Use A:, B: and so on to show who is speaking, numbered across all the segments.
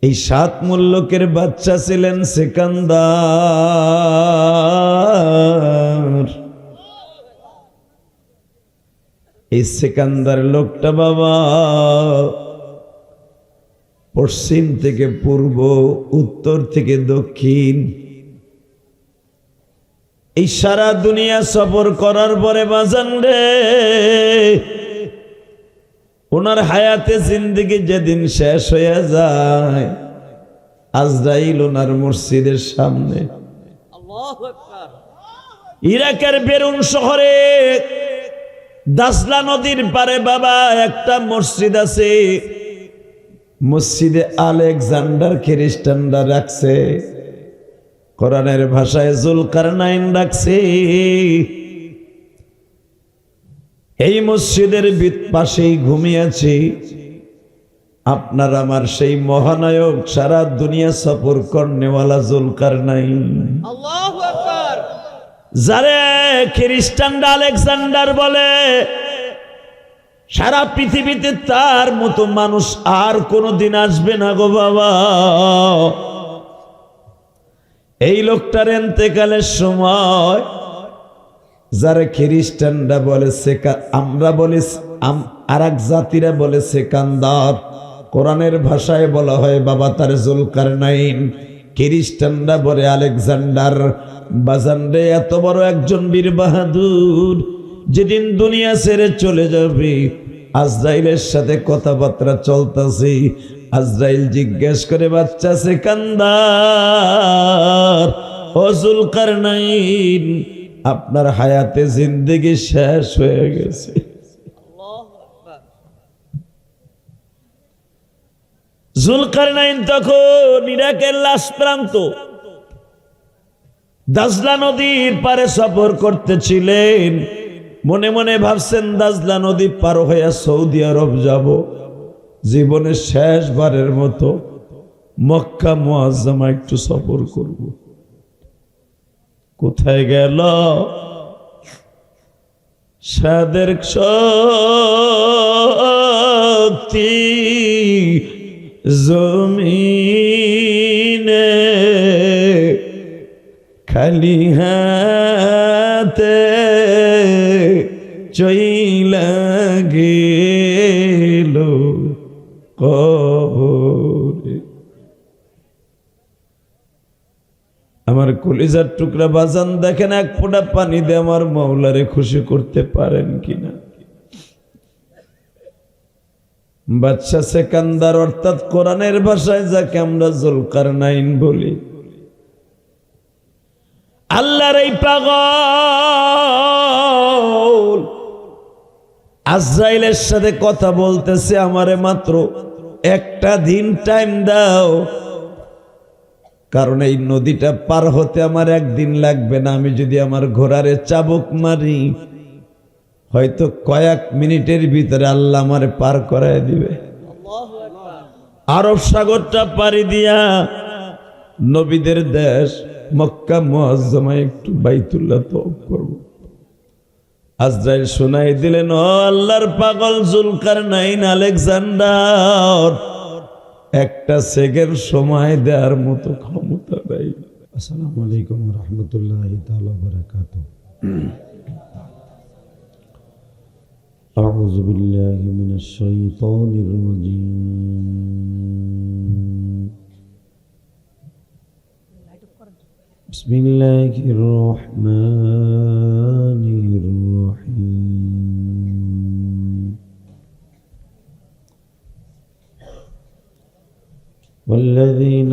A: এই 7 মুল্লুকের বাচ্চা ছিলেন সিকান্দার। এই সিকান্দার লোকটা বাবা পশ্চিম থেকে পূর্ব, উত্তর থেকে দক্ষিণ এই সারা দুনিয়া সফর করার পরে বাজান রে, ওনার হায়াতে জিন্দেগি যেদিন শেষ হয়ে যায়, আজরাইল ওনার মসজিদের সামনে, ইরাকের বেরুন শহরে দাজলা নদীর পারে বাবা একটা মসজিদ আছে, মসজিদে আলেকজান্ডার খ্রিস্টানরা রাখছে, কোরআনের ভাষায় জুলকারনাইন রাখছে। এই মসজিদের পাশেই ঘুমিয়েছি আপনার আমার সেই মহানায়ক, সারা দুনিয়া সফর করনেওয়ালা জুলকারনাইন, আল্লাহু আকবার, যারে খ্রিস্টানরা আলেকজান্ডার বলে। সারা পৃথিবীতে তার মতো মানুষ আর কোনোদিন আসবে না গো বাবা। এই লোকটার ইন্তেকালের সময় যারা খ্রিস্টানরা বলে আমরা বলি, আর এক জাতিরা বলে সেকান্দার, কোরআনের ভাষায় বলা হয় বাবা তার জুলকারনাইন, খ্রিস্টানরা বলে আলেকজান্ডার। বাজানরে এত বড় একজন বীর বাহাদুর যেদিন দুনিয়া ছেড়ে চলে যাবে, আজরাইলের সাথে কথাবার্তা চলতেছে। আজরাইল জিজ্ঞেস করে, বাচ্চা সিকান্দার, ও জুলকারনাইন, আপনার হায়াতে জিন্দেগি শেষ হয়ে গেছে। জুলকারনাইন তখন ইরাকের লাশ প্রান্ত দাজলা নদীর পারে সফর করতেছিলেন। মনে মনে ভাবছেন দাজলা নদী পার হয়ে সৌদি আরব যাব, জীবনের শেষবারের মতো মক্কা মুআজ্জামা একটু সফর করব। কোথায় গেল সাদের শক্তি, জমিনে খালি হাতে চইলা গেল কবরে। আমার কলিজার টুকরা বাজান, দেখেন এক ফোঁটা পানি দিয়ে আমার মাওলারে খুশি করতে পারেন কিনা। বাদশা সিকান্দার, অর্থাৎ কোরআনের ভাষায় যাকে আমরা জুলকারনাইন বলি, আল্লাহর এই পাগল আজরাইলের সাথে কথা বলতেছে, আমারে মাত্র একটা দিন টাইম দাও, কারণ এই নদীটা পার হতে আমার একদিন লাগবে না। আমি যদি আমার ঘোড়ারে চাবুক মারি, হয়তো কয়েক মিনিটের ভিতরে আল্লাহ আমারে পার করায় দিবে। আরব সাগরটা পাড়ি দিয়া নবীদের দেশ মক্কা মুআজ্জামায় একটু বাইতুল্লাহ তওয়াফ করব। আজরাইল শোনাই দিলেন, ও আল্লাহর পাগল জুলকারনাইন আলেকজান্ডার, একটা সেকেন্ড সময় দেওয়ার মতো ক্ষমতা নাই। আসসালামু আলাইকুম ওয়া রাহমাতুল্লাহি তাআলা ওয়া বারাকাতুহু। আউযু বিল্লাহি মিনাশ শাইতানির রাজীম। বিসমিল্লাহির রহমানির রহিম। والذين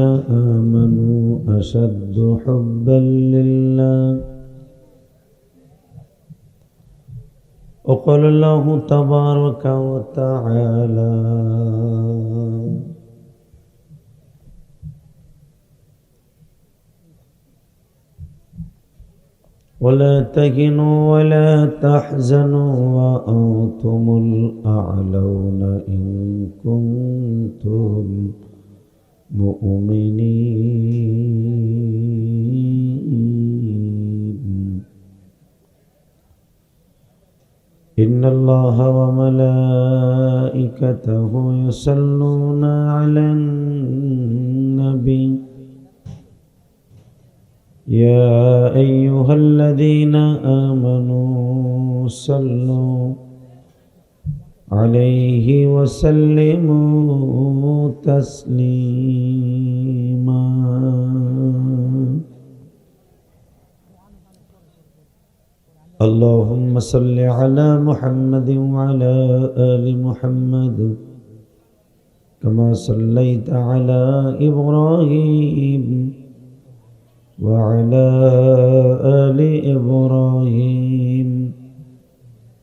A: آمنوا أشد حبا لله وقال الله تبارك وتعالى ولا تهنوا ولا تحزنوا وأنتم الأعلون إن كنتم مؤمنين إن الله وملائكته يصلون على
B: يا أيها الذين آمنوا صلوا عليه وسلموا تسليما اللهم صل على محمد وعلى آل محمد كما صليت على إبراهيم وعلى آل إبراهيم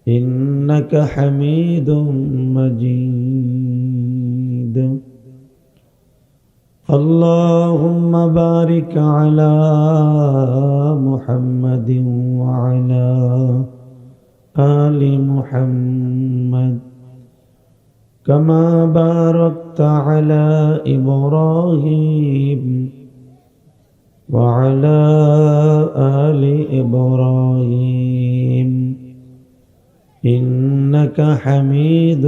B: إنك حميد مجيد اللهم بارك على محمد وعلى آل محمد كما باركت على إبراهيم وعلى آل إبراهيم إنك حميد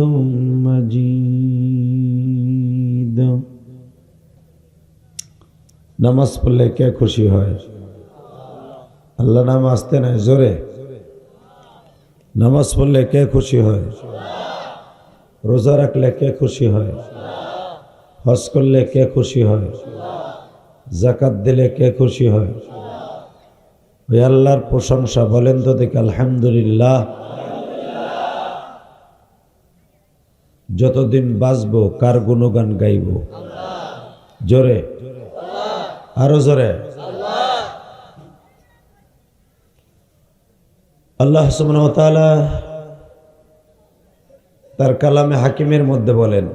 B: مجيد নামাজ পড়লে কে খুশি হয়? আল্লাহ নাম আসতে নাই জোরে। নামাজ পড়লে কে খুশি হয়? রোজা রাখলে কে খুশি হয়? হজ করলে কে খুশি হয়? যাকাত দিলে কে খুশি হয়? ওই আল্লাহর প্রশংসা বলেন তো দেখি আলহামদুলিল্লাহ। যতদিন বাঁচবো কার গুণগান গাইব? জোরে, আরো জোরে। আল্লাহ সুবহানাহু ওয়া তাআলা তার কালামে হাকিমের মধ্যে বলেন,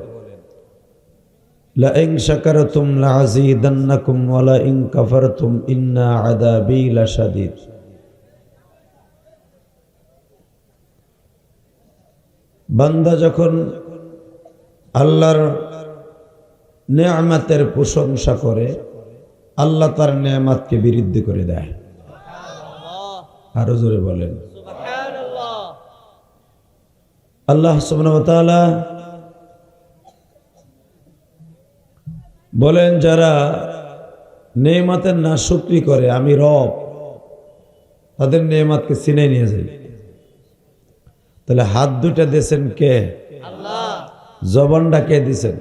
B: লা ইন শাকারতুম লাযীদান্নাকুম ওয়া লা ইন কাফারতুম ইন্না আযাবী লাশাদীদ। বান্দা যখন আল্লাহর নেয়ামতের প্রশংসা করে, আল্লাহ তার নেয়ামতকে বিরুদ্ধ করে দেয়। আরো জোরে বলেন সুবহানাল্লাহ। আল্লাহ সুবহানাহু ওয়া তাআলা বলেন, যারা নেয়ামতের নাশুকরি করে আমি রব তাদের নেয়ামতকে ছিনিয়ে নিয়ে যাই। তাহলে হাত দুটা দিয়েছেন কে? আল্লাহ। জবানটা কে দিয়েছেন?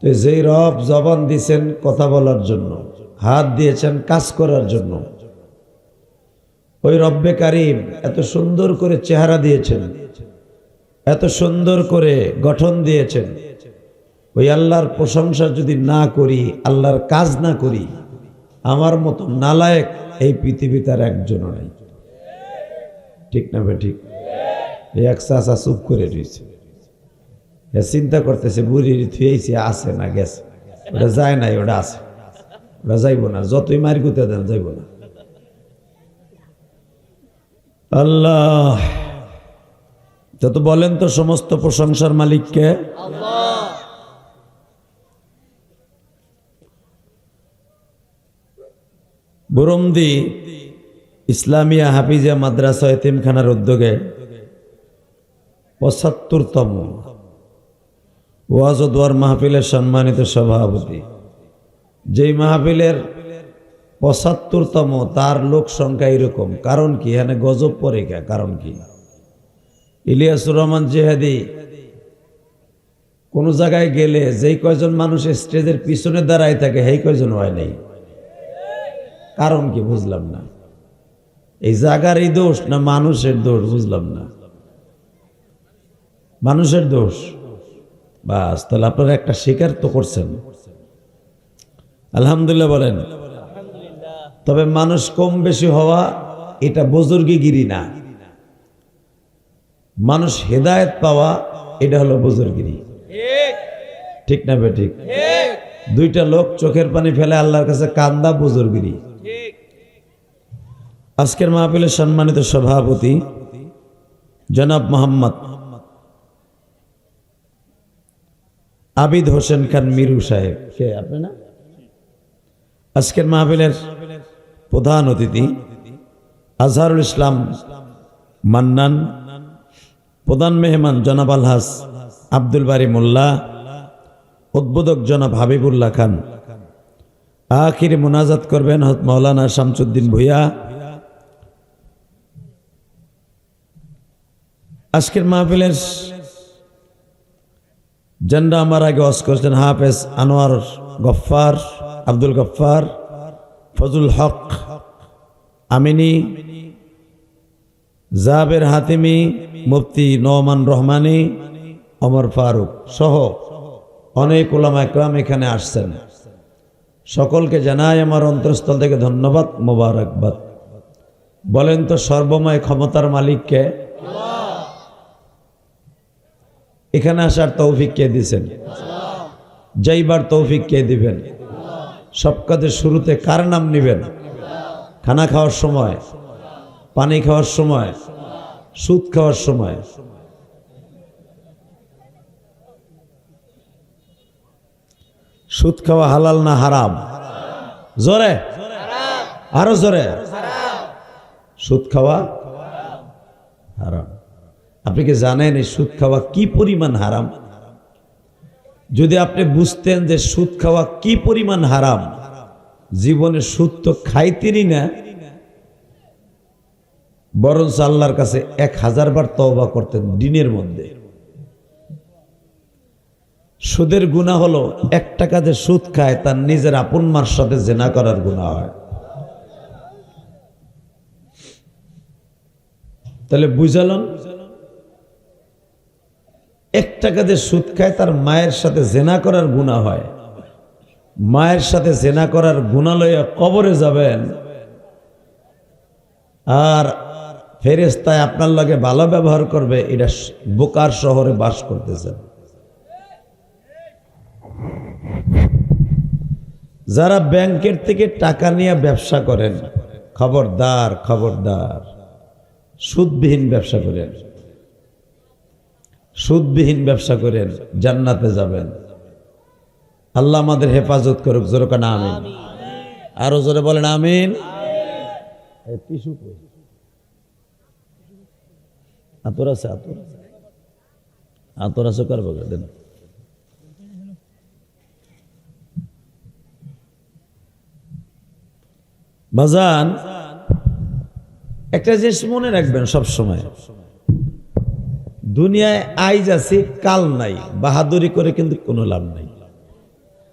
B: তো যেই রব জবান দিয়েছেন কথা বলার জন্য, হাত দিয়েছেন কাজ করার জন্য, ওই রব্বে কারিম এত সুন্দর করে চেহারা দিয়েছেন, এত সুন্দর করে গঠন দিয়েছেন, ওই আল্লাহর প্রশংসা যদি না করি, আল্লাহর কাজ না করি, আমার মতো নালায়েক এই পৃথিবীতে আর একজনও নাই। ঠিক না ভাই? ঠিক। এই এক চাচা চুপ করে রয়েছে, চিন্তা করতেছে বুড়ি থুয়েছি আছে না গেছে, ওটা যায় নাই, ওটা আছে, ওটা যাইব না, যতই মারি গুতে দেন যাইব না। আল্লাহ যত বলেন তো সমস্ত প্রশংসার মালিককে আল্লাহ। বুরুমদি ইসলামিয়া হাফিজিয়া মাদ্রাসা এতিমখানার উদ্যোগে ৭৫তম ওয়াজ ও দোয়ার মাহফিলের সম্মানিত সভাপতি, যেই মাহফিলের ৭৫তম, তার লোক সংখ্যা এরকম। কারণ কি? এখানে গজব পড়ে কে? কারণ কি? ইলিয়াসুর রহমান জিহাদি কোন জায়গায় গেলে যেই কয়জন মানুষ স্টেজের পিছনে দাঁড়ায় থাকে সেই কয়জন হয় নাই। কারণ কি? বুঝলাম না। এই জায়গারই দোষ না মানুষের দোষ? বুঝলাম না। মানুষের দোষ। বাস, তাহলে আপনারা একটা স্বীকার তো করছেন, আলহামদুলিল্লাহ বলেন। তবে মানুষ কম বেশি হওয়া এটা বুজুর্গিগিরি না, মানুষ হেদায়েত পাওয়া এটা হলো বুজুর্গিরি। ঠিক না বে? ঠিক। দুইটা লোক চোখের পানি ফেলে আল্লাহর কাছে কান্দা বুজুর্গিরি। আজকের মাহফিলের সম্মানিত সভাপতি জনাব মোহাম্মদ আবিদ হোসেন খান মিরু সাহেব, কে আপনি না? আজকের মাহফিলের প্রধান অতিথি আজহারুল ইসলাম মান্নান, প্রধান মেহমান জনাব আলহাজ আব্দুল বারী মোল্লা, উদ্বোধক জনাব হাবিবুল্লাহ খান, আখিরে মুনাজাত করবেন হযরত মাওলানা শামসুদ্দিন ভূঁইয়া। আজকের মাহফিলের জেন্ডা আমার আগে ওয়াজ করছেন হাফেজ আনোয়ার গফফার, আব্দুল গফফার, ফজল হক আমিনী, জাবের হাতিমি, মুফতি নোমান রহমানী, ওমর ফারুক সহ অনেক উলামা একরাম এখানে আসছেন। সকলকে জানাই আমার অন্তরস্থল থেকে ধন্যবাদ, মোবারকবাদ। বলেন তো সর্বময় ক্ষমতার মালিককে? এখানে আসার তৌফিক কে দিয়েছেন? যাইবার তৌফিক কে দিবেন? সব কাজের শুরুতে কার নাম নিবেন? খানা খাওয়ার সময়, পানি খাওয়ার সময়, সুদ খাওয়ার সময়। সুদ খাওয়া হালাল না হারাম? জোরে, আরো জোরে। সুদ খাওয়া হারাম। আপনি কি জানেন এই সুদ খাওয়া কি পরিমাণ হারাম? যদি আপনি বুঝতেন যে সুদ খাওয়া কি পরিমাণ হারাম, জীবনে সুদ তো খাইতেনই না, বরঞ্চ আল্লাহর কাছে 1000 বার তওবা করতেন দিনের মধ্যে। সুদের গুনাহ হলো 1 টাকা যে সুদ খায় তার নিজের আপন মার সাথে জিনা করার গুনাহ হয়। তাহলে বুঝালেন 1 টাকা যে সুদ খায় তার মায়ের সাথে জিনা করার গুনাহ হয়। মায়ের সাথে জিনা করার গুনাহ লইয়া কবরে যাবেন, আর ফেরেশতায় আপনার লগে ভালো ব্যবহার করবে। এটা বোকার শহরে বাস করতেছেন। যারা ব্যাংকের থেকে টাকা নিয়ে ব্যবসা করেন, খবরদার খবরদার, সুদবিহীন ব্যবসা করেন। সুদবিহীন ব্যবসা করেন, জান্নাতে যাবেন। আল্লাহ আমাদের হেফাজত করুক। জোরে কানা আমিন। আরো জোরে বলেন আমিন। আতর আছে, আতর আতর আছে, করবো দেন। বাজান, একটা জিনিস মনে রাখবেন সব সময়, দুনিয়ায় আইজ আছে কাল নাই। বাহাদুরি করে কিন্তু কোনো লাভ নাই।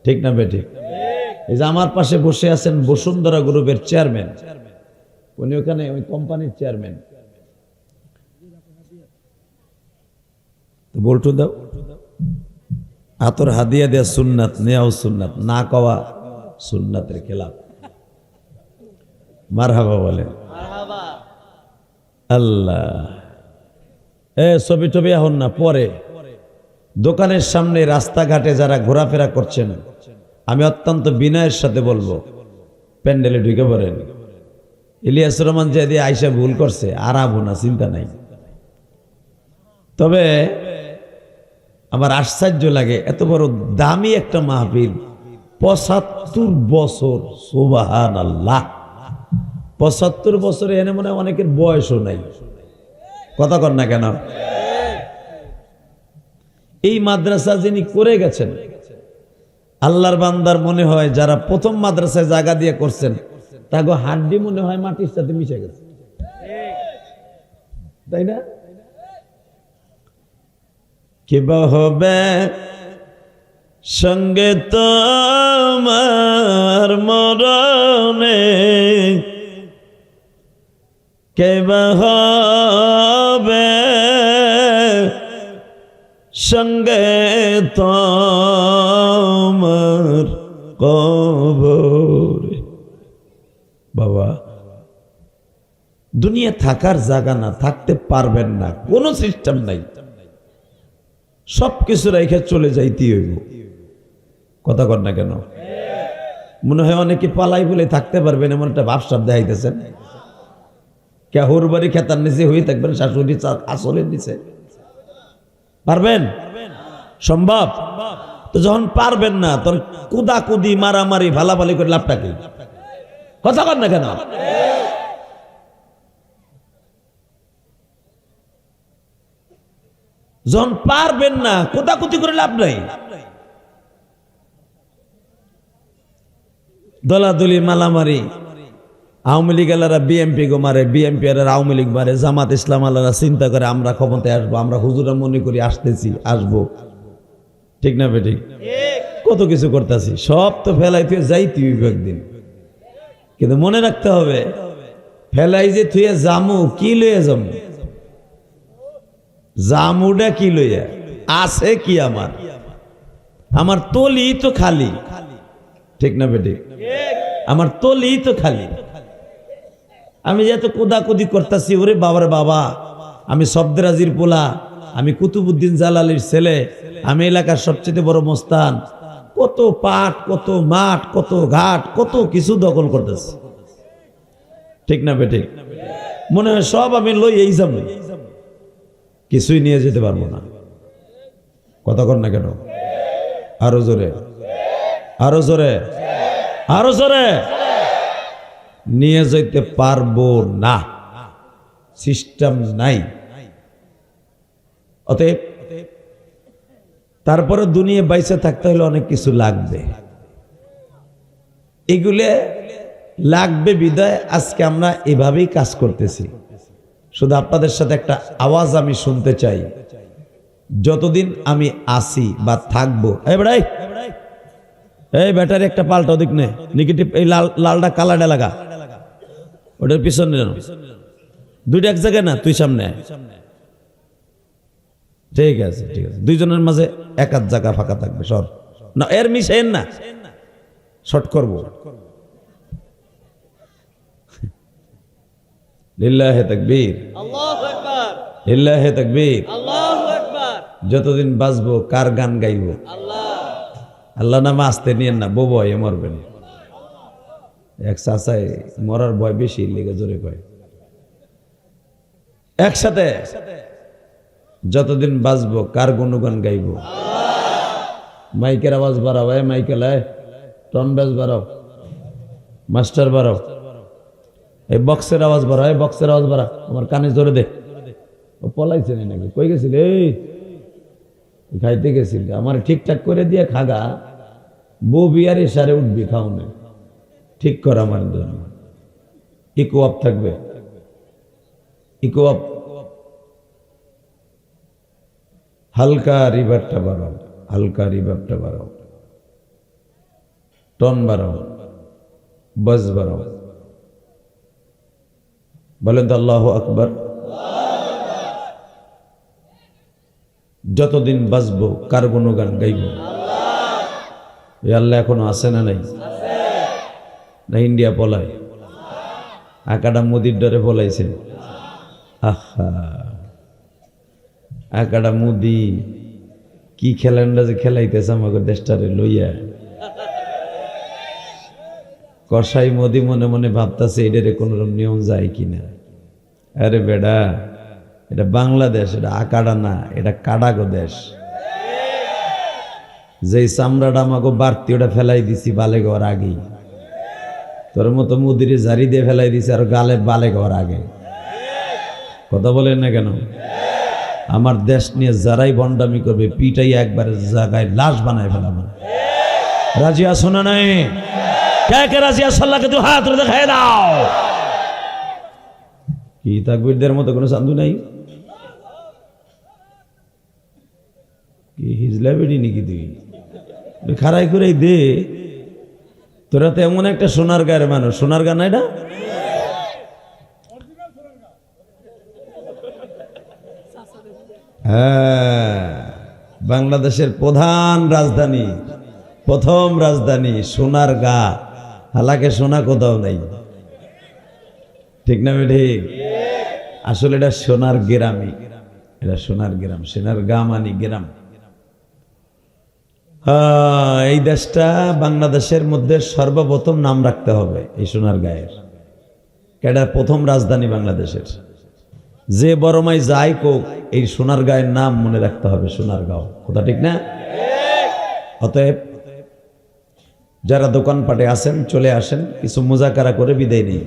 B: ঠিক না বেঠিক? এই যে আমার পাশে বসে আছেন বসুন্ধরা গ্রুপের চেয়ারম্যান, উনি ওখানে ওই কোম্পানির চেয়ারম্যান। বলটু দাও, আতর হাদিয়া দেয়া সুন্নাত, নেওয়াও সুন্নাত, না কওয়া সুন্নাতের খেলাফ। মারহাবা বলেন। আল্লাহ, ছবি টবি এখন না, পরে। দোকানের সামনে রাস্তাঘাটে যারা ঘোরাফেরা করছেন, আমি অত্যন্ত বিনয়ের সাথে বলবো প্যান্ডেলে ঢুকে পড়েন। ইলিয়াস রহমান যদি আয়সা ভুল করছে, আরাবো না, চিন্তা নাই। তবে আমার আশ্চর্য লাগে, এত বড় দামি একটা মাহফিল, 75 বছর। সুবহানাল্লাহ, 75 বছরে এনে মনে হয় অনেকের বয়সও নাই। কথা কর না কেন? এই মাদ্রাসা যিনি করে গেছেন, আল্লাহর বান্দার মনে হয় যারা প্রথম মাদ্রাসায় জায়গা দিয়ে করছেন, তাকে হাড্ডি মনে হয় মাটির সাথে মিশে গেছে, তাই না? কিবা হবে সঙ্গে তোমার মরণে, কেবা হবে সঙ্গে তোমার কবরে। বাবা, দুনিয়া থাকার জায়গা না, থাকতে পারবেন না, কোনো সিস্টেম নাই। সবকিছু রেখে চলে যাইতে হইব। কথা কর না কেন? মনে হয় অনেকে পালাই বলে থাকতে পারবেন, এমন একটা ভাবসাব দেখাইতেছেন। কেহর বাড়ি খেতার নিচে হয়ে থাকবেন, শাশুড়ি আসলের নিচে পারবেন? সম্ভব? তো যখন পারবেন না, তোর কুদাকুদি মারামারি ভালাভালি করে লাভটা কি? কথা কর না কেন? যখন পারবেন না, কুদাকুদি করে লাভ নাই। দলাদলি মালামারি, আওয়ামী লীগ আলারা বিএমপি গো মারে, বিএমপি আর আওয়ামী লীগ মারে, জামাত ইসলাম আলারা চিন্তা করে আমরা ক্ষমতায় আসবো, আমরা হুজুরা মনে করি আসতেছি আসবো, ঠিক না বেঠিক? কত কিছু করতেছি, সব তো ফেলাই তুই যাইতি একদিন, কিন্তু মনে রাখতে হবে ফেলাই যে তুই জামু কি লইয়া যামু, জামুটা কি লইয়া আছে কি, আমার তলি তো খালি, ঠিক না বেঠিক? আমার তলি তো খালি। আমি যে এত কোদাকুদি করতেছি, ওরে বাবার বাবা, আমি শব্দরাজির পোলা, আমি কুতুবুদ্দিন জালালির ছেলে, আমি এলাকার সবচেয়ে বড় মস্তান, কত পাট, কত মাঠ, কত ঘাট, কত কিছু দখল করতেছি, ঠিক না বেঠিক? মনে হয় সব আমি লই এই যাব, কিছুই নিয়ে যেতে পারবো না। কথা কর না কেন? আরো জোরে, আরো জোরে, আরো জোরে। নিয়ে যেতে পারবো না, সিস্টেম নাই। অতএব তারপরে দুনিয়া বাইসে থাকতে হলে অনেক কিছু লাগবে, এগুলো লাগবে বিদায় আজকে আমরা এভাবেই কাজ করতেছি। শুধু আপনাদের সাথে একটা আওয়াজ আমি শুনতে চাই, যতদিন আমি আসি বা থাকবো, এই ব্যাটারি একটা পাল্টা দিক নে, নেগেটিভ এই লালটা কালারটা লাগা, ওটার পিছনে দুইটা এক জায়গায় না, তুই সামনে, ঠিক আছে ঠিক আছে, দুইজনের মাঝে এক আধ জায়গা ফাঁকা থাকবে, সর না, এর মিশেন না, শর্ট করবো। লিল্লাহে তাকবীর,
C: আল্লাহু আকবার,
B: লিল্লাহে তাকবীর।
C: আল্লাহু আকবার।
B: যতদিন বাঁচবো কার গান গাইবো? আল্লাহ নামে আসতে নিয়েন না, বউ ভয়ে মরবেন। এক চাচাই মরার ভয় বেশি, লেগে জোরে কয় একসাথে, যতদিন বাঁচবো কার গুণগান গাইবো? মাইকের আওয়াজ বাড়াও, মাইকেল টন ব্যাস বাড়াও, মাস্টার বাড়াও, এই বক্সের আওয়াজ বাড়াও, বক্সের আওয়াজ বাড়া, আমার কানে জোরে দে। ও পলাইছে নাকি, কই গেছিল? এই খাইতে গেছিল, আমার ঠিকঠাক করে দিয়ে খাগা, বউ বিয়ারে সারে উঠবি, খাও না, ঠিক কর আমার জন্য। ইকো আপ থাকবে, ইকো আপ, হালকা রিভারটা বাড়াও, হালকা রিভারটা বাড়াও, টন বাড়াও, বাস বাড়াও। বলেন তো আল্লাহু আকবার। যতদিন বাঁচবো কার গুণগান গাইব? এ আল্লাহ এখনো আছে না নাই? না ইন্ডিয়া পলায়? আকাডা মুদির ডরে পলাইছেন? আহা, আকাডা মুদি কি খেলানটা যে খেলাইতেছে আমাকে দেশটারে লইয়া। কসাই মোদি মনে মনে ভাবতেছে এটারে কোন নিয়ম যায় কিনা। আরে বেডা, এটা বাংলাদেশ, এটা আকাডা না, এটা কাডাগো দেশ। যেই চামড়াটা আমাকে বাড়তি ওটা ফেলাই দিছি বালে গাওয়ার আগেই, তোর মতো মুদিরে জারি দিয়ে ফেলাই দিছি আর গালে বালে গাওয়ার আগে। কথা বলেন না কেন? আমার দেশ নিয়ে যারাই বন্ডামি করবে পিটাই একবারে জায়গায় লাশ বানায় ফেলাবো। রাজি আছো না নাই? কে কে রাজি আছো? আল্লাহকে দু হাত তুলে দেখায় দাও। কি তাকবীরদের মতো কোনো চান্দু নাই? কি হিজলা বেড়ি নাকি তুই? খারাই করে দে, তোরা তো এমন একটা সোনার গায়ের মানুষ। সোনার গা না এটা? হ্যাঁ, বাংলাদেশের প্রধান রাজধানী, প্রথম রাজধানী সোনার গা। হালাকে সোনা কোথাও নাই, ঠিক না ঠিক? আসলে এটা সোনার গ্রামই, এটা সোনার গ্রাম। সোনার গা মানে গ্রাম। এই দেশটা বাংলাদেশের মধ্যে সর্বপ্রথম নাম রাখতে হবে এই সোনার গায়ের। এটা প্রথম রাজধানী বাংলাদেশের। যে বড়মাই যাই কোক, এই সোনার গায়ের নাম মনে রাখতে হবে, সোনার গাঁও। কথা ঠিক না? অতএব যারা দোকানপাটে আসেন চলে আসেন, কিছু মুজাকারা করে বিদায় নেই।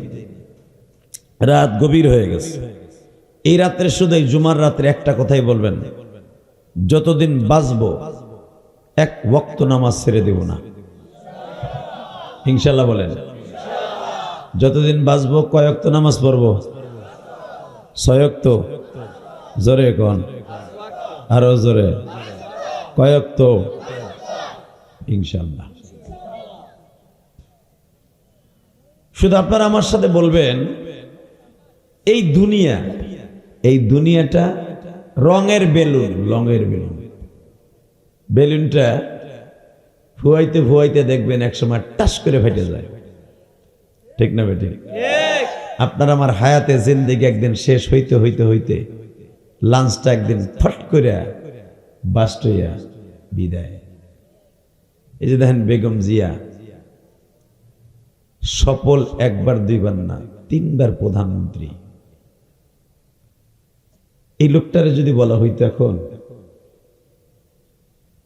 B: রাত গভীর হয়ে গেছে। এই রাত্রে শুধু এই জুমার রাত্রে একটা কথাই বলবেন, যতদিন বাঁচবো এক ওয়াক্ত নামাজ ছেড়ে দেব না।
A: ইনশাল্লাহ বলেন। যতদিন বাঁচবো কয়েকত নামাজ পড়বো? ছয়ক্ত? জোরে কোন, আরো জোরে। কয়েকত? ইনশাল্লাহ। শুধু আপনারা আমার সাথে বলবেন, এই দুনিয়াটা রঙের বেলুন, রঙের বেলুন। বেলুনটা ফুয়াইতে ফুয়াইতে দেখবেন একসময় টাস করে ফেটে যায়, ঠিক না বেটি? আপনার আমার হায়াতে জিন্দেগি একদিন শেষ হইতে হইতে হইতে লাঞ্চটা একদিন ফট করে বাস্ট হইয়া বিদায়। এই যে দেখেন বেগম জিয়া সফল একবার দুইবার না, 3 বার প্রধানমন্ত্রী। এই লোকটারে যদি বলা হইতো এখন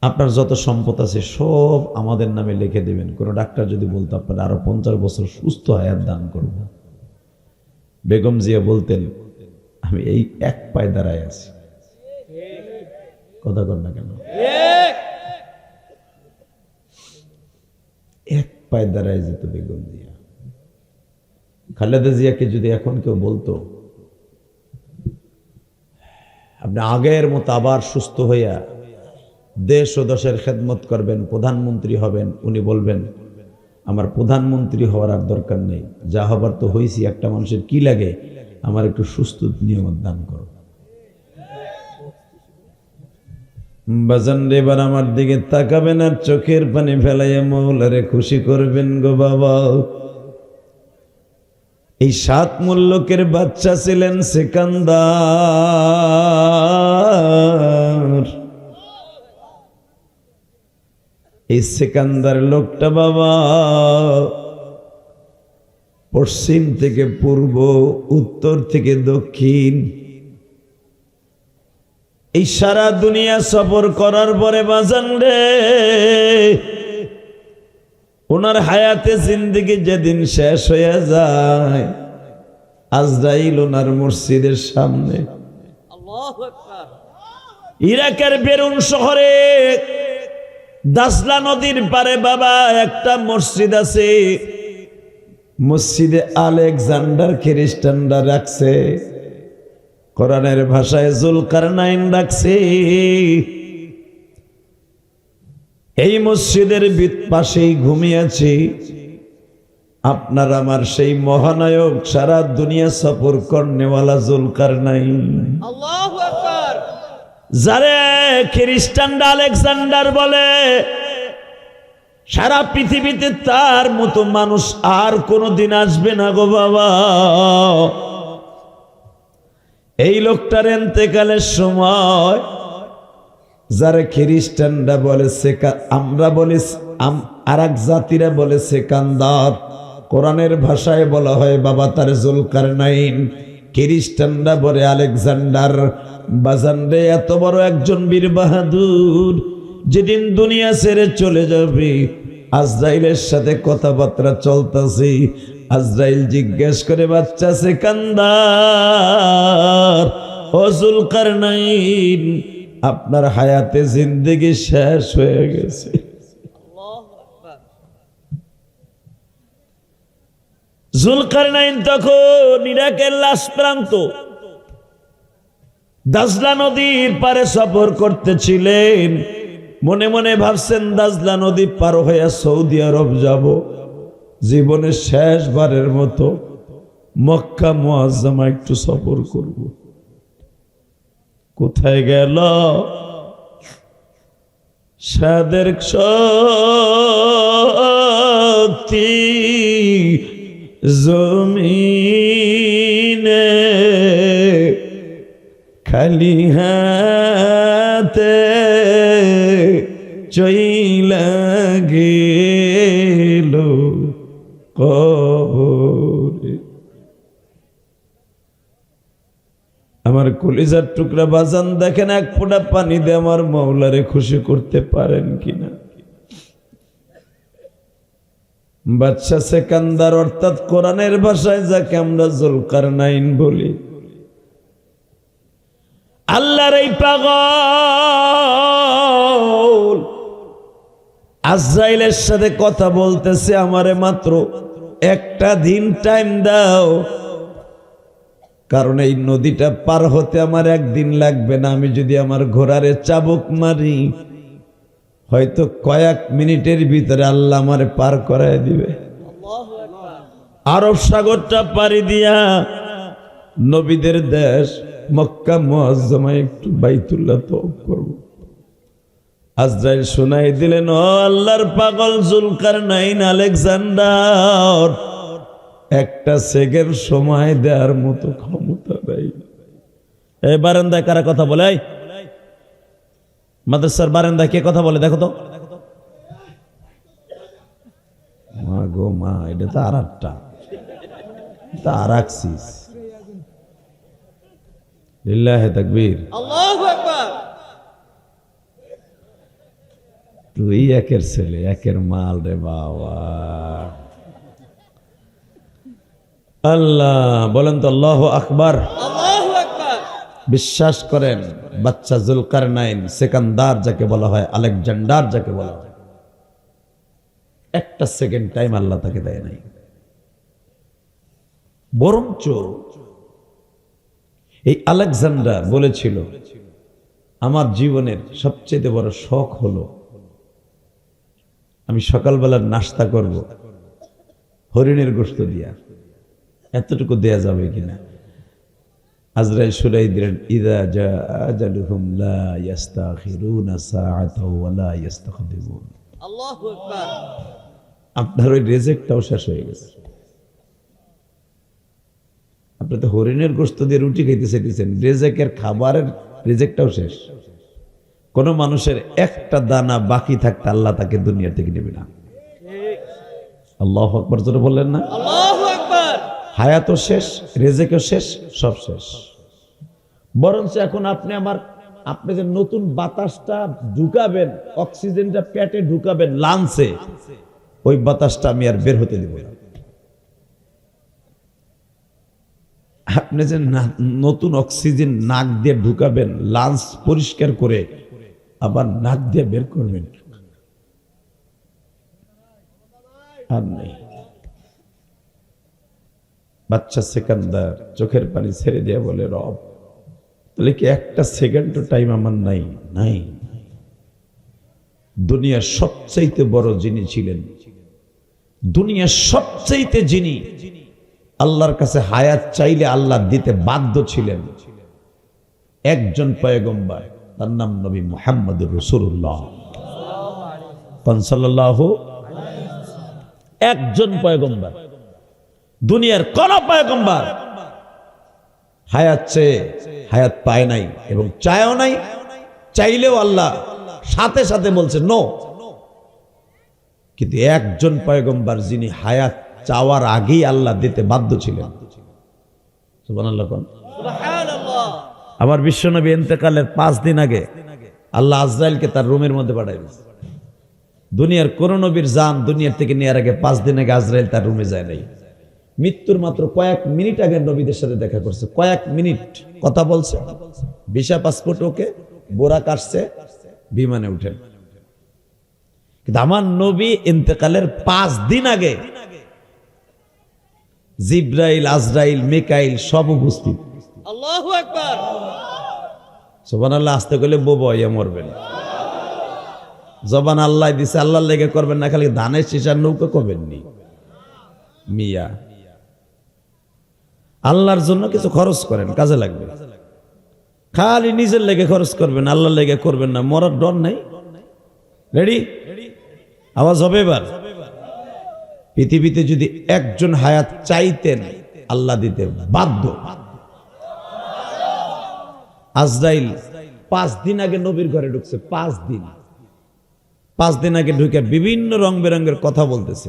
A: আপনার যত সম্পদ আছে সব আমাদের নামে লিখে দেবেন, কোন ডাক্তার যদি বলতো আপনার আরো 50 বছর সুস্থ হায়াত দান করব, বেগম জিয়া বলতেন আমি এই এক পায়ে দাঁড়ায় আছি। কথা কর না কেন? এক পায়ে দাঁড়ায় যেত বেগম জিয়া। খালেদা জিয়াকে যদি এখন কেউ বলতো আপনি আগের মতো আবার সুস্থ হইয়া দেশ ও দেশের খেদমত করবেন, প্রধানমন্ত্রী হবেন, উনি বলবেন আমার প্রধানমন্ত্রী হওয়ার আর দরকার নেই, যা হবার তো হয়েছি, একটা মানুষের কি লাগে, আমার একটু সুস্থ নিয়মত দান করো। বাজান রে, এবার আমার দিকে তাকাবেন আর চোখের পানি ফেলাইয়া মৌলারে খুশি করবেন গো বাবা। এই 7 মুল্লকের বাচ্চা ছিলেন সিকান্দার। এই সিকান্দার লোকটা বাবা পশ্চিম থেকে পূর্ব, উত্তর থেকে দক্ষিণ, এই সারা দুনিয়া সফর করার পরে বাজান রে, ওনার হায়াতে জিন্দেগি যেদিন শেষ হয়ে যায়, আজরাইল ওনার মসজিদের সামনে,
C: আল্লাহু আকবার,
A: ইরাকের বেরুন শহরে দাসলা নদীর পারে বাবা একটা মসজিদ আছে, মসজিদে আলেকজান্ডার খ্রিস্টানরা রাখছে, কোরআনের ভাষায় জুলকারনাইন রাখছে। এই মসজিদের পাশেই ঘুমিয়েছি আপনার আমার সেই মহানায়ক, সারা দুনিয়া সফর করনেওয়ালা জুলকারনাইন,
C: আল্লাহু আকবার,
A: যারে খ্রিস্টানরা আলেকজান্ডার বলে। সারা পৃথিবীতে তার মতো মানুষ আর কোনোদিন আসবে না গো বাবা। এই লোকটার এন্তেকালের সময় যারা খ্রিস্টানরা বলে আমরা বলি, আর এক জাতিরা বলে সেকান্দার, কোরআনের ভাষায় বলা হয় বাবা তার জুলকারনাইন, খ্রিস্টানরা বলে আলেকজান্ডার। বাজান রে, এত বড় একজন বীর বাহাদুর যেদিন দুনিয়া ছেড়ে চলে যাবে, আজরাইলের সাথে কথাবার্তা চলতেছে। আজরাইল জিজ্ঞেস করে বাচ্চা সিকান্দার, ও জুলকারনাইন, আপনার হায়াতে জিন্দেগি শেষ হয়ে গেছে।
C: আল্লাহু আকবার।
A: জুলকারনাইন তখন ইরাকের লাশ প্রান্ত দাজলা নদীর পারে সফর করতেছিলেন। মনে মনে ভাবছেন দাজলা নদী পার হয়ে সৌদি আরব যাব, জীবনের শেষবারের মতো মক্কা মুআজ্জামা একটু সফর করব। কোথায় গেল সাদের শক্তি, জমিনে খালি হাতে চইলা গেল কবরে। আমার কলিজার টুকরা বাজান, দেখেন এক ফোঁটা পানি দিয়ে আমার মাওলারে খুশি করতে পারেন কিনা। বাদশা সেকান্দার, অর্থাৎ কোরআনের ভাষায় যাকে আমরা জুলকারনাইন বলি, আল্লাহর এই পাগল আজরাইলের সাথে কথা বলতেছে, আমারে মাত্র একটা দিন টাইম দাও, কারণ এই নদীটা পার হতে আমার একদিন লাগবে না। আমি যদি আমার ঘোড়ারে চাবুক মারি, হয়তো কয়েক মিনিটের ভিতরে আল্লাহ আমারে পার করায় দিবে।
C: আল্লাহু আকবার।
A: আরব সাগরটা পাড়ি দিয়া নবীদের দেশ মক্কা মুআজ্জামায় একটু বাইতুল্লাহ তওয়াফ করব। আজরাইল শোনাই দিলেন, ও আল্লাহর পাগল জুলকারনাইন আলেকজান্ডার, একটা সেকেন্ড সময় দেওয়ার মতো ক্ষমতা নাই। এই বারান্দায় কারা কথা বলে? এই মাদ্রাসার বারান্দায় কে কথা বলে দেখো তো। মা গো মা, এটা তো আর একটা, তা আর আকসিস। লিল্লাহি তাকবীর।
C: আল্লাহু আকবার।
A: তুই একের ছেলে, একের মাল রে বাবা। আল্লাহ বলেন তো আল্লাহু আকবার।
C: আল্লাহু আকবার।
A: বিশ্বাস করেন, বাচ্চা জুলকারনাইন, সেকান্দার যাকে বলা হয়, আলেকজান্ডার যাকে বলা হয়, একটা সেকেন্ড টাইম আল্লাহ তাকে দেয় নাই। বরঞ্চ এই আলেকজান্ডার বলেছিল, আমার জীবনের সবচেয়ে বড় শখ হলো আমি সকালবেলার নাস্তা করব হরিণের গোশত দিয়া। এতটুকু দেয়া যাবে কিনা? আজরাইল শুনাই দিলেন, ইযা জা আজালুহুম লা ইস্তাখিরুনা সাআতাও ওয়া লা ইস্তাকদিমুন।
C: আল্লাহু আকবার।
A: আপনার ওই রিজেক্টটাও শেষ হয়ে গেছে। আপনি তো হরিণের গোশত দিয়ে রুটি খাইতে চাইতেছেন, রেজেকের খাবারের রিজেক্টটাও শেষ। কোন মানুষের একটা দানা বাকি থাকতে আল্লাহ তাকে দুনিয়া থেকে নেবে না। আল্লাহু আকবার জোরে বললেন না?
C: আল্লাহু আকবার।
A: হায়াতও শেষ, রেজেকও শেষ, সব শেষ। বরঞ্চ এখন আপনি যে নতুন বাতাসটা ঢুকাবেন, অক্সিজেনটা পেটে ঢুকাবেন লাঞ্চে, ওই বাতাসটা আমি আর বের হতে দেব না। আপনি যে নতুন অক্সিজেন নাক দিয়ে ঢুকাবেন, লাঞ্চ পরিষ্কার করে আবার নাক দিয়ে বের করবেন, আর নেই। বাচ্চা সেকান্দার চোখের পানি ছেড়ে দিয়ে বলে, রব তাহলে কি একটা সেকেন্ডও টাইম আমার নাই? নাই। দুনিয়ার সবচাইতে বড় যিনি ছিলেন, দুনিয়ার সবচাইতে যিনি আল্লাহর কাছে হায়াত চাইলে আল্লাহ দিতে বাধ্য ছিলেন, একজন পয়গম্বর, তার নাম নবী মুহাম্মদুর রাসূলুল্লাহ সাল্লাল্লাহু। একজন পয়গম্বর, দুনিয়ার কোন পয়গম্বর হায়াত চেয়ে হায়াত পায় নাই এবং চায়ও নাই। চাইলেও আল্লাহ সাথে সাথে বলছে নো। কিন্তু একজন পয়গম্বর যিনি হায়াত চাওয়ার আগেই আল্লাহ দিতে বাধ্য ছিলেন। সুবহানাল্লাহ।
C: সুবহানাল্লাহ।
A: আমার বিশ্বনবী ইন্তেকালের 5 দিন আগে আল্লাহ আজরাইলকে তার রুমের মধ্যে পাঠাই দিয়েছে। দুনিয়ার কোন নবীর জান দুনিয়ার থেকে নেওয়ার আগে 5 দিন আগে আজরাইল তার রুমে যায় নাই। মৃত্যুর মাত্র কয়েক মিনিট আগে নবীদের সাথে দেখা করছে, কয়েক মিনিট কথা বলছে, ভিসা পাসপোর্ট ওকে, বোরা কাটছে, বিমানে উঠেন। কিন্তু আমার নবী ইন্তেকালের 5 দিন আগে জিব্রাইল, আজরাইল, মিকাইল সব উপস্থিত।
C: আল্লাহু আকবার।
A: সুবহানাল্লাহ। আসতে গেলে বইয়া মরবেন। জবান আল্লাহ দিছে, আল্লাহর লেগে করবেন না, খালি ধানের শিশার নৌকা করবেননি মিয়া। আল্লাহর জন্য কিছু খরচ করেন, কাজে লাগবে। খালি নিজের লেগে খরচ করবেন, আল্লাহর লেগে করবেন না। মরার ডর নাই। রেডি? আওয়াজ হবে এবার। পৃথিবীতে যদি একজন হায়াত চাইতেন আল্লাহ দিতে বাধ্য। আজরাইল 5 দিন আগে নবীর ঘরে ঢুকছে। 5 দিন আগে ঢুকে বিভিন্ন রং বেরঙের কথা বলতেছে।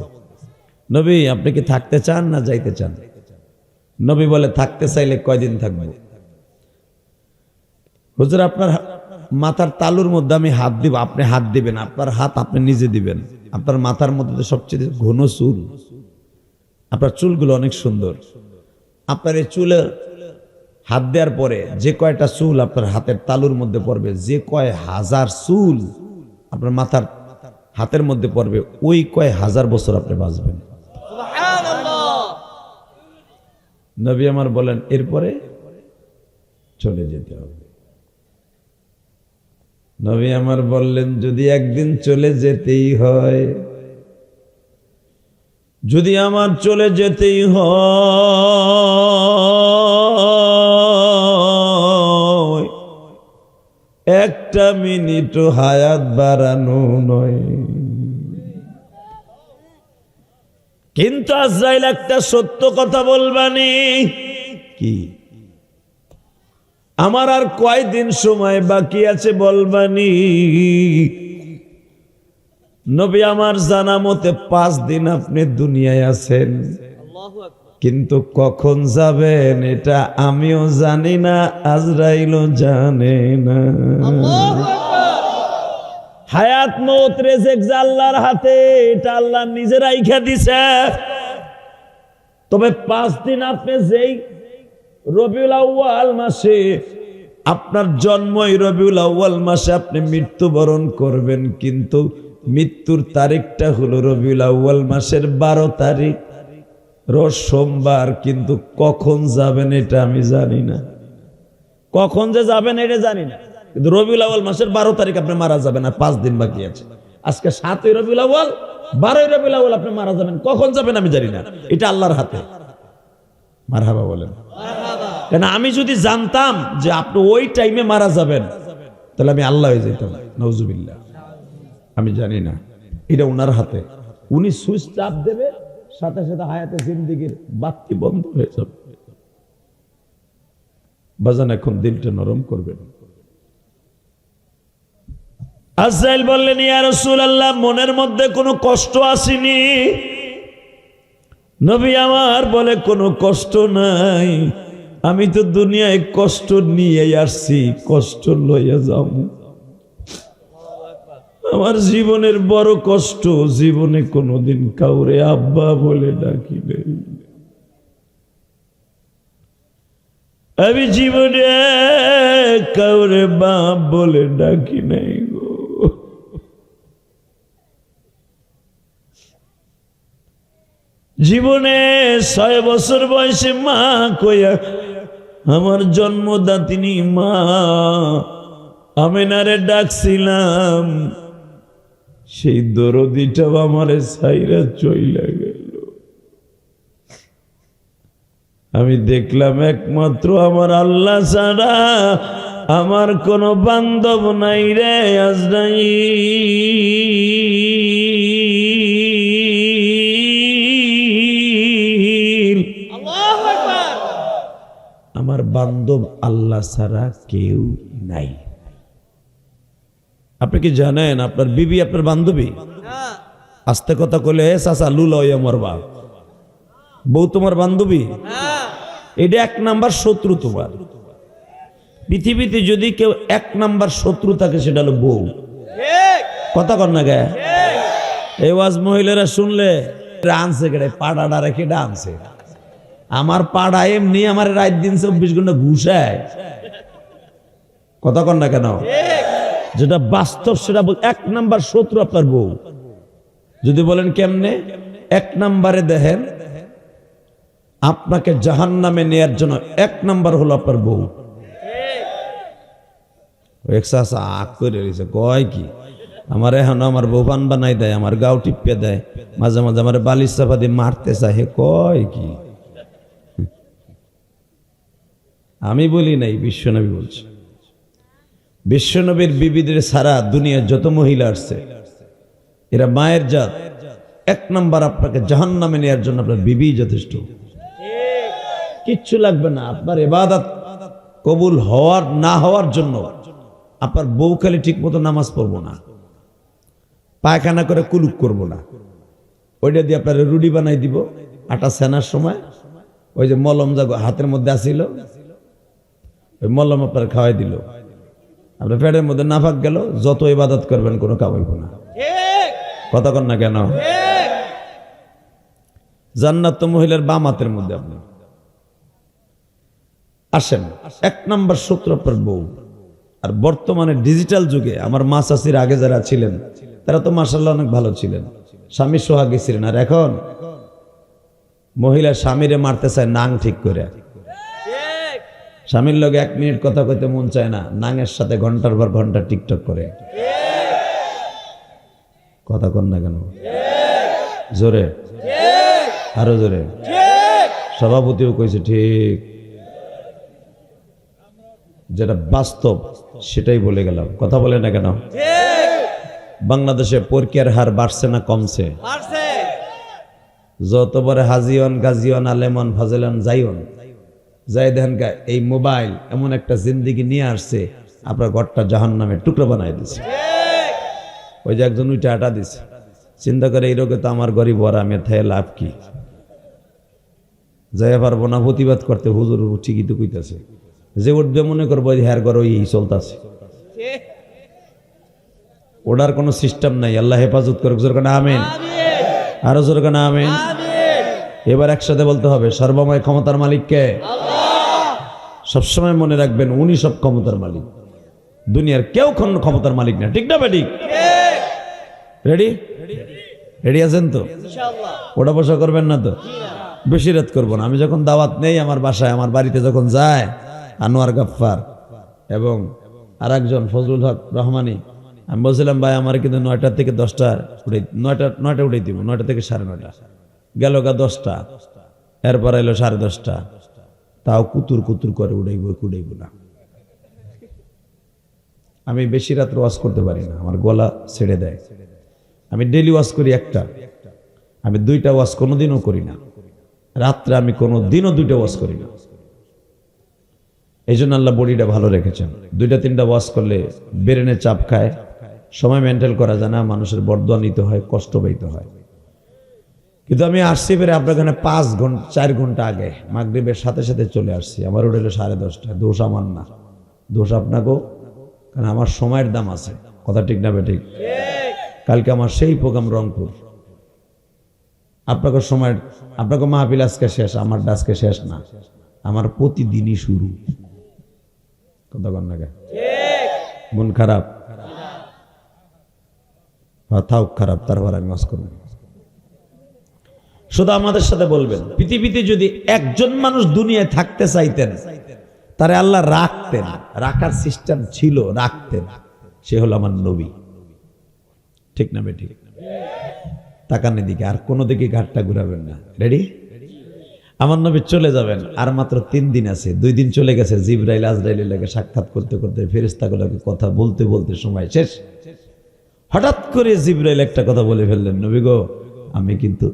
A: নবী আপনি কি থাকতে চান না যাইতে চান? নবী বলে, থাকতে চাইলে কয়দিন থাকবো? হুজুর আপনার মাথার তালুর মধ্যে আমি হাত দিব, আপনি হাত দিবেন। আপনার হাত আপনি নিজে দিবেন। আপনার মাথার মধ্যে তো সবচেয়ে ঘন চুল, আপনার চুলগুলো অনেক সুন্দর। আপনার এই চুলে হাত দেওয়ার পরে যে কয়টা চুল আপনার হাতের তালুর মধ্যে পড়বে, যে কয় হাজার চুল আপনার মাথার
B: হাতের মধ্যে পড়বে, ওই কয় হাজার বছর আপনি বাঁচবেন।
C: সুবহানাল্লাহ।
B: নবী আমার বলেন এরপরে চলে যেতে হবে। নবী আমার বললেন যদি একদিন চলে যেতেই হয়, যদি আমার চলে যেতেই হয়, একটা মিনিটও হায়াত বাড়ানো নয়। কিন্তু আজরাইল একটা সত্য কথা বলবানি, কি আমার আর কয়দিন সময় বাকি আছে বলবানি। নবী আমার জানা মতে 5 দিন আপনি দুনিয়ায় আছেন,
C: আল্লাহু আকবার।
B: কিন্তু কখন যাবেন এটা আমিও জানি না, আজরাইলও জানে না।
C: আল্লাহু আকবার।
B: হায়াত মৌত রেজেক যে আল্লাহর হাতে, এটা আল্লাহ নিজে রাইখা দিছে। তবে 5 দিন আপনি যেই রবিউল আউয়াল মাসে, আপনার জন্মই রবিউল আউয়াল মাসে আপনি মৃত্যুবরণ করবেন, কিন্তু মৃত্যুর তারিখটা হলো রবিউল আউয়াল মাসের 12 তারিখ, রোজ সোমবার। কিন্তু কখন যাবেন এটা আমি জানি না, কখন যে যাবেন এটা জানি না, কিন্তু রবিউল আউয়াল মাসের 12 তারিখ আপনি মারা যাবেন, আর 5 দিন বাকি আছে। আজকে 7ই রবিউল আউয়াল, 12ই রবিউল আউয়াল আপনি মারা যাবেন, কখন যাবেন আমি জানি না, এটা আল্লাহর হাতে। মারহাবা বলেন।
C: মারহাবা।
B: কেন আমি যদি জানতাম যে আপনি ওই টাইমে মারা যাবেন, তাহলে আমি আল্লাহ হয়ে যেতাম। নাউজুবিল্লাহ। আমি জানি না, এটা ওনার হাতে। উনি সুইচ চাপ দেবে, সাথে সাথে হায়াতে জিন্দেগির বাতি বন্ধ হয়ে যাবে। বাজান এখন দিলটা নরম করবেন। আজরাইল বললেন ইয়া রাসূলুল্লাহ, মনের মধ্যে কোনো কষ্ট আসেনি? নবী আমার বলে কোনো কষ্ট নাই, আমি তো দুনিয়ায় কষ্ট নিয়ে আসছি, কষ্ট লইয়া যাও। আমার জীবনের বড় কষ্ট, জীবনে কোনোদিন কাউরে আব্বা বলে ডাকি নাই, আমি জীবনে কাউরে বাপ বলে ডাকি নাই গো। জীবনে 6 বছর বয়সে মা কইয়া আমার জন্মদাতিনী মা আমিনারে ডাকছিলাম, সেই দরদিটাও আমারে ছাইরা চইলা গেল। আমি দেখলাম একমাত্র আমার আল্লাহ ছাড়া আমার কোনো বান্ধব নাই রে আজরাইল।
C: আল্লাহু আকবার।
B: আমার বান্ধব আল্লাহ ছাড়া কেউ নাই। আপনি কি জানেন আপনার বিবি আপনার বান্ধবী?
C: হ্যাঁ।
B: আস্তে কথা কইলে চাচা লুলা হইয়া মরবা। বউ তোমার বান্ধবী,
C: হ্যাঁ।
B: এটা 1 নাম্বার শত্রু তোমার। পৃথিবীতে যদি কেউ 1 নাম্বার শত্রু থাকে সেটা হলো বউ।
C: ঠিক।
B: কথা কর না গে।
C: ঠিক।
B: এই ওয়াজ মহিলারা শুনলে আনছে কেটে পাড়াটা রেখে আনছে। আমার পাড়া এমনি আমার রাত দিন 24 ঘন্টা ঘুষায়। কথা কর না কেন?
C: ঠিক।
B: যেটা বাস্তব সেটা 1 নাম্বার শত্রু আপনার বউ। যদি বলেন কেমনে? 1 নাম্বারে দেখেন আপনাকে জাহান্নামে নেয়ার জন্য 1 নাম্বার হলো আপনার বউ। আগ করে রয়েছে, কয় কি আমার এখন আমার বউ পান বানাই দেয়, আমার গাও টিপে দেয়, মাঝে মাঝে আমার বালিশ চাপা দিয়ে মারতে চায়, হে কয় কি? আমি বলি নাই, বিশ্বনবী বলছে। বিশ্বনবীর বিবিদের সারা দুনিয়ার যত মহিলা আসছে এরা মায়ের জাত। 1 নাম্বার আপনাকে জাহান্নামে নেওয়ার জন্য আপনার বিবি যথেষ্ট, কিচ্ছু লাগবে না। আপনার ইবাদত কবুল হওয়ার না হওয়ার জন্য আপনার বউ খালি ঠিক মতো নামাজ পড়বো না, পায়খানা করে কুলুক করবো না, ওইটা দিয়ে আপনার রুটি বানাই দিব। আটা সেনার সময় ওই যে মলম যা হাতের মধ্যে আসিল, ওই মলম আপনার খাওয়াই দিল, আপনার পেটের মধ্যে নাফাক গেল। যত ইবাদত করবেন কোনো কামাইব না।
C: ঠিক।
B: কথা কন না কেন?
C: ঠিক।
B: জান্নাত তো মহিলার বাম হাতের মধ্যে। আপনি আসেন, 1 নাম্বার শত্রু আপনার বউ। আর বর্তমানে ডিজিটাল যুগে আমার মা চাষির আগে যারা ছিলেন তারা তো মাশাআল্লাহ অনেক ভালো ছিলেন, স্বামী সোহাগী ছিলেন। আর এখন মহিলা স্বামীরে মারতে চায় নাং ঠিক করে।
C: ঠিক
B: স্বামীর লগে 1 মিনিট কথা কইতে মন চায় না, নাঙের সাথে ঘন্টার পর ঘন্টা টিকটক করে। কথা কন না কেন? জোরে, আরো জোরে।
C: ঠিক
B: সভাপতিও কইছে ঠিক, যেটা বাস্তব সেটাই বলে গেলাম। কথা বলে না কেন?
C: ঠিক
B: বাংলাদেশে পরীক্ষার হার বাড়ছে না কমছে?
C: পারছে
B: যত বড় হাজিওন গাজিওন আলেমন ফাজেলন যাইওন যাই দেখেন এই মোবাইল এমন একটা জিন্দিগি নিয়ে আসছে, আপনার ঘরটা জাহান্নামের টুকরো বানাই দিছে।
C: ঠিক
B: ওই যে একজন উইটা আটা দিছে, চিন্তা করে এই রোগে তো আমার গরিব ওরা, আমি থাই লাভ কি? যাই পারবো না প্রতিবাদ করতে, হুজুর ঠিকই তো কইতাছে, যে উঠবে মনে করবো হ্যার ঘর ওই চলতেছে,
C: ঠিক
B: ওটার কোনো সিস্টেম নাই। আল্লাহ হেফাজত করুক, জোর কানা আমিন,
C: আমিন
B: আরো জোর কানা আমিন।
C: আমিন
B: এবার একসাথে বলতে হবে, সর্বময় ক্ষমতার মালিক কে?
C: আল্লাহ
B: সবসময় মনে রাখবেন উনি সব ক্ষমতার মালিক, দুনিয়ার কেউ ক্ষমতার মালিক না। ঠিক না বেঠিক?
C: ঠিক
B: রেডি? রেডি আছেন তো?
C: ইনশাআল্লাহ
B: ওটা বসা করবেন না তো? বেশি রাত করবো না। আমি যখন দাওয়াত নেই আমার বাসায়, আমার বাড়িতে যখন যায় আনোয়ার গাফফার এবং আর একজন ফজলুল হক রহমানি, আমি বলছিলাম ভাই আমার কিন্তু 9টা থেকে 10টা উঠে, 9টা উঠে দিব, 9টা থেকে 9:30 গেল গা 10টা, এরপর এলো 10:30, তাও কুতুর কুতুর করে উড়াইব না। আমি বেশি রাত ওয়াজ করতে পারি না, আমার গলা ছেড়ে দেয়। আমি ডেলি ওয়াজ করি একটা, আমি 2টা ওয়াজ কোনোদিনও করি না। রাত্রে আমি কোনোদিনও 2টা ওয়াজ করি না। এই জন্য আল্লাহ বডিটা ভালো রেখেছেন। 2টা-3টা ওয়াজ করলে ব্রেনে চাপ খায়, সময় মেনটেন করা যায় না, মানুষের বরদোয়া নিতে হয়, কষ্ট পাইতে হয়। কিন্তু আমি আসছি বেরে আপনার এখানে 4 ঘন্টা আগে, মাগরিবের সাথে সাথে চলে আসছি। আমার উঠে 10:30, দোষ আমার না, দোষ আপনাকেও, কারণ আমার সময়ের দাম আছে। কথা ঠিক না বেঠিক? কালকে আমার সেই প্রোগ্রাম রংপুর, আপনাকে সময়, আপনাকে মাহফিল আজকে শেষ, আমার আজকে শেষ না, আমার প্রতিদিনই শুরু। কথা কন না কে? মন খারাপ? থাক খারাপ, তারপর আমি ওয়াজ করব। শুধু আমাদের সাথে বলবেন, পৃথিবীতে যদি একজন মানুষ দুনিয়ায় থাকতে চাইতেন, তারে আল্লাহ রাখতেন, রাখার সিস্টেম ছিল, রাখতেন, সে হলো আমার নবী। ঠিক না বেঠিক? তাকানের দিকে, আর কোনো দিকে ঘাটটা ঘুরাবেন না। রেডি? আমার নবী চলে যাবেন, আর মাত্র 3 দিন আছে। 2 দিন চলে গেছে, জিবরাইল আজরাইলের লাগে সাক্ষাৎ করতে করতে, ফেরেশতাগুলোকে কথা বলতে বলতে সময় শেষ। হঠাৎ করে জিবরাইল একটা কথা বলে ফেললেন, নবী গো আমি কিন্তু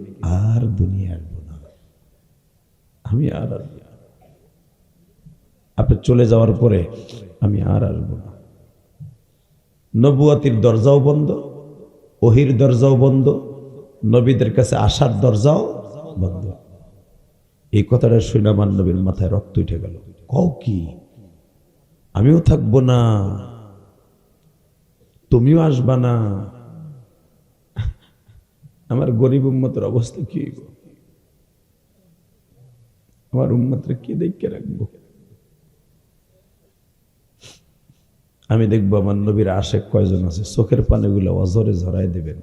B: আর দুনিয়া আসবো না, আমি আর আসবো না। আপনি চলে যাওয়ার পরে আমি আর আসবো না। নবুয়তির দরজাও বন্ধ, ওহির দরজাও বন্ধ, নবীদের কাছে আসার দরজাও বন্ধ। এই কথাটা শুনে আমার নবীর মাথায় রক্ত উঠে গেল। কও কি? আমিও থাকবো না, তুমিও আসবা না, আমার গরিব উম্মতের অবস্থা কি হইব? আমার উম্মতরে কি দেখে রাখবো? আমি দেখবো আমার নবীর আশেক কয়জন আছে, চোখের পানিগুলো অজরে ঝরাই দেবেন।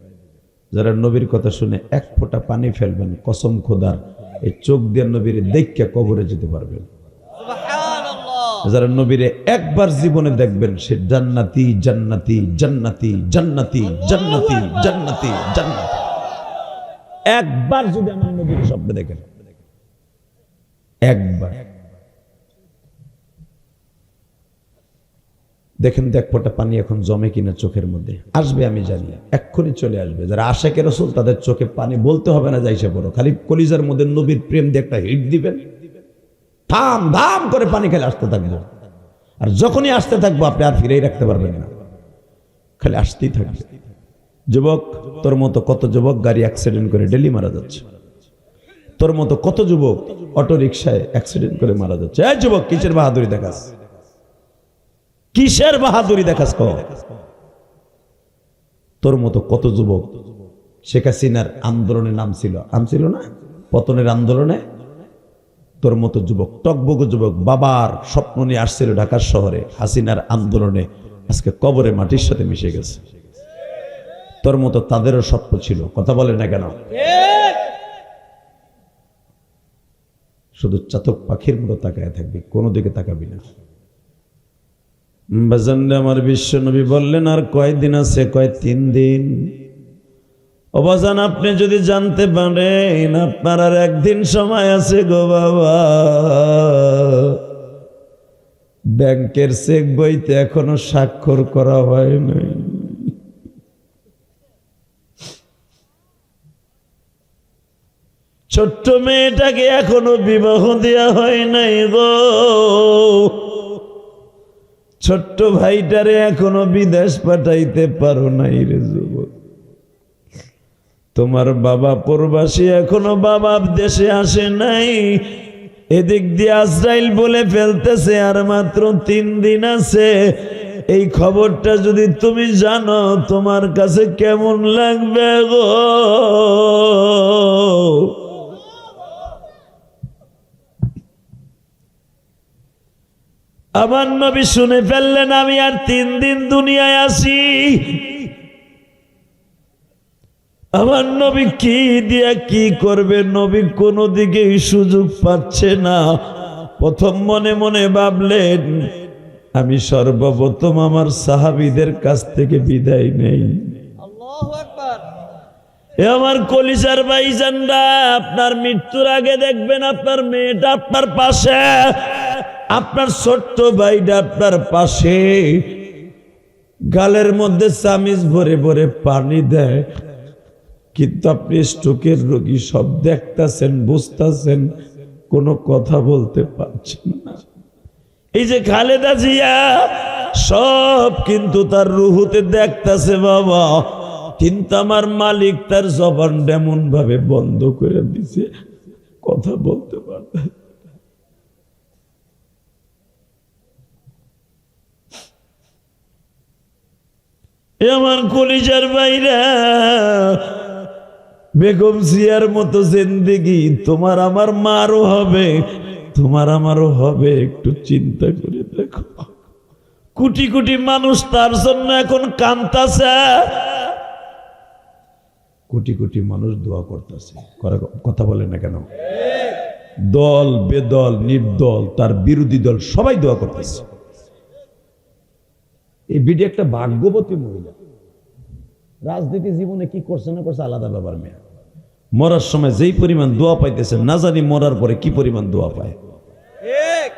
B: যারা নবীর কথা শুনে 1 ফোঁটা পানি ফেলবেন, কসম খোদার এই চোখ দিয়ে নবীর দেখে কবরে যেতে পারবেন।
C: সুবহানাল্লাহ
B: যারা নবীরে একবার জীবনে দেখবেন, সে জান্নাতি জান্নাতি জান্নাতি জান্নাতি জান্নাতি জান্নাতি জান্নাতি। একবার যদি আমার নবীর স্বপ্নে দেখেন, একবার দেখেন তো 1 ফোঁটা পানি এখন জমে কিনা চোখের মধ্যে। আসবে আমি জানি, এক্ষুনি চলে আসবে। যারা আশেকের রাসূল তাদের চোখে পানি বলতে হবে না যাইছে পড়ো, খালি কলিজার মধ্যে নবীর প্রেম দিয়ে একটা হিট দিবেন, থাম ধাম করে পানি খেলে আসতে থাকবো। আর যখনই আসতে থাকবো আপনি আর ফিরেই রাখতে পারবেন না, খালি আসতেই থাকবে। যুবক, তোর মতো কত যুবক গাড়ি অ্যাক্সিডেন্ট করে ডেলি মারা যাচ্ছে, তোর মতো কত যুবক অটো রিক্সায় অ্যাক্সিডেন্ট করে মারা যাচ্ছে। এই যুবক, কিসের বাহাদুরি দেখাস? কিসের বাহাদুরি দেখাস? তোর মতো কত যুবক শেখ হাসিনার আন্দোলনে নামছিল না, পতনের আন্দোলনে। তোর মতো যুবক, টকবগো যুবক, বাবার স্বপ্ন নিয়ে আসছিল ঢাকার শহরে, হাসিনার আন্দোলনে আজকে কবরে মাটির সাথে মিশে গেছে।
A: তোর মতো তাদেরও স্বপ্ন ছিল, কথা বলে না কেন?
C: ঠিক।
A: শুধু চাতক পাখির মতো তাকায় থাকবি, কোনো দিকে তাকাবি না। বাজানরে আমার বিশ্ব নবী বললেন আর কয়দিন আছে? কয় 3 দিন। অবাজান আপনি যদি জানতে পারেন আপনার আর 1 দিন সময় আছে গো বাবা, ব্যাংকের চেক বইতে এখনো স্বাক্ষর করা হয় নাই। ছোট্ট মেয়েটাকে এখনো বিবাহ দেয়া হয় নাই গো, ছোট্ট ভাইটারে এখনো বিদেশ পাঠাইতে পারো নাই রে যুবক। তোমার বাবা প্রবাসী, এখনো বাবা দেশে আসে নাই। এদিক দিয়ে আজরাইল বলে ফেলতেছে আর মাত্র 3 দিন আছে। এই খবরটা যদি তুমি জানো তোমার কাছে কেমন লাগবে গো? আমার নবী শুনে ফেললেন আমি আর 3 দিন দুনিয়ায় আসি। আমার নবী কি দিয়া কি করবে? নবী কোনো দিকেই সুযোগ পাচ্ছে না। প্রথম মনে মনে ভাবলেন আমি সর্বপ্রথম আমার সাহাবীদের কাছ থেকে বিদায় নেই।
C: আল্লাহু আকবার।
A: এ আমার কলিজার ভাইজানরা, আপনার মৃত্যুর আগে দেখবেন আপনার মেয়েটা আপনার পাশে, আপনার ছোট্ট ভাইটা আপনার পাশে, গালের মধ্যে চামিচ ভরে ভরে পানি দেয়, কিন্তু আপনি স্ট্রোকের রোগী, সব দেখতেছেন বুঝতেছেন, কোনো কথা বলতে পারছেন না। এই যে খালেদা জিয়া সব কিন্তু তার রুহুতে দেখতেছে বাবা, কিন্তু আমার মালিক তার জবান এমন ভাবে বন্ধ করে দিছে, কথা বলতে পারবে। আমার কলিজার বাইরা, বেগম জিয়ার মতো জিন্দেগি তোমার আমার মারও হবে, তোমার আমারও হবে। একটু চিন্তা করে দেখো, কোটি কোটি মানুষ তার জন্য এখন কাঁদতাছে, কোটি কোটি মানুষ দোয়া করতেছে। কথা বলে না কেন? দল বেদল নির্দল, তার বিরোধী দল সবাই দোয়া করতেছে। এই বিডি একটা ভাগ্যবতী মহিলা, রাজনীতি জীবনে কি করছে না করছে আলাদা ব্যাপার। মেয়ে মরার সময় যেই পরিমাণ দোয়া পাইতেছে, না জানি মরার পরে কি পরিমাণ দোয়া পায়।
C: ঠিক।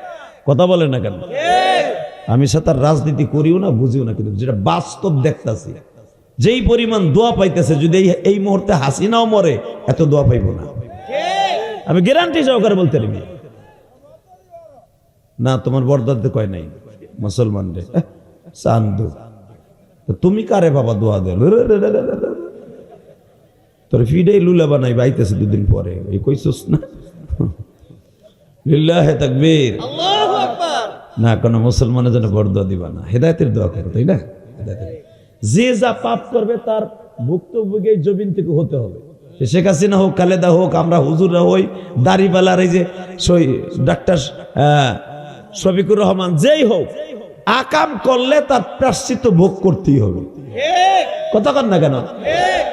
A: কথা বলে না কেন?
C: ঠিক।
A: আমি সে তার রাজনীতি করিও না, বুঝিও না, কিন্তু যেটা বাস্তব দেখতেছি, যেই পরিমাণ দোয়া পাইতেছে, যদি এই মুহূর্তে হাসিনাও মরে এত দোয়া পাইব না।
C: ঠিক।
A: আমি গ্যারান্টি সহকারে বলতে পারি। না তোমার বরদাদে কয় নাই মুসলমান রে চান্দু, তুমি কারে বাবা দোয়া দে? তোর ফিডেই লুলা বানাই বাইতেছে 2 দিন পরে, এই কইছস না? লিল্লাহে তাকবীর।
C: আল্লাহু আকবার।
A: না কোনো মুসলমানের জন্য বরদোয়া দিবা না, হেদায়েতের দোয়া করো, তাই না? যে যা পাপ করবে তার ভুক্তভোগী জমিন থেকে হতে হবে। শেখ হাসিনা হোক, খালেদা হোক, আমরা হুজুররা হই, দাড়িওয়ালার এই যে ডাক্তার শফিকুর রহমান, যেই হোক, আকাম করলে তার প্রায়শ্চিত্ত ভোগ করতেই হবে।
C: ঠিক।
A: কথা কন না কেন?
C: ঠিক।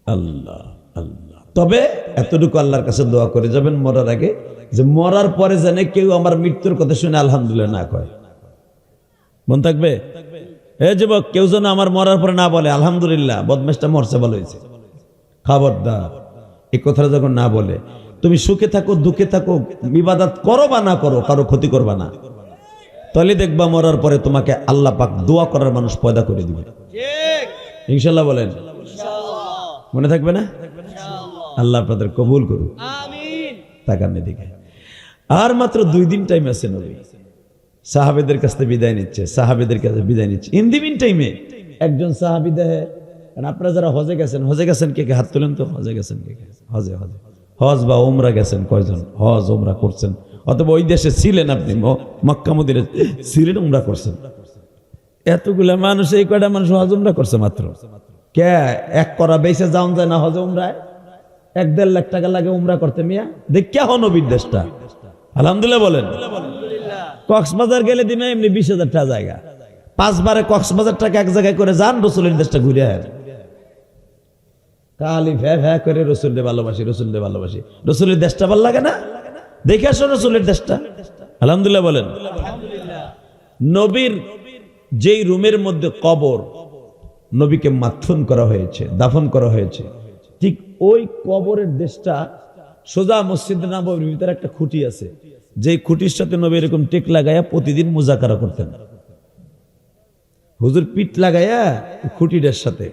A: আল্লাহ আল্লাহ। তবে এতটুকু আল্লাহর কাছে দোয়া করে যাবেন মরার আগে, যে মরার পরে যেন কেউ আমার মৃত্যুর কথা শুনে আলহামদুলিল্লাহ না কয়। মন থাকবে? এ যুবক, কেউ যেন আমার মরার পরে না বলে আলহামদুলিল্লাহ বদমাশটা মরছে, ভালো হয়েছে। খবরদার, এই কথাটা যখন না বলে, তুমি সুখে থাকো দুঃখে থাকো, ইবাদত করো বা না করো, কারো ক্ষতি করবা না, তাহলে দেখবা মরার পরে তোমাকে আল্লাহ পাক দোয়া করার মানুষ পয়দা করে দিবে।
C: ঠিক।
A: ইনশাল্লাহ বলেন।
C: ইনশাআল্লাহ।
A: মনে থাকবে না?
C: ইনশাআল্লাহ।
A: আল্লাহ আপনাদের কবুল করুন।
C: আমিন।
A: তাকান এদিকে। আর মাত্র 2 দিন টাইম আছে, নবী সাহাবেদের কাছ থেকে বিদায় নিচ্ছে, সাহাবেদের কাছে বিদায় নিচ্ছে। ইন দি মিন টাইমে একজন সাহাবী দেখে, কারণ আপনারা যারা হজে গেছেন কে কে হাত তোলেন তো? হজে গেছেন কে কে? হজ বা উমরা গেছেন কয়জন? হজ উমরা করছেন, অথবা ওই দেশে ছিলেন, আপনি মক্কা মদিনায় ছিলেন, উমরা করছেন। এতগুলা মানুষ, এই কয়টা মানুষ হজ উমরা করছে মাত্র। কে এক করা বেসে যাওন যায় না হজে উমরায়? 1-1.5 লাখ টাকা লাগে উমরা করতে। মিয়া দেখ কে হন বিদেশটা? আলহামদুলিল্লাহ বলেন। কক্সবাজার গেলে দিনে এমনি 20,000 টাকা জায়গা, 5 বারে কক্সবাজার টাকা এক জায়গায় করে যান, রসুলের দেশটা ঘুরে আয়। খালি ভ্যা ভ্যা করে রসুলকে ভালোবাসি, রসুলকে ভালোবাসি। রসুলের দেশটা ভালো লাগে না? দেখে আসো রসুলের দেশটা। আলহামদুলিল্লাহ বলেন। নবীর যেই রুমের মধ্যে কবর, নবীকে মাথুন করা হয়েছে, দাফন করা হয়েছে, ঠিক ওই কবরের দেশটা সোজা মসজিদ নববীর ভিতরে একটা খুঁটি আছে, যেই খুঁটির সাথে নবী এরকম টেক লাগাইয়া প্রতিদিন মুজাকারা করতেন। হুজুর পিঠ লাগাইয়া খুঁটিটার সাথে,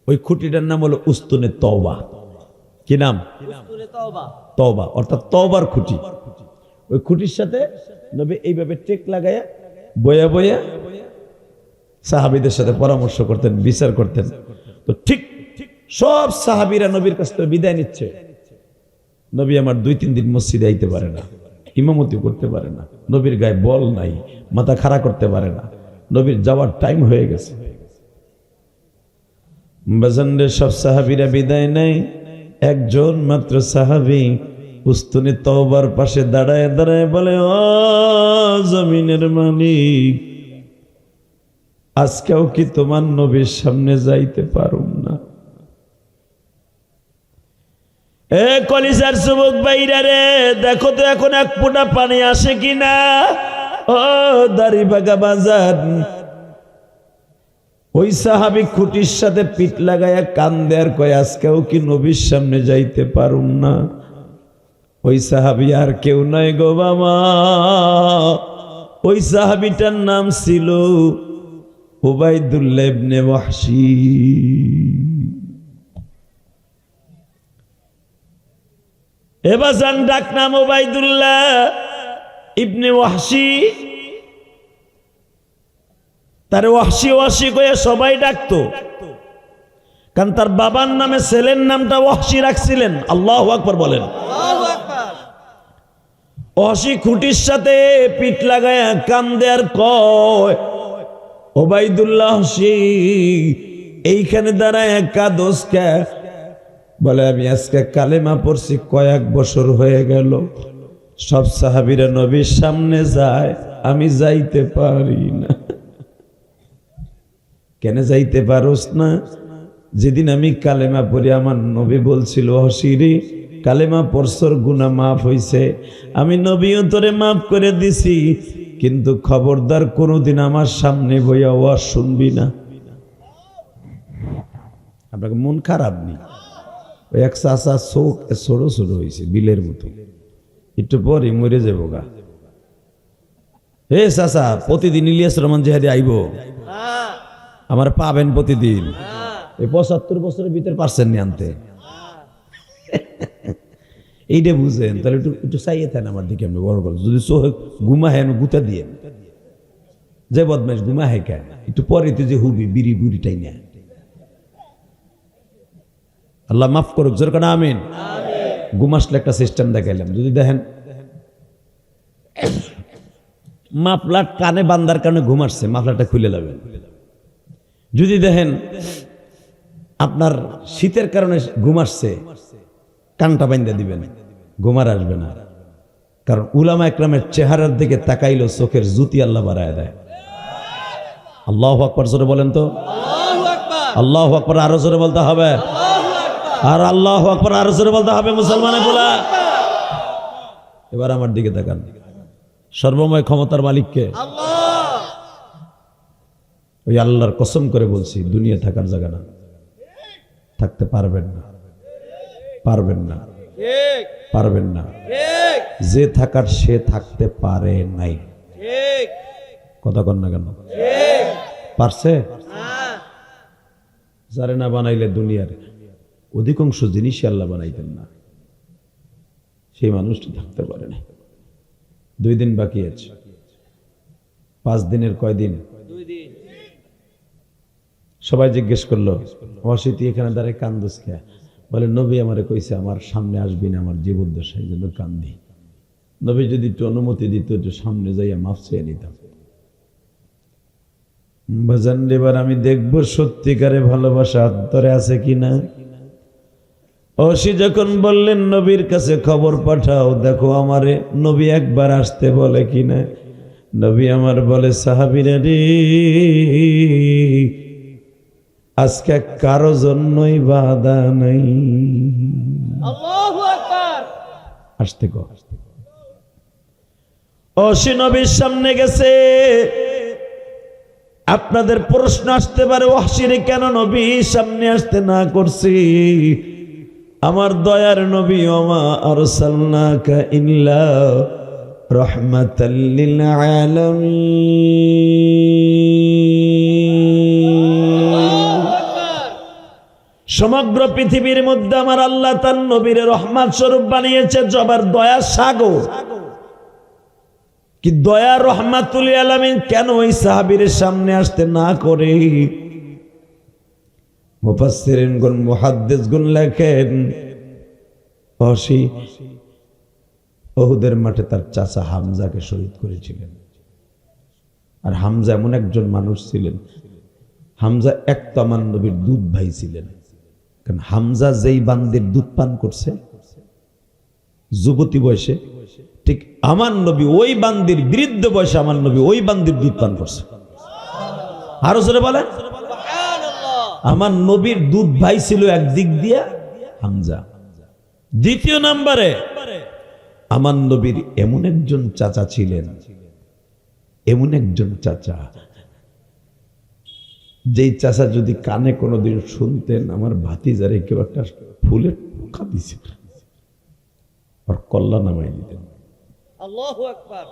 A: ওই খুঁটিটার নাম হলো উস্তুনে তওবা। কি নাম? তওবা, অর্থাৎ তওবার খুঁটি। ওই খুঁটির সাথে নবী এইভাবে টেক লাগাইয়া বয়া বয়া সাহাবীদের সাথে পরামর্শ করতেন, বিচার করতেন। তো ঠিক সব সাহাবীরা নবীর কাছ থেকে বিদায় নিচ্ছে। নবী আমার 2-3 দিন মসজিদে আইতে পারে না, ইমামতি করতে পারে না, নবীর গায়ে বল নাই, মাথা খাড়া করতে পারে না, নবীর যাওয়ার টাইম হয়ে গেছে। বাজানরে সব সাহাবীরা বিদায় নেয়, একজন মাত্র সাহাবী উস্তুনে তওবার পাশে দাঁড়ায় দাঁড়ায় বলে, ও জমিনের মালিক, আজকেও কি তোমার নবীর সামনে যাইতে পারুম না? এ কলিজার যুবক ভাইরা রে, দেখো তো এখন এক ফোঁটা পানি আসে কিনা। ও দাড়ি বাগা বাজার, ওই সাহাবী খুঁটির সাথে পিঠ লাগাইয়া কান্দে আর কয়, আজকেও কি নবীর সামনে যাইতে পারুম না? ওই সাহাবী আর কেউ নয় গো বাবা, ওই সাহাবীটার নাম ছিল উবাইদুল্লাহ ইবনে ওয়াহশী। এবার যান ডাক নাম উবাইদুল্লাহ ইবনে ওয়াহশী। তার ওয়াহশী ওয়াহশী কয়ে সবাই ডাকতো, কারণ তার বাবার নামে ছেলের নামটা ওয়াহশী রাখছিলেন। আল্লাহু আকবার বলেন। ওয়াহশী খুঁটির সাথে পিঠ লাগায় কান্দে আর কয়, ওবাইদুল্লাহ ওয়াহশী এইখানে দাঁড়ায় কাঁদোস কে? বলে, আমি আজকে কালেমা পড়ছি, কয়েক বছর হয়ে গেল, সব সাহাবীরা নবীর সামনে যায়, আমি যাইতে পারি না। কেন যাইতে পারোস না? যেদিন আমি কালেমা পড়ি আমার নবী বলছিল, হসিরি কালেমা পড়ছর গুনাহ মাফ হইছে, আমি নবীও তোরে মাফ করে দিছি, কিন্তু খবরদার কোনোদিন আমার সামনে বইয়া ওয়াজ শুনবি না। আপনাকে মন খারাপ নেই? ওই এক চাচা চোখ ছোট ছোট হয়েছে বিলের মতো, একটু পরে মরে যাবো গা। হে চাচা, প্রতিদিন ইলিয়াস রহমান জেহাদি আইব, আমার পাবেন প্রতিদিন। এই 75 বছরের ভিতরে পারছেন নি আনতে? এইটা বুঝেন তাহলে একটু একটু চাইয়ে থাকেন আমার দিকে। আমি বড় কথা, যদি চোখ ঘুমা হেন গুতা দিয়ে যে বদমাইশ ঘুমা হে কেন, একটু পরে তুই যে হুবি বিড়ি বুড়িটাই না। আল্লাহ মাফ করুক, জোর করে আমিন। ঘুমাসলে একটা সিস্টেম দেখাইলাম, যদি দেখেন মাফলার কানে বান্দার কারণে ঘুমাচ্ছে, মাফলারটা খুলে যাবেন। যদি দেখেন আপনার শীতের কারণে ঘুমাচ্ছে, কানটা বান্ধা দিবেন, ঘুমার আসবে না। কারণ উলামা একরামের চেহারার দিকে তাকাইলেও চোখের জ্যোতি আল্লাহ বাড়ায় দেয়। আল্লাহু আকবার জোরে বলেন তো। আল্লাহু আকবার আরো জোরে বলতে হবে, আর আল্লাহু আকবার আরো জোরে বলতে হবে মুসলমানে বলা। এবার আমার দিকে তাকান, সর্বময় ক্ষমতার মালিককে? ওই আল্লাহর কসম করে বলছি, দুনিয়া থাকার জায়গা না, থাকতে পারবেন না, পারবেন না, পারবেন না। যে থাকার সে থাকতে পারে নাই। কথা কন না কেন? পারছে? যারে না বানাইলে দুনিয়ার অধিকাংশ জিনিসই আল্লাহ বানাইতেন না, সেই মানুষটি থাকতে পারে না। 2 দিন বাকি আছে, 5 দিনের কয়দিন?
C: 2 দিন।
A: সবাই জিজ্ঞেস করলো, অসিতি এখানে দাঁড়ায় কান্দুস কে? বলে, নবী আমারে কইছে আমার সামনে আসবি না, আমার জীবদ্দশা, এই জন্য কান্দি। নবী যদি একটু অনুমতি দিত, একটু সামনে যাইয়া মাফ চেয়ে নিতাম। বাজান, এবার আমি দেখবো সত্যিকারে ভালোবাসা অন্তরে আছে কিনা। অসি যখন বললেন নবীর কাছে খবর পাঠাও, দেখো আমারে নবী একবার আসতে বলে কিনা।
B: নবী আমার বলে, সাহাবীরা রে, আজকে কারো জন্যই বাধা নাই।
C: আল্লাহু আকবার।
B: আসতে কো অসি নবীর সামনে গেছে। আপনাদের প্রশ্ন আসতে পারে, ওয়াহশিরে কেন নবী সামনে আসতে না করছি? আমার দয়ার নবী, ওমা আরসালনাকা ইল্লা রাহমাতাল লিল আলামিন। সমগ্র পৃথিবীর মধ্যে আমার আল্লাহ তার নবীর রহমত স্বরূপ বানিয়েছে, জবার দয়া সাগর। কি দয়া রহমাতুল আলামিন কেন ওই সাহাবীর সামনে আসতে না করে? মুফাসসিরিনগণ, মুহাদ্দিসগণ লেখেন, অসি উহুদের মাঠে তার চাচা হামজাকে শহীদ করেছিলেন। আর হামজা এমন একজন মানুষ ছিলেন, হামজা এক তো আমার নবীর দুধ ভাই ছিলেন। কারণ হামজা যেই বান্দির দুধ পান করছে যুবতী বয়সে, ঠিক আমার নবী ওই বান্দির বৃদ্ধ বয়সে আমার নবী ওই বান্দির দুধ পান করছে। আরো জোরে বলেন,
C: সুবহানাল্লাহ।
B: আমার নবীর দুধ ভাই ছিল একদিক দিয়ে হামজা। দ্বিতীয় নম্বরে আমার নবীর এমন একজন চাচা ছিলেন, এমন একজন চাচা, যেই চাচা যদি কানে কোনোদিন শুনতেন আমার ভাতিজারে কেউ একটা ফুলের পোকা দিছে, আর কল্লা নামাই দিতেন।
C: আল্লাহু আকবার।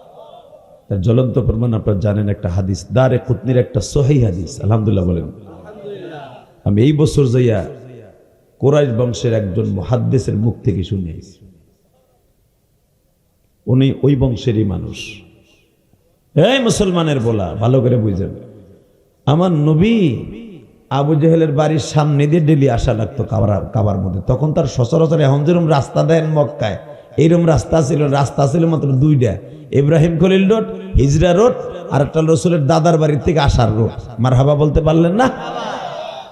B: তার জ্বলন্ত প্রমাণ আপনারা জানেন, একটা হাদিস, দারে কুতনির একটা সহিহ হাদিস, আলহামদুলিল্লাহ বলেন।
C: আলহামদুলিল্লাহ।
B: আমি এই বছর যাইয়া কুরাইশ বংশের একজন মুহাদ্দিসের মুখ থেকে শুনে আইছি। উনি ওই বংশেরই মানুষ। এই মুসলমানের বলা, ভালো করে বুঝেন, আমার নবী আবু জেহেলের বাড়ির সামনে দিয়ে ডেলি আসা লাগতো কাবার মধ্যে। তখন তার সচরাচর এখন যেরকম রাস্তা দেন মক্কায়, এইরকম রাস্তা ছিল মাত্র দুইটা, ইব্রাহিম খলিল রোড, হিজরা রোড, আর একটা রসুলের দাদার বাড়ির থেকে আসার রোড। মারহাবা বলতে পারলেন না?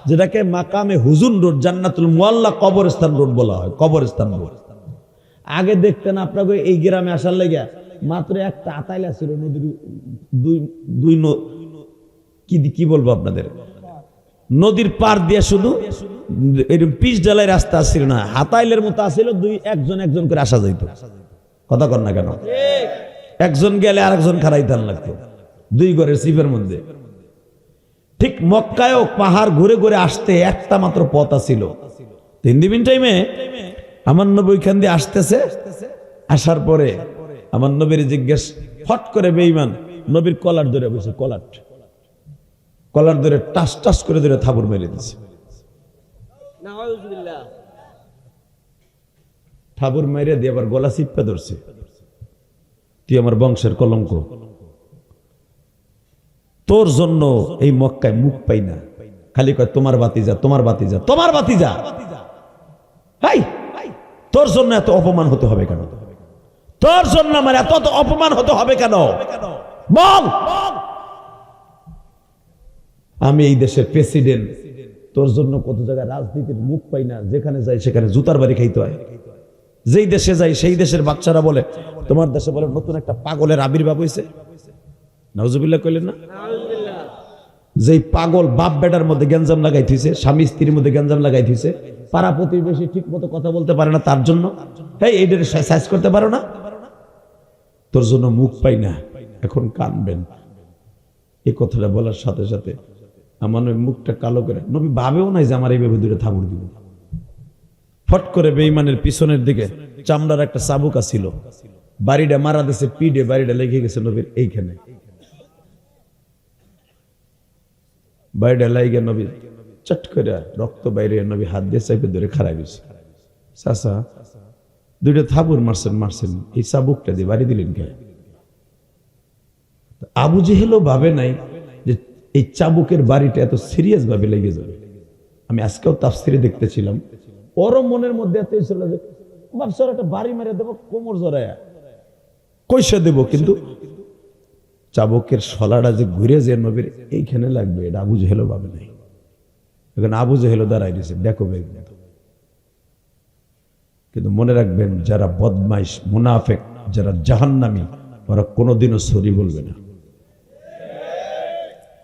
B: যেটাকে মাকামে হুজুন রোড, জান্নাতুল মুআল্লা কবরস্থান রোড বলা হয়, কবরস্থান রোড। আগে দেখতেন আপনাকে এই গ্রামে আসার লেগে মাত্র একটা আতাইলা ছিল, নদীর দুই কি বলবো আপনাদের, নদীর পার দিয়ে শুধু এরকম পিচ ডালাই রাস্তা ছিল না, হাতাইলের মতো আসছিল, একজন করে আসা যাইত। কথা কর না কেন? একজন গেলে আরেকজন খারাইতান লাগতো, দুই ঘরের সিপের মধ্যে। ঠিক মক্কায়ও পাহাড় ঘুরে ঘুরে আসতে একটা মাত্র পথ ছিল। 3 দিন টাইমে আমার নবী ওইখান দিয়ে আসতেছে, আসার পরে আমার নবীর জিজ্ঞেস, ফট করে বেঈমান নবীর কলার ধরে বসে, কলার ধরে টাস টাস করে ধরে থাবুর মেরে দিছে।
C: নাউযুবিল্লাহ।
B: থাবুর মেরে দিয়ে আবার গলা চিপে ধরছে, তুই আমার বংশের কলঙ্ক, তোর জন্য এই মক্কায় মুখ পাই না, খালি কয় তোমার বাতিজা, তোমার বাতিজা, তোমার বাতিজা। হাই, তোর জন্য এত অপমান হতে হবে কেন? তোর জন্য আমার এত অপমান হতে হবে কেন? বল। আমি এই দেশের প্রেসিডেন্ট, তোর জন্য কত জায়গায় রাজনীতির মুখ পাই না, যেখানে যাই সেখানে জুতার বাড়ি খাইতে হয়। যেই দেশে যাই সেই দেশের বাচ্চারা বলে, তোমার দেশে বলে নতুন একটা পাগলের আবির্ভাব হয়েছে। নাউজুবিল্লাহ কইলেন না?
C: নাউযুবিল্লাহ।
B: যেই পাগল বাপ বেটার মধ্যে গ্যাঞ্জাম লাগাই থইছে, স্বামী স্ত্রীর মধ্যে গ্যাঞ্জাম লাগাই থইছে, পাড়া প্রতিবেশী ঠিক মতো কথা বলতে পারে না, তার জন্য এই এইটার সাইজ করতে পারো না, তোর জন্য মুখ পাই না, এখন কানবেন। এই কথাটা বলার সাথে সাথে আমার ওই মুখটা কালো করে, নবী ভাবেও নাই যে আমার এইভাবে দূরে থাবুর দিব। ফট করে বেঈমানের পিছনের দিকে চামড়ার একটা চাবুকা ছিল, বাড়িটা মারা দিছে, পিঠে বাড়িটা লেগে গেছে নবীর এইখানে। বাড়িটা লাইগে নবী চট করে রক্ত বাইরে, নবী হাত দিয়ে চাইপে ধরে খারাপ হয়েছে। চাচা, দুইটা থাবুর মারছেন, এই চাবুকটা দিয়ে বাড়ি দিলেন কে? আবু জেহেলও ভাবে নাই যে এই চাবুকের বাড়িটা এত সিরিয়াস ভাবে লেগে যাবে। আমি আজকেও তাফসিরে দেখতেছিলাম, ওরও মনের মধ্যে এত ছিল যে ভাবছে একটা বাড়ি মেরে দেবো, কোমর জড়ায়া কইসা দেব, কিন্তু চাবুকের শলাটা যে ঘুরে যে নবীর এইখানে লাগবে, এটা আবু জেহেলও ভাবে নাই। এখন আবু জেহেলও দাঁড়াই দিয়েছে, দেখো বেগম। কিন্তু মনে রাখবেন, যারা বদমাইশ মুনাফেক, যারা জাহান্নামী, ওরা কোনোদিনও সরি বলবে না।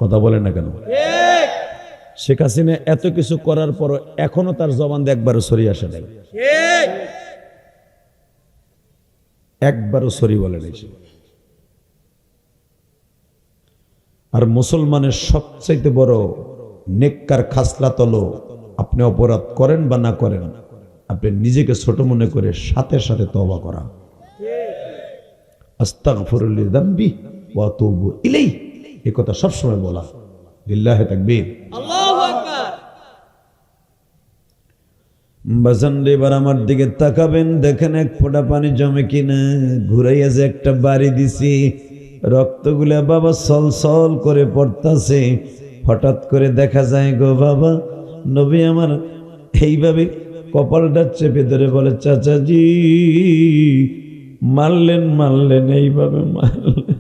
A: কথা বলেন না কেন?
C: ঠিক
A: শেখ হাসিনা এত কিছু করার পর এখনো তার জবান দিয়ে একবারও সরি আসে নাই,
C: ঠিক
A: একবারও সরি বলে নাই সে। আর মুসলমানের সবচাইতে বড় নেককার খাসলাত হলো আপনি অপরাধ করেন বা না করেন, আপনি নিজেকে ছোট মনে করে সাথে সাথে তওবা করা। আস্তাগফিরু লিযামবি ওয়া আতুবু ইলাইহি, এই কথা সবসময় বলা। লিল্লাহি তাকবীর।
C: আল্লাহু আকবার।
A: বাজান রে, এবার আমার দিকে তাকাবেন, দেখেন এক ফোঁটা পানি জমে কিনা। ঘুরাইয়া যে একটা বাড়ি দিছি, রক্তগুলা বাবা সল সল করে পড়তাছে। হঠাৎ করে দেখা যায় গো বাবা, নবী আমার এইভাবে কপালটা চেপে ধরে বলে, চাচাজি মারলেন মারলেন, এইভাবে মারলেন।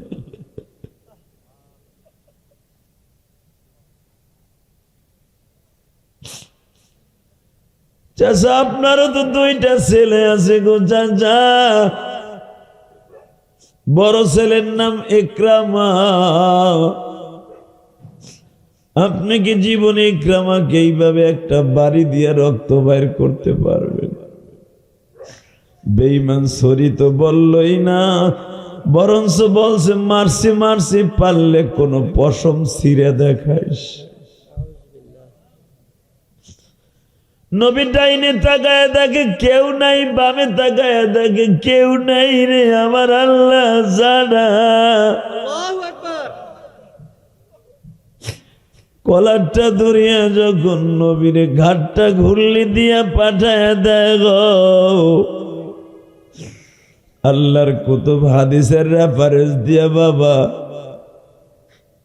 A: চাচা আপনারও তো দুইটা ছেলে আছে গো চাচা, বড় ছেলের নাম ইকরামা। আপনি কি জীবনে ইকরামাকে এইভাবে একটা বাড়ি দিয়ে রক্ত বাইর করতে পারবেন? বেঈমান সরি তো বললই না, বরঞ্চ বলছে মারছি মারছি, পারলে কোনো পশম ছিঁড়ে দেখাইস। নবী ডাইনে তাকায় দেখে কেউ নাই, বামে তাকায় দেখে কেউ নাই রে আমার আল্লাহ জানা।
C: আল্লাহু আকবার।
A: কলারটা ধরিয়া যখন নবীর ঘাটটা ঘুরলি দিয়া পাঠায় দেয় গো, আল্লাহর কুতুব হাদিসের রেফারেন্স দিয়া বাবা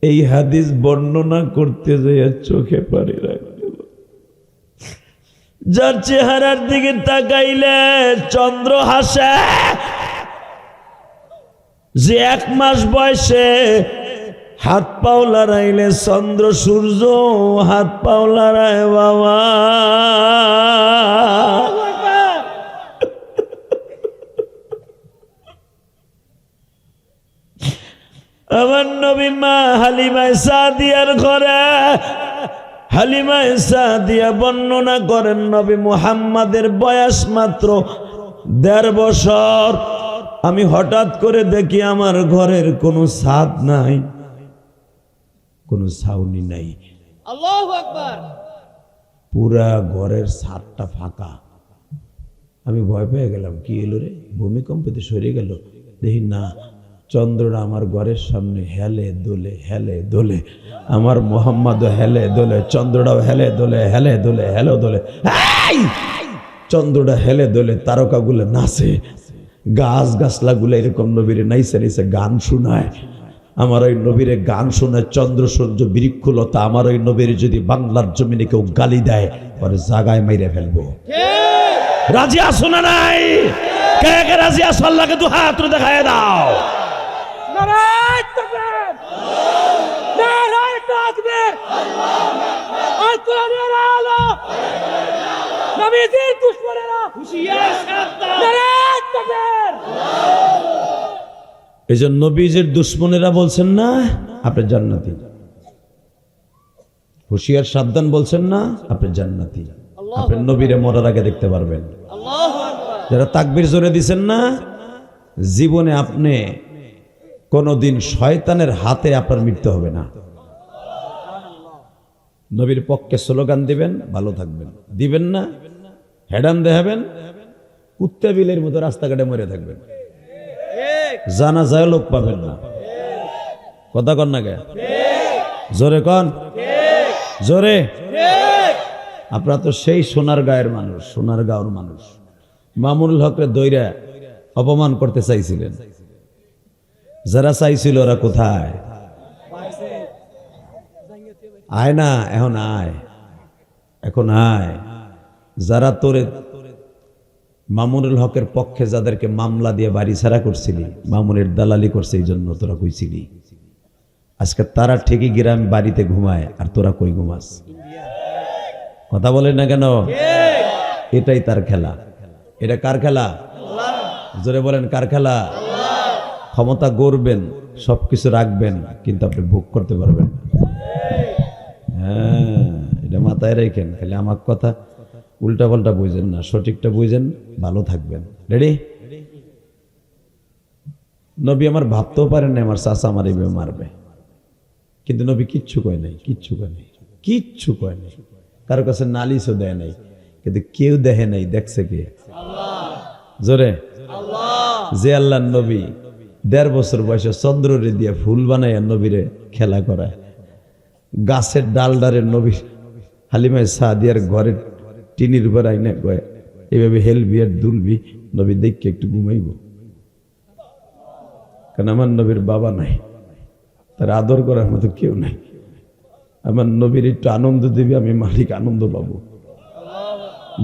A: এই হাদিস বর্ণনা করতে যাইয়া চোখে পানি রাখবে। যার চেহারার দিকে তাকাইলে চন্দ্র হাসে, যে 1 মাস বয়সে হাত পাও লড়াইলে চন্দ্র সূর্য হাত পাও লড়ায় বাবা। আমার নবী মা হালিমা সাদিয়ার ঘরে, হালিমা সাদিয়া বর্ণনা করেন নবী মুহাম্মাদের বয়স মাত্র 1.5 বছর। আমি হঠাৎ করে দেখি আমার ঘরের কোনো ছাদ নাই, কোনো ছাউনি নাই,
C: আল্লাহু আকবার।
A: পুরা ঘরের ছাদটা ফাঁকা। আমি ভয় পেয়ে গেলাম, কি এলো রে, ভূমিকম্পতে সরে গেল? দেখি না, চন্দ্রটা আমার ঘরের সামনে হেলে দোলে হেলে দোলে, আমার মোহাম্মদ হেলে দোলে, চন্দ্রটাও হেলে দোলে হেলে দোলে হেলে দোলে। চন্দ্রটা হেলে দোলে, তারকাগুলো নাচে, গাছ গাছলাগুলো এরকম নবীরে নাইছে নাইছে গান শোনায়। আমার ওই নবীরে গান শোনায়, চন্দ্র সূর্য বৃক্ষলতা আমার ওই নবীর যদি বাংলার জমিনে কেউ গালি দেয় পরে জাগায় মাইরে ফেলবো। রাজি আসো না নাই? কে কে রাজি আসো? আল্লাহকে দু হাত তুলে দেখায় দাও।
C: নারায়ে তাকবীর, নারায়ে তাকবীর, আল্লাহু আলা, নবীজির দুশমনেরা হুঁশিয়ার সাবধান, নারায়ে তাকবীর।
A: এই যে নবীজির দুশ্মনেরা বলছেন না আপনি জান্নাতি, হুঁশিয়ার সাবধান বলছেন না আপনি জান্নাতি। আপনি নবীরে মরার আগে দেখতে পারবেন।
C: আল্লাহু আকবার।
A: যারা তাকবীর জোরে দিছেন না, জীবনে আপনি কোনদিন শয়তানের হাতে আপনার মৃত্যু হবে না। নবীর পক্ষে স্লোগান দিবেন, ভালো থাকবেন, দিবেন না হেডান দেখাবেন, কুত্তা বিলের মতো রাস্তাঘাটে মরে থাকবেন, জানা যায় লোক পাবেন না। কথা কন না কে? জোরে কন, জোরে। আপনারা তো সেই সোনার গায়ের মানুষ, সোনার গাঁওর মানুষ। মামুনুল হকরে দইরা অপমান করতে চাইছিলেন, যারা চাইছিল ওরা কোথায়? আয় না, এখন আয়, এখন আয়। যারা তোরে মামুনুল হকের পক্ষে যাদেরকে মামলা দিয়ে বাড়ি ছাড়া করছিলি, মামুনের দালালি করছে, এই জন্য তোরা কইছিলি, আজকে তারা ঠিকই গ্রাম বাড়িতে ঘুমায় আর তোরা কই ঘুমাস? কথা বলেন না কেন? এটাই তার খেলা। এটা কার খেলা? জোরে বলেন, কার খেলা? ক্ষমতা গড়বেন, সবকিছু রাখবেন, কিন্তু আপনি ভোগ করতে পারবেন না।
B: হ্যাঁ, এটা মাথায় রেখেন, খালি আমার কথা উল্টা পাল্টা বুঝেন না, সঠিকটা বুঝেন, ভালো থাকবেন। রেডি? নবী আমার ভাবতেও পারেন না আমার চাচা আমার এইভাবে মারবে, কিন্তু নবী কিচ্ছু কয় নাই, কিচ্ছু কয় নাই, কিচ্ছু কয় নাই, কারো কাছে নালিশও দেয় নাই, কিন্তু কেউ দেখে নাই, দেখছে কে? জোরে যে আল্লাহর নবী 1.5 বছর বয়সে চন্দ্ররে দিয়ে ফুল বানাইয়া নবীরে খেলা করায়, গাছের ডালডারের নবী হালিমায় সাদিয়ার ঘরের টিনির উপর আইনা কয় এইভাবে হেলবি আর দুলবি, নবী দেখকে একটু ঘুমাইব, কারণ আমার নবীর বাবা নাই, তার আদর করার মতো কেউ নাই, আমার নবীর একটু আনন্দ দিবি, আমি মালিক আনন্দ পাবো।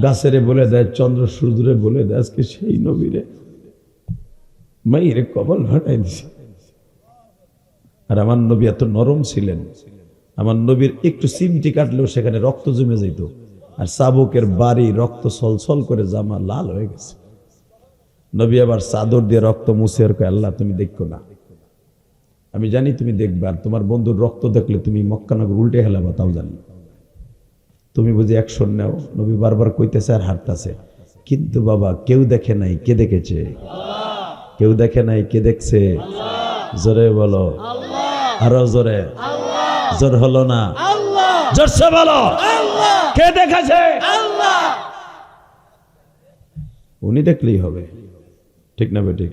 B: গাছেরে বলে দেয়, চন্দ্র সূর্যরে বলে দেয়, আজকে সেই নবীরে মাইরে কবল ভাটাই দিছে। আর আমার নবী এত নরম ছিলেন, আমার নবীর একটু সিমটি কাটলেও সেখানে রক্ত জমে যেত, আর চাবুকের বাড়ি রক্ত ছলছল করে জামা লাল হয়ে গেছে। নবী আবার চাদর দিয়ে রক্ত মুছে আর কয়, আল্লাহ তুমি দেখো না, আমি জানি তুমি দেখবে, আর তোমার বন্ধুর রক্ত দেখলে তুমি মক্কানগর উল্টে হেলাবা, তাও জানি, তুমি বুঝি অ্যাকশন নাও। নবী বারবার কইতেছে আর হারতাছে, কিন্তু বাবা কেউ দেখে নাই, কে দেখেছে? কেউ দেখে নাই, কে দেখছে? জোরে বলো, আরো জোরে, জোর হলো না, জোরসে বলো, কে দেখেছে? উনি দেখলেই হবে, ঠিক না বেঠিক?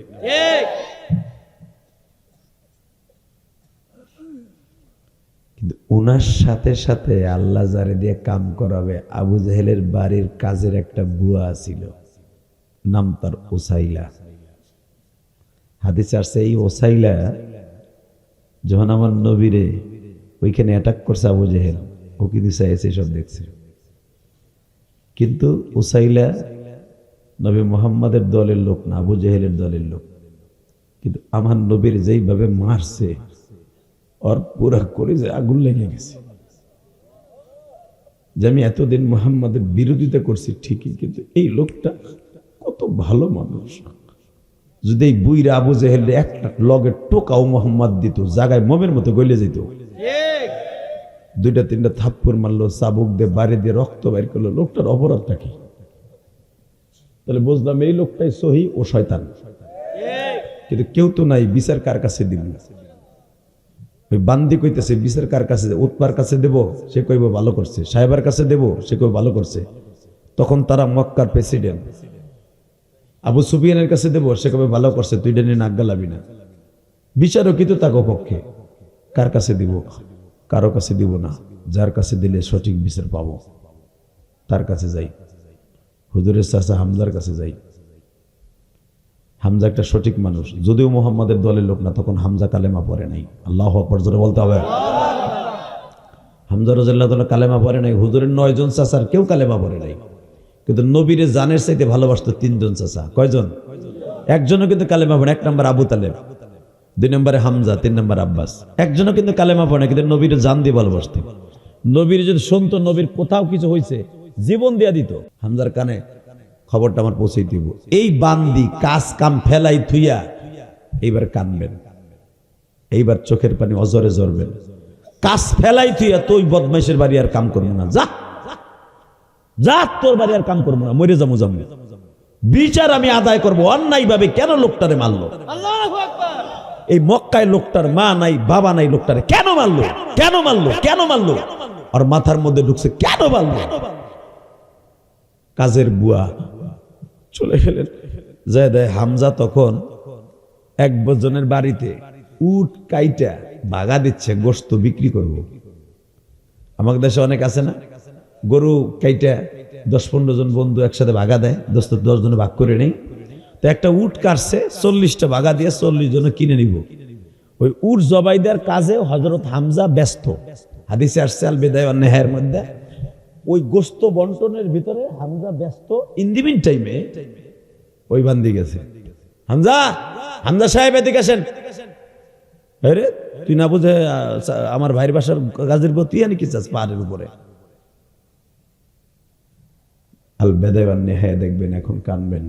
B: কিন্তু উনার সাথে সাথে আল্লাহ যারে দিয়ে কাম করাবে, আবু জাহেলের বাড়ির কাজের একটা বুয়া ছিল, নাম তার ওসাইলা। হাদিসে আসছে এই ওসাইলা যখন আমার নবীরে ওইখানে অ্যাটাক করছে আবু জাহেল, ও কিন্তু চাইছে সব দেখছে, কিন্তু ওসাইলা নবী মুহাম্মাদের দলের লোক না, আবু জাহেলের দলের লোক, কিন্তু আমার নবীর যেইভাবে মারছে ওর পুরা করে যে আগুন লেগে গেছে, যে আমি এতদিন মুহাম্মাদের বিরোধিতা করছি ঠিকই, কিন্তু এই লোকটা কত ভালো মানুষ, যদি এই বুইরা আবু জাহেল একটা লগে টোকাও মোহাম্মদ দিত, জায়গায় মোমের মতো গলে যেত। 2-3টা থাপ্পড় মারলো, চাবুক দিয়ে বাড়ি দিয়ে রক্ত বের করলো, লোকটার অপরাধটা কি? তাহলে বুঝলাম এই লোকটাই সহি, ও শয়তান, কিন্তু কেউ তো নাই, বিচার কার কাছে দিব? ওই বান্দি কইতেছে বিচার কার কাছে? উৎপার কাছে দেব, সে কইব ভালো করছে, সাহেবের কাছে দেব, সে কইব ভালো করছে। তখন তারা মক্কার প্রেসিডেন্ট, আবু সুফিয়ানের কাছে দেব, সে কবে ভালো করছে, তুই ডেনে নাক গালাবি না। বিচারও কিন্তু তাকে পক্ষে, কার কাছে দিব? কারো কাছে দিব না, যার কাছে দিলে সঠিক বিচার পাবো তার কাছে যাই। হুজুরের চাচা হামজার কাছে যাই, হামজা একটা সঠিক মানুষ, যদিও মুহাম্মাদের দলের লোক না, তখন হামজা কালেমা পড়ে নাই। আল্লাহু আকবার জোরে বলতে হবে। হামজা রাদিয়াল্লাহু তাআলা কালেমা পড়ে নাই, হুজুরের 9 জন চাচার কেউ কালেমা পড়ে নাই, কিন্তু নবীরে জানের চাইতে ভালোবাসতো 3 জন চাচা। কয়জন? একজনও কিন্তু কালেমা পড়ে, 1 নম্বর আবু তালেব, 2 নম্বরে হামজা, 3 নম্বর আব্বাস। একজনও কিন্তু কালেমা পড়ে, কিন্তু নবীরে জান দিয়ে ভালোবাসতো। নবীর যদি শুনতো নবীর কোথাও কিছু হয়েছে, জীবন দিয়া দিত। হামজার কানে খবরটা আমার পৌঁছে দিব। এই বান্দি কাজ কাম ফেলাই থুইয়া এইবার কানবেন, এইবার চোখের পানি অজরে ঝরবেন। কাজ ফেলাই থুইয়া তুই বদমাইশের বাড়ি আর কাম করবো না, যা যা, তোর বাড়ি আর কাম করবো না, মরে যাবো যাবো। বিচার আমি আদায় করবো অন্যায় ভাবে, কেন লোকটারে মারলো?
C: আল্লাহু আকবার।
B: এই মক্কায় লোকটার মা নাই, বাবা নাই, লোকটারে কেন মারলো? কেন মারলো? কেন মারলো? আর মাথার মধ্যে ঢুকছে কেন মারলো? কাজের বুয়া চলে গেলেন, যায় দেয় হামজা তখন 1 জনের বাড়িতে উট কাইটা বাগা দিচ্ছে, গোশত বিক্রি করব। আমাদের দেশে অনেক আছে না, গরু কাইটা 10-15 জন বন্ধু একসাথে বাগা দেয়, 10 জনে ভাগ করে নেই। তো একটা উট কাটছে, 40টা বাগা দিয়ে 40 জন কিনে নিব। ওই উট জবাই দেওয়ার কাজে হযরত হামজা ব্যস্ত। হাদিসে আসছে আল বিদায়া ওয়ান নিহায়ার মধ্যে, ওই গোশত বন্টনের ভিতরে হামজা ব্যস্ত। ইন দি মিন টাইমে ওই বান্দি গেছে, হামজা, হামজা সাহেব এদিকে আসেন। আরে তুই না বুঝে আমার ভাইয়ের বাসার গাজীর বউ, তুই আনি কি চাস পাহাড়ের উপরে? আল বিদায়া ওয়ান নিহায়া দেখবেন, এখন কানবেন।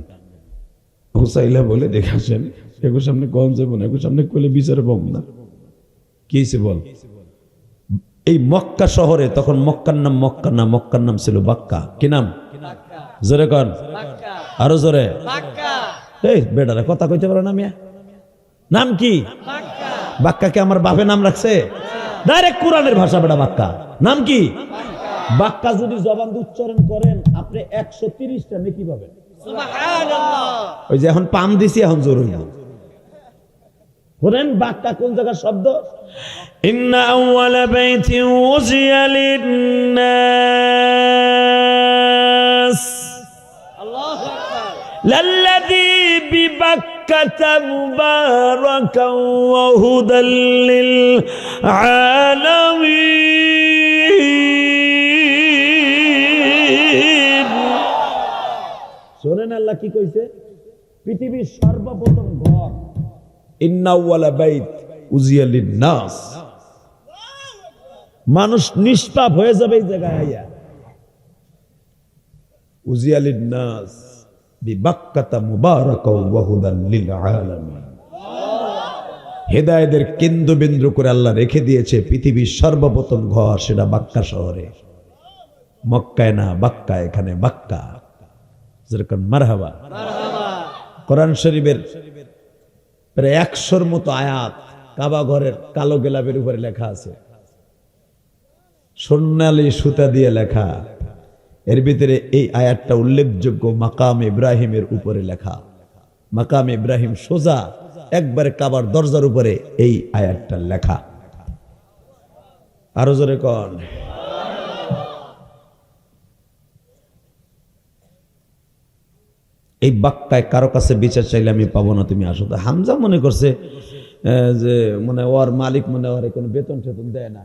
B: হুসাইলা বলে দেখে আসেন, এগুর সামনে কম যাবো না, এগুর সামনে কইলে বিচারে পাবো না। কি হয়েছে বল?
A: এই মক্কা শহরে, তখন মক্কার নাম মক্কা না, মক্কার নাম ছিল বাক্কা। কি নাম? জোরে কন, আরো জোরে। এই বেটারা কথা কইতে পারো না মিয়া? নাম কি? বাক্কা। কে আমার বাপে নাম রাখছে? ডাইরেক্ট কোরআনের ভাষা বেটা বাক্কা। নাম কি? বাক্কা। যদি জবান দিয়ে উচ্চারণ করেন আপনি 130টা নেকি পাবেন। সুবহানাল্লাহ। ওই যে এখন পাম দিছি, এখন জোর হইল। বলেন বাক্কা কোন জায়গার শব্দ? ইন্না আউওয়ালা বাইতিন উযিয়া লিন-নাস আল্লাহু আকবার লাল্লাযী বিবাক্কাতা মুবারাকান ওয়া হুদাল লিল আলামিন। শুনেন আল্লাহ কি কইছে? পৃথিবীর সর্বপ্রথম ঘর, ইন্না আউওয়ালা বাইত উযিয়া লিন-নাস। মানুষ নিষ্পাপ হয়ে যাবে এই জায়গায় আইয়া। উযিয়া লিন-নাস বিবাক্কাতা মুবারাকান ওয়া হুদাল লিল আলামিন। হেদায়েতের কেন্দ্রবিন্দু করে আল্লাহ রেখে দিয়েছে পৃথিবীর সর্বপ্রথম ঘর, সেটা বাক্কা শহরে। মক্কায় না, বাক্কা। এখানে বাক্কা। যেরকম মারহাবা। কোরআন শরীফের প্রায় 100-র মতো আয়াত কাবা ঘরের কালো গেলাপের উপরে লেখা আছে, সোনালী সুতা দিয়ে লেখা। এর ভিতরে এই আয়াতটা উল্লেখযোগ্য, মাকাম ইব্রাহিমের উপরে লেখা। মাকাম ইব্রাহিম সোজা একবারে কাবার দরজার উপরে এই আয়াতটা লেখা। আরো জোরে কন। এই বাক্কায় কারো কাছে বিচার চাইলে আমি পাবো না, তুমি আসো। তো হামজা মনে করছে যে মনে ওর মালিক মনে ওর কোনো বেতন টেতন দেয় না।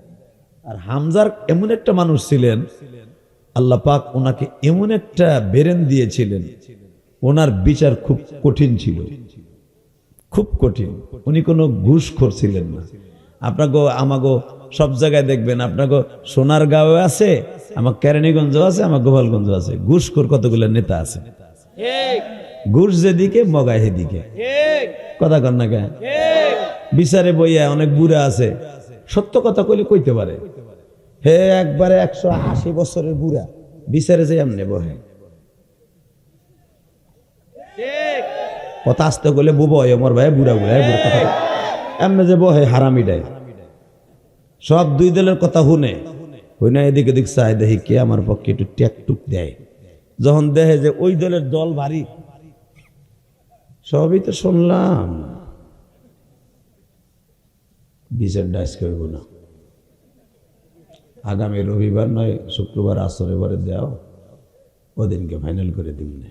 A: আর হামজার এমন একটা মানুষ ছিলেন, আল্লাহ পাক ওনাকে এমন একটা বেরেন দিয়েছিলেন, ওনার বিচার খুব কঠিন ছিল, খুব কঠিন। উনি কোনো ঘুষখোর ছিলেন না। আপনাকে আমাগো সব জায়গায় দেখবেন, আপনাকে সোনারগাঁও আছে, আমার কেরানীগঞ্জ আছে, আমার গোপালগঞ্জ আছে, ঘুষখোর কতগুলো নেতা আছে। ঘুষ যেদিকে মগায় সেদিকে। কথা কন না কেন? বিচারে বইয়া অনেক বুড়া আছে, সত্য কথা কইলে কইতে পারে। হে একবারে 180 বছরের বুড়া, বিচারে যে এমনি বহে। কথা আসতে গেলে বুবো আমার ভাই বুড়া বুড়া এমনি যে বহে হারামিটাই। সব দুই দলের কথা শুনে, হই না এদিকে দিক চাই, দেখি কে আমার পক্ষে একটু ট্যাকটুক দেয়। যখন দেখে যে ওই দলের দল ভারী, সবই তো শুনলাম, বিচার ডাইস করব না। আগামী রবিবার নয় শুক্রবার আসরে পরে দেও, ওদিনকে ফাইনাল করে দিব না।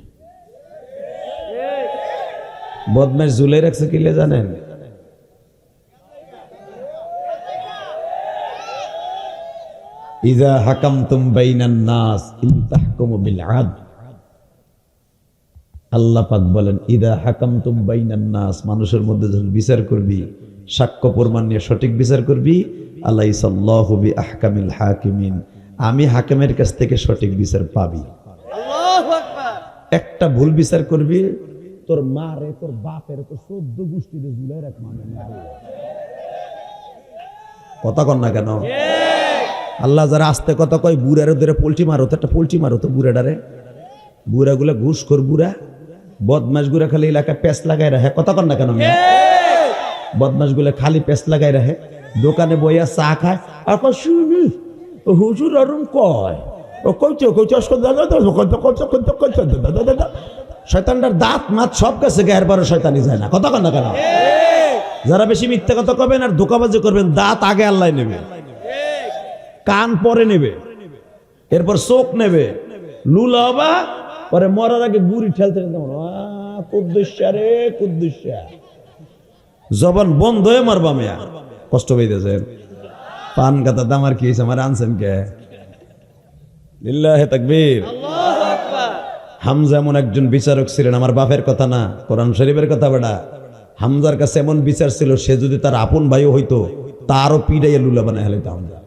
A: বদমাইশ ঝুলে রাখছে কিলে জানেন? ইযা হাকামতুম বাইনান নাস ইন তাহকুমু বিল আদল। আল্লাহ পাক বলেন ইযা হাকামতুম বাইনান নাস, মানুষের মধ্যে যখন বিচার করবি, সাক্ষ্য প্রমাণ নিয়ে সঠিক বিচার করবি, আলাইসাল্লাহু বিআহকামিল হাকিমিন, আমি হাকিমের কাছ থেকে সঠিক বিচার পাবি। আল্লাহু আকবার। একটা ভুল বিচার করবি, তোর মারে, তোর বাপের, তোর 14 গোষ্ঠীতে ঝুলাই রাখ। কথা কন না কেন? আল্লাহ যারা আস্তে কথা কয়, বুড়ার ধরে পোল্ট্রি মারো, তো একটা পোল্ট্রি মারো তো বুড়াটারে। বুড়া গুলা ঘুষখোর বুড়া, বদমাস গুলা খালি এলাকায় পেস্ট লাগাই রাখে। কথা কন না কেন? বদমাস গুলা খালি পেস্ট লাগাই রাখে, দোকানে বইয়া চা খায়, আর শুনি হুজুর আরম কয় শয়তানটার দাঁত মাত সব কাছে গায়ের পরে শয়তানি যায় না। কথা কন না কেন? যারা বেশি মিথ্যা কথা কবেন আর ধোকাবাজি করবেন, দাঁত আগে আল্লাহ নেবে, কান পরে নেবে, এরপর চোখ নেবে, লুলা হবা, পরে মরার আগে গুড়ি ঠেলতে কুদ্দুসা রে কুদ্দুসা, জবান বন্ধ হয়ে মারবা মেয়া। কষ্ট পাইতেছেন? পান কাতা দামার কি হয়েছে? আমার আনছেন কে? লিল্লাহে তাকবীর। হামজা এমন একজন বিচারক ছিলেন, আমার বাপের কথা না, কোরআন শরীফের কথা বেটা। হামজার কাছে এমন বিচার ছিল, সে যদি তার আপন ভাইও হইতো তারও পিড়াইয়া লুলা বানায় হেলাইতো হামজা।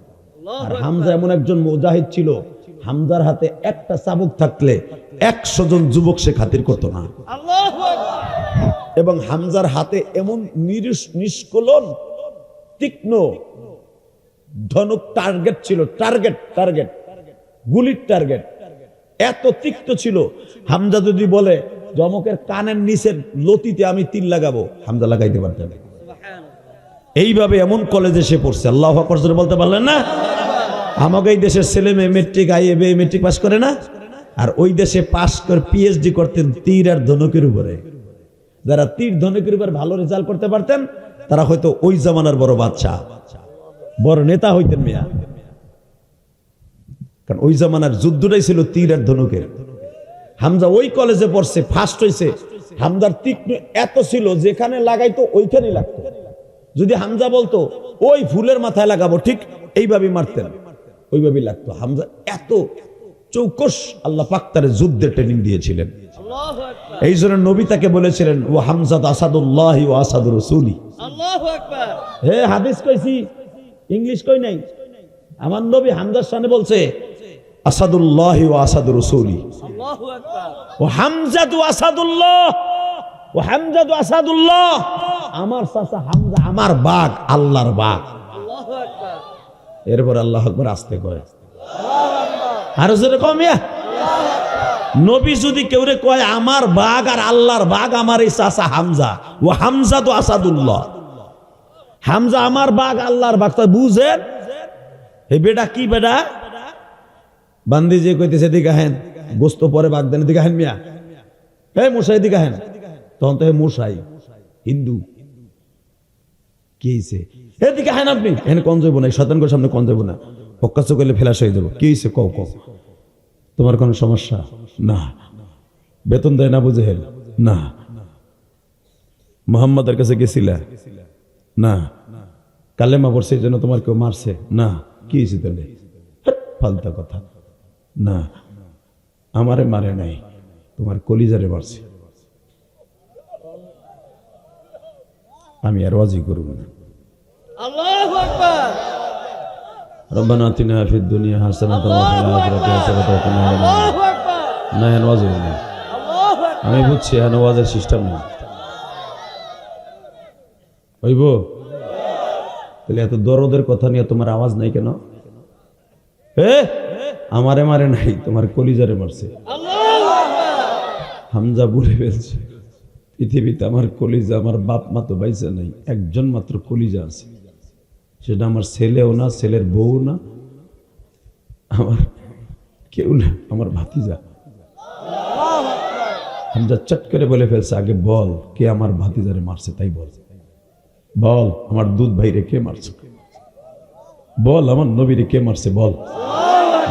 A: আর হামজা এমন একজন মুজাহিদ ছিল, হামজার হাতে একটা চাবুক থাকলে 100 জন যুবক সে খাতির করতো না। এবং হামজার হাতে এমন নিষ্কলন তীক্ষ্ণ ধনুক টার্গেট ছিল, টার্গেট গুলির টার্গেট এত তিক্ত ছিল। হামজা যদি বলে জমকের কানের নিচের লতিতে আমি তীর লাগাবো, হামজা লাগাইতে পারতেন না। এইভাবে এমন কলেজে সে পড়ছে, আল্লাহু আকবার জোরে বলতে পারলেন না? আমাকে এই দেশের ছেলে মেয়ে মেট্রিক আইএবে মেট্রিক পাস করে না, আর ওই দেশে পাস করে পিএইচডি করতেন তীর আর ধনুকের উপরে। যারা তীর ধনুকের উপর ভালো রেজাল্ট করতে পারতেন তারা হয়তো ওই জামানার বড় বাদশা, বড় নেতা হইতেন মিয়া। কারণ ওই জামানার যুদ্ধটাই ছিল তীর আর ধনুকের। হামজা ওই কলেজে পড়ছে, ফার্স্ট হয়েছে। হামজার তীক্ষ্ণ এত ছিল যেখানে লাগাইতো ওইখানেই লাগতো। যদি হামজা বলতো ওই ফুলের মাথায় লাগাবো, ঠিক এইভাবেই মারতেন, ওইভাবেই লাগতো। হামজা এত চৌকস, আল্লাহ পাক তার যুদ্ধের ট্রেনিং দিয়েছিলেন। এই জন্য নবী তাকে বলেছিলেন ও হামজাত আসাদুল্লাহ ও আসাদুর রাসূলি।
C: আল্লাহু আকবার।
A: হে হাদিস কইছি, ইংলিশ কই নাই। আমার নবী হামজার সামনে বলছে আসাদুল্লাহ ও আসাদুর রাসূলি।
C: আল্লাহু আকবার।
A: ও হামজাতু আসাদুল্লাহ, ও হামজাতু আসাদুল্লাহ। আমার চাচা হামজা আমার বাঘ, আল্লাহর বাঘ।
C: আল্লাহু আকবার।
A: এরপর আল্লাহু আকবার আসতে কয়, আর জোরে কমিয়া। নবী যদি কেউরে কয় আমার বাঘ আর আল্লাহর বাঘ, আমার এই চাচা হামজা, ও হামজা তো আসাদুল্লাহ। হামজা আমার বাঘ, আল্লাহর বাঘ। তাই বুঝেন এই বেটা কি বেটা বান্দি যে কইতেছে দিকে হেন গোস্ত পরে বাঘ দেন, দিকে হেন মিয়া, হে মশাই দিকে হেন। তখন তো হে মশাই হিন্দু কি হয়েছে, এদিকে হেন আপনি এখানে কন যাবো না, শতানগর সামনে কন যাবো না, পক্কাচ করলে ফেলাস হয়ে যাবো। কি হয়েছে কও কও, তোমার কোনো সমস্যা? না। বেতন দেয় না বুঝে হেল? না। মোহাম্মদের কাছে গেছিলা? না। কালেমা পড়ছে এই জন্য তোমার কেউ মারছে? না। কি হয়েছে তাহলে? ফালতা কথা। না, আমারে মারে নাই, তোমার কলিজারে মারছে। আমি আর ওয়াজি করব না।
C: আল্লাহু আকবার।
A: রব্বানা আতিনা ফিদ দুনিয়া হাসানাতাও ওয়া ফিল আখিরাতি হাসানাতাও ওয়া কিনা আযাবান নার।
C: আল্লাহু আকবার।
A: না নওয়াজ না,
C: আল্লাহু আকবার।
A: আমি বুঝছি নওয়াজের সিস্টেম না হইব। তাহলে এত দরদের কথা নিয়ে তোমার আওয়াজ নাই কেন? আমারে মারে নাই, তোমার কলিজারে মারছে।
C: আল্লাহু আকবার।
A: হামজা বলে ফেলছে পৃথিবীতে আমার কলিজা, আমার বাপ মা তো বাইসা নাই, একজন মাত্র কলিজা আছে, সেটা আমার ছেলেও না, ছেলের বউ না, আমার কেউ না, আমার ভাতিজা। হামজা চট করে বলে ফেলছে, আগে বল কে আমার ভাতিজারে মারছে, তাই বল। বল আমার দুধ ভাইরে কে মারছে, বল আমার নবীরে কে মারছে, বল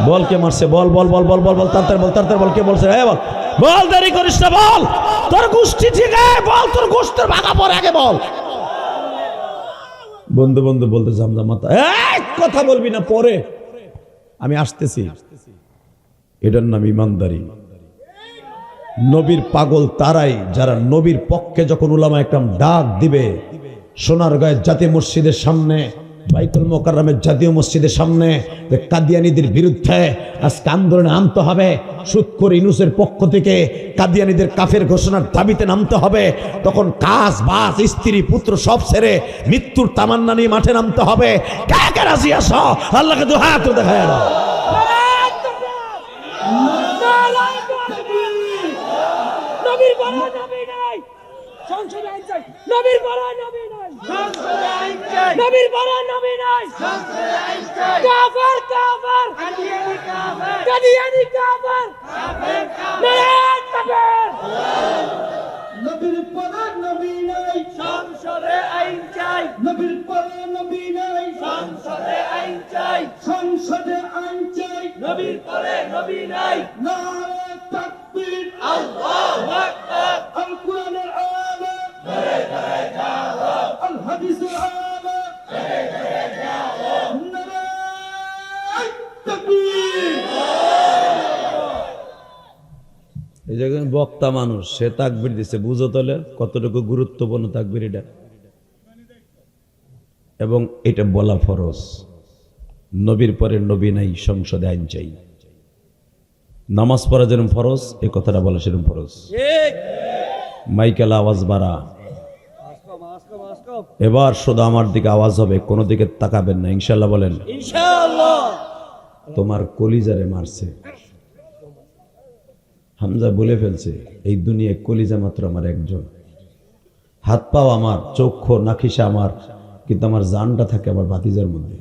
A: বল কে মারছে, বল বল বল বল বল বল তাড়াতাড়ি বল, তাড়াতাড়ি বল কে বলছে, বল বল, দেরি করিস না, বল তোর গোষ্ঠী ঠিক আছে, বল তোর গোষ্ঠীর ভাগা পর আগে বল। বন্ধু বন্ধু বলতে জামজা মাথা, এক কথা বলবি না, পরে আমি আসতেছি। এটার নাম ইমানদারি। নবীর পাগল তারাই যারা নবীর পক্ষে যখন উলামা একরাম ডাক দিবে, সোনারগাঁয়ের জাতীয় মসজিদের সামনে, বাইতুল মোকাররমের জাতীয় মসজিদের সামনে কাদিয়ানীদের বিরুদ্ধে আজকে আন্দোলনে নামতে হবে। সুদখোর ইউনূসের পক্ষ থেকে কাদিয়ানীদের কাফের ঘোষণার দাবিতে নামতে হবে। তখন কাজ বাস স্ত্রী পুত্র সব ছেড়ে মৃত্যুর তামান্না নিয়ে মাঠে নামতে হবে। কে কে রাজি আছো? আল্লাহকে দু হাত দেখায় দাও।
C: নবীর বড় নবী নাই, সংসদে আইন চাই। নবীর বড় নবী নাই, সংসদে আইন চাই। নবীর বড় নবী নাই, সংসদে আইন চাই। কাফের কাফের, কাদিয়ানী কাফের, কাদিয়ানী কাফের, কাফের কাফের।
D: নবীর পরে নবী নাই,
C: সংসদে আইন চাই।
D: নবীর পরে নবী নাই,
C: সংসদে আইন চাই।
D: সংসদে আইন চাই।
C: নবীর পরে নবী নাই।
D: নারে তাকবীর,
C: আল্লাহু আকবার।
D: আল কুরআনের আলা, আল হাদিসের আলা, নারে তাকবীর।
A: এই যে বক্তা মানুষ, সে তাকবীর দিচ্ছে, বুঝো তাহলে কতটুকু গুরুত্বপূর্ণ তাকবীর এটা। এবং এটা বলা ফরজ, নবীর পরে নবী নাই, সংসদে আইন চাই। নামাজ পড়া যেরকম ফরজ, এই কথাটা বলা সেরকম ফরজ।
C: ঠিক।
A: মাইকেল আওয়াজ বাড়া, এবার শুধু আমার দিকে আওয়াজ হবে, কোনো দিকে তাকাবেন না, ইনশাল্লাহ বলেন।
C: ইনশাআল্লাহ।
A: তোমার কলিজারে মারছে। হামজা বলে ফেলছে, এই দুনিয়ায় কলিজা মাত্র আমার একজন, হাত পাও আমার, চক্ষু নাখিসা আমার, কিন্তু আমার জানটা থাকে আমার ভাতিজার মধ্যে।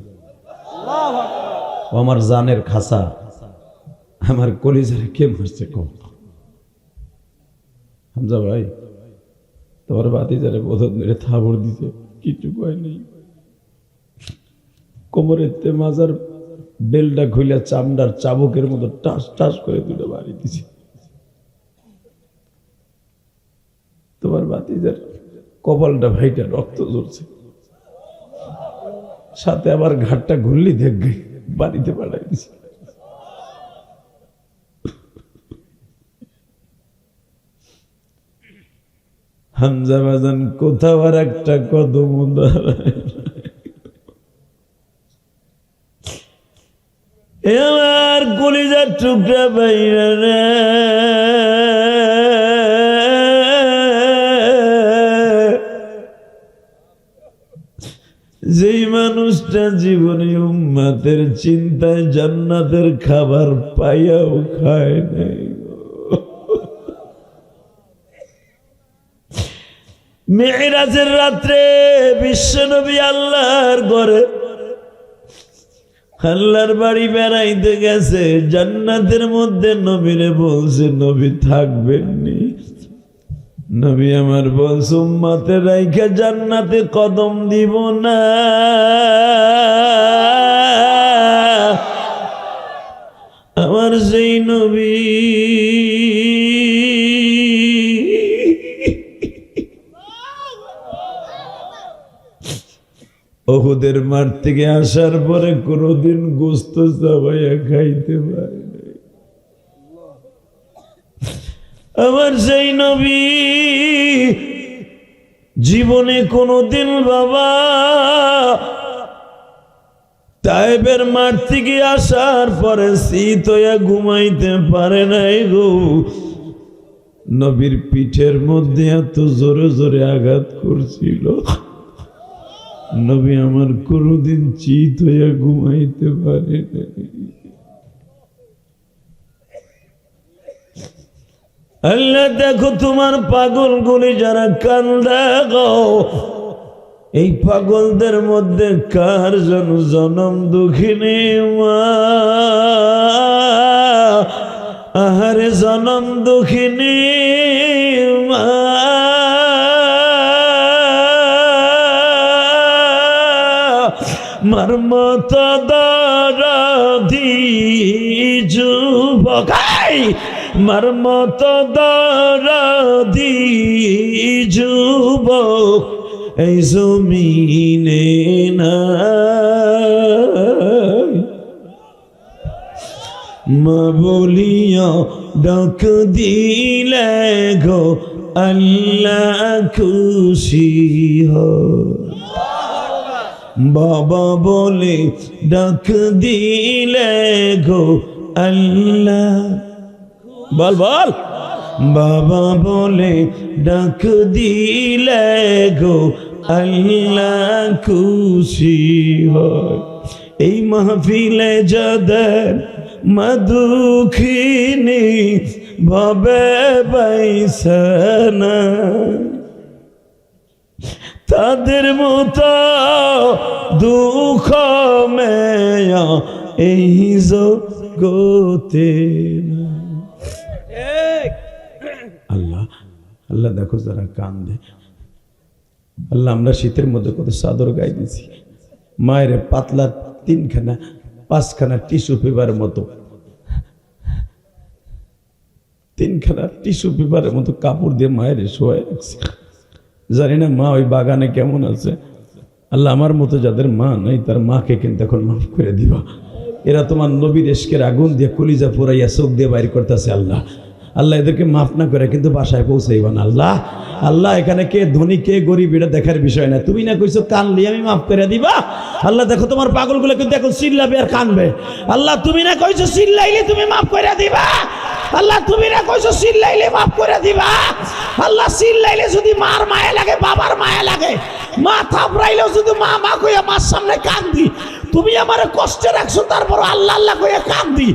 A: ও আমার জানের খাসা, আমার কলিজারে কে মারছে কম? হামজা ভাই, তোমার ভাতিজারে বোধন মেরে থাবড় দিতে কিছু কয় নেই, কোমরের তে মাজার বেলটা খুলে চামড়ার চাবুকের মতো টাস টাস করে দুটো বাড়ি দিছে। তোমার ভাতিজার কপালটা ভাইটা রক্ত ঝরছে, সাথে আবার ঘাটটা ঘুরলি দেখবে বাড়িতে পাঠাই দিছে। হামজা বাজান কোথাও আর একটা কদম দাঁড়ায়। আমার কলিজার টুকরা বাইরা রে, যেই মানুষটা জীবনে উম্মতের চিন্তায় জান্নাতের খাবার পাইয়াও খায় নাই, মেরাজের রাত্রে বিশ্বনবী আল্লাহর ঘরে আল্লাহর বাড়ি বেড়াইতে গেছে, জান্নাতের মধ্যে নবীরে বলছে নবী থাকবেননি। নবী আমার বলছে উম্মতে রাইখা জান্নাতে কদম দিব না। আমার সেই নবী ওহুদের মাঠ থেকে আসার পরে কোনদিন গোস্ত চাবাইয়া খাইতে পারে নাই। আমার সেই নবী জীবনে কোনদিন বাবা তায়েবের মাঠ থেকে আসার পরে শীত হইয়া ঘুমাইতে পারে নাই গো। নবীর পিঠের মধ্যে এত জোরে জোরে আঘাত করছিল, নবী আমার কোনদিন চিত হইয়া ঘুমাইতে পারে নাই। আল্লাহ দেখো তোমার পাগল গুলি যারা কান্দা গো, এই পাগলদের মধ্যে কার জনম দুঃখিনী মা, আহারে জনম দুঃখিনী মা, মার মতো দরদি যুবক, মার মতো দরদি যুবক এই জমিনে নাই। মা বলিয়া ডাক দিলে গো আল্লাহ খুশি হয়, বাবা বলে ডাক দিলে গো আল্লাহ, বল বল, বাবা বলে ডাক দিলে গো আল্লাহ খুশি হয়। এই মাহফিলে যাদের মধুখিনী ভবে বাইসানা, তাদের মতো দুঃখ মেয়া এই জগতে। আল্লাহ আল্লাহ দেখো যারা কান্দে, আল্লাহ আমরা শীতের মধ্যে কত চাদর গায়ে দিছি, মায়ের পাতলা 3খানা 5খানা টিস্যু পেপারের মতো, 3খানা টিস্যু পেপারের মতো কাপড় দিয়ে মায়ের শোয়াই রাখছি। জানি না মা ওই বাগানে কেমন আছে। আল্লাহ আমার মতো যাদের মা নাই তার মাকে কিন্তু এখন মাফ করে দিবা। এরা তোমার নবীর ইশকের আগুন দিয়ে কলিজা পুরাইয়া চোখ দিয়ে বাইর করতেছে। আল্লাহ আল্লাহ এদেরকে মাফ না করে কিন্তু বাসায় পৌঁছাইবা না। আল্লাহ আল্লাহ এখানে কে ধনী কে গরিব এটা দেখার বিষয় না, তুমি না কইছো কানলি আমি মাফ করে দিবা। আল্লাহ দেখো তোমার পাগলগুলো কিন্তু এখন চিল্লাবে আর কানবে। আল্লাহ তুমি না কইছো চিল্লাইলে তুমি মাফ করে দিবা।
B: আল্লাহ তুমি না কইছো চিল্লাইলে মাফ করে দিবা। আল্লাহ চিল্লাইলে যদি মার মায়া লাগে, বাবার মায়া লাগে, মা থাপড়াইলেও যদি মা মা কইয়া মার সামনে কান্দি, তুমি আমারে কষ্টে রাখছো, তারপর আল্লাহ আল্লাহ কইয়া কান্দি।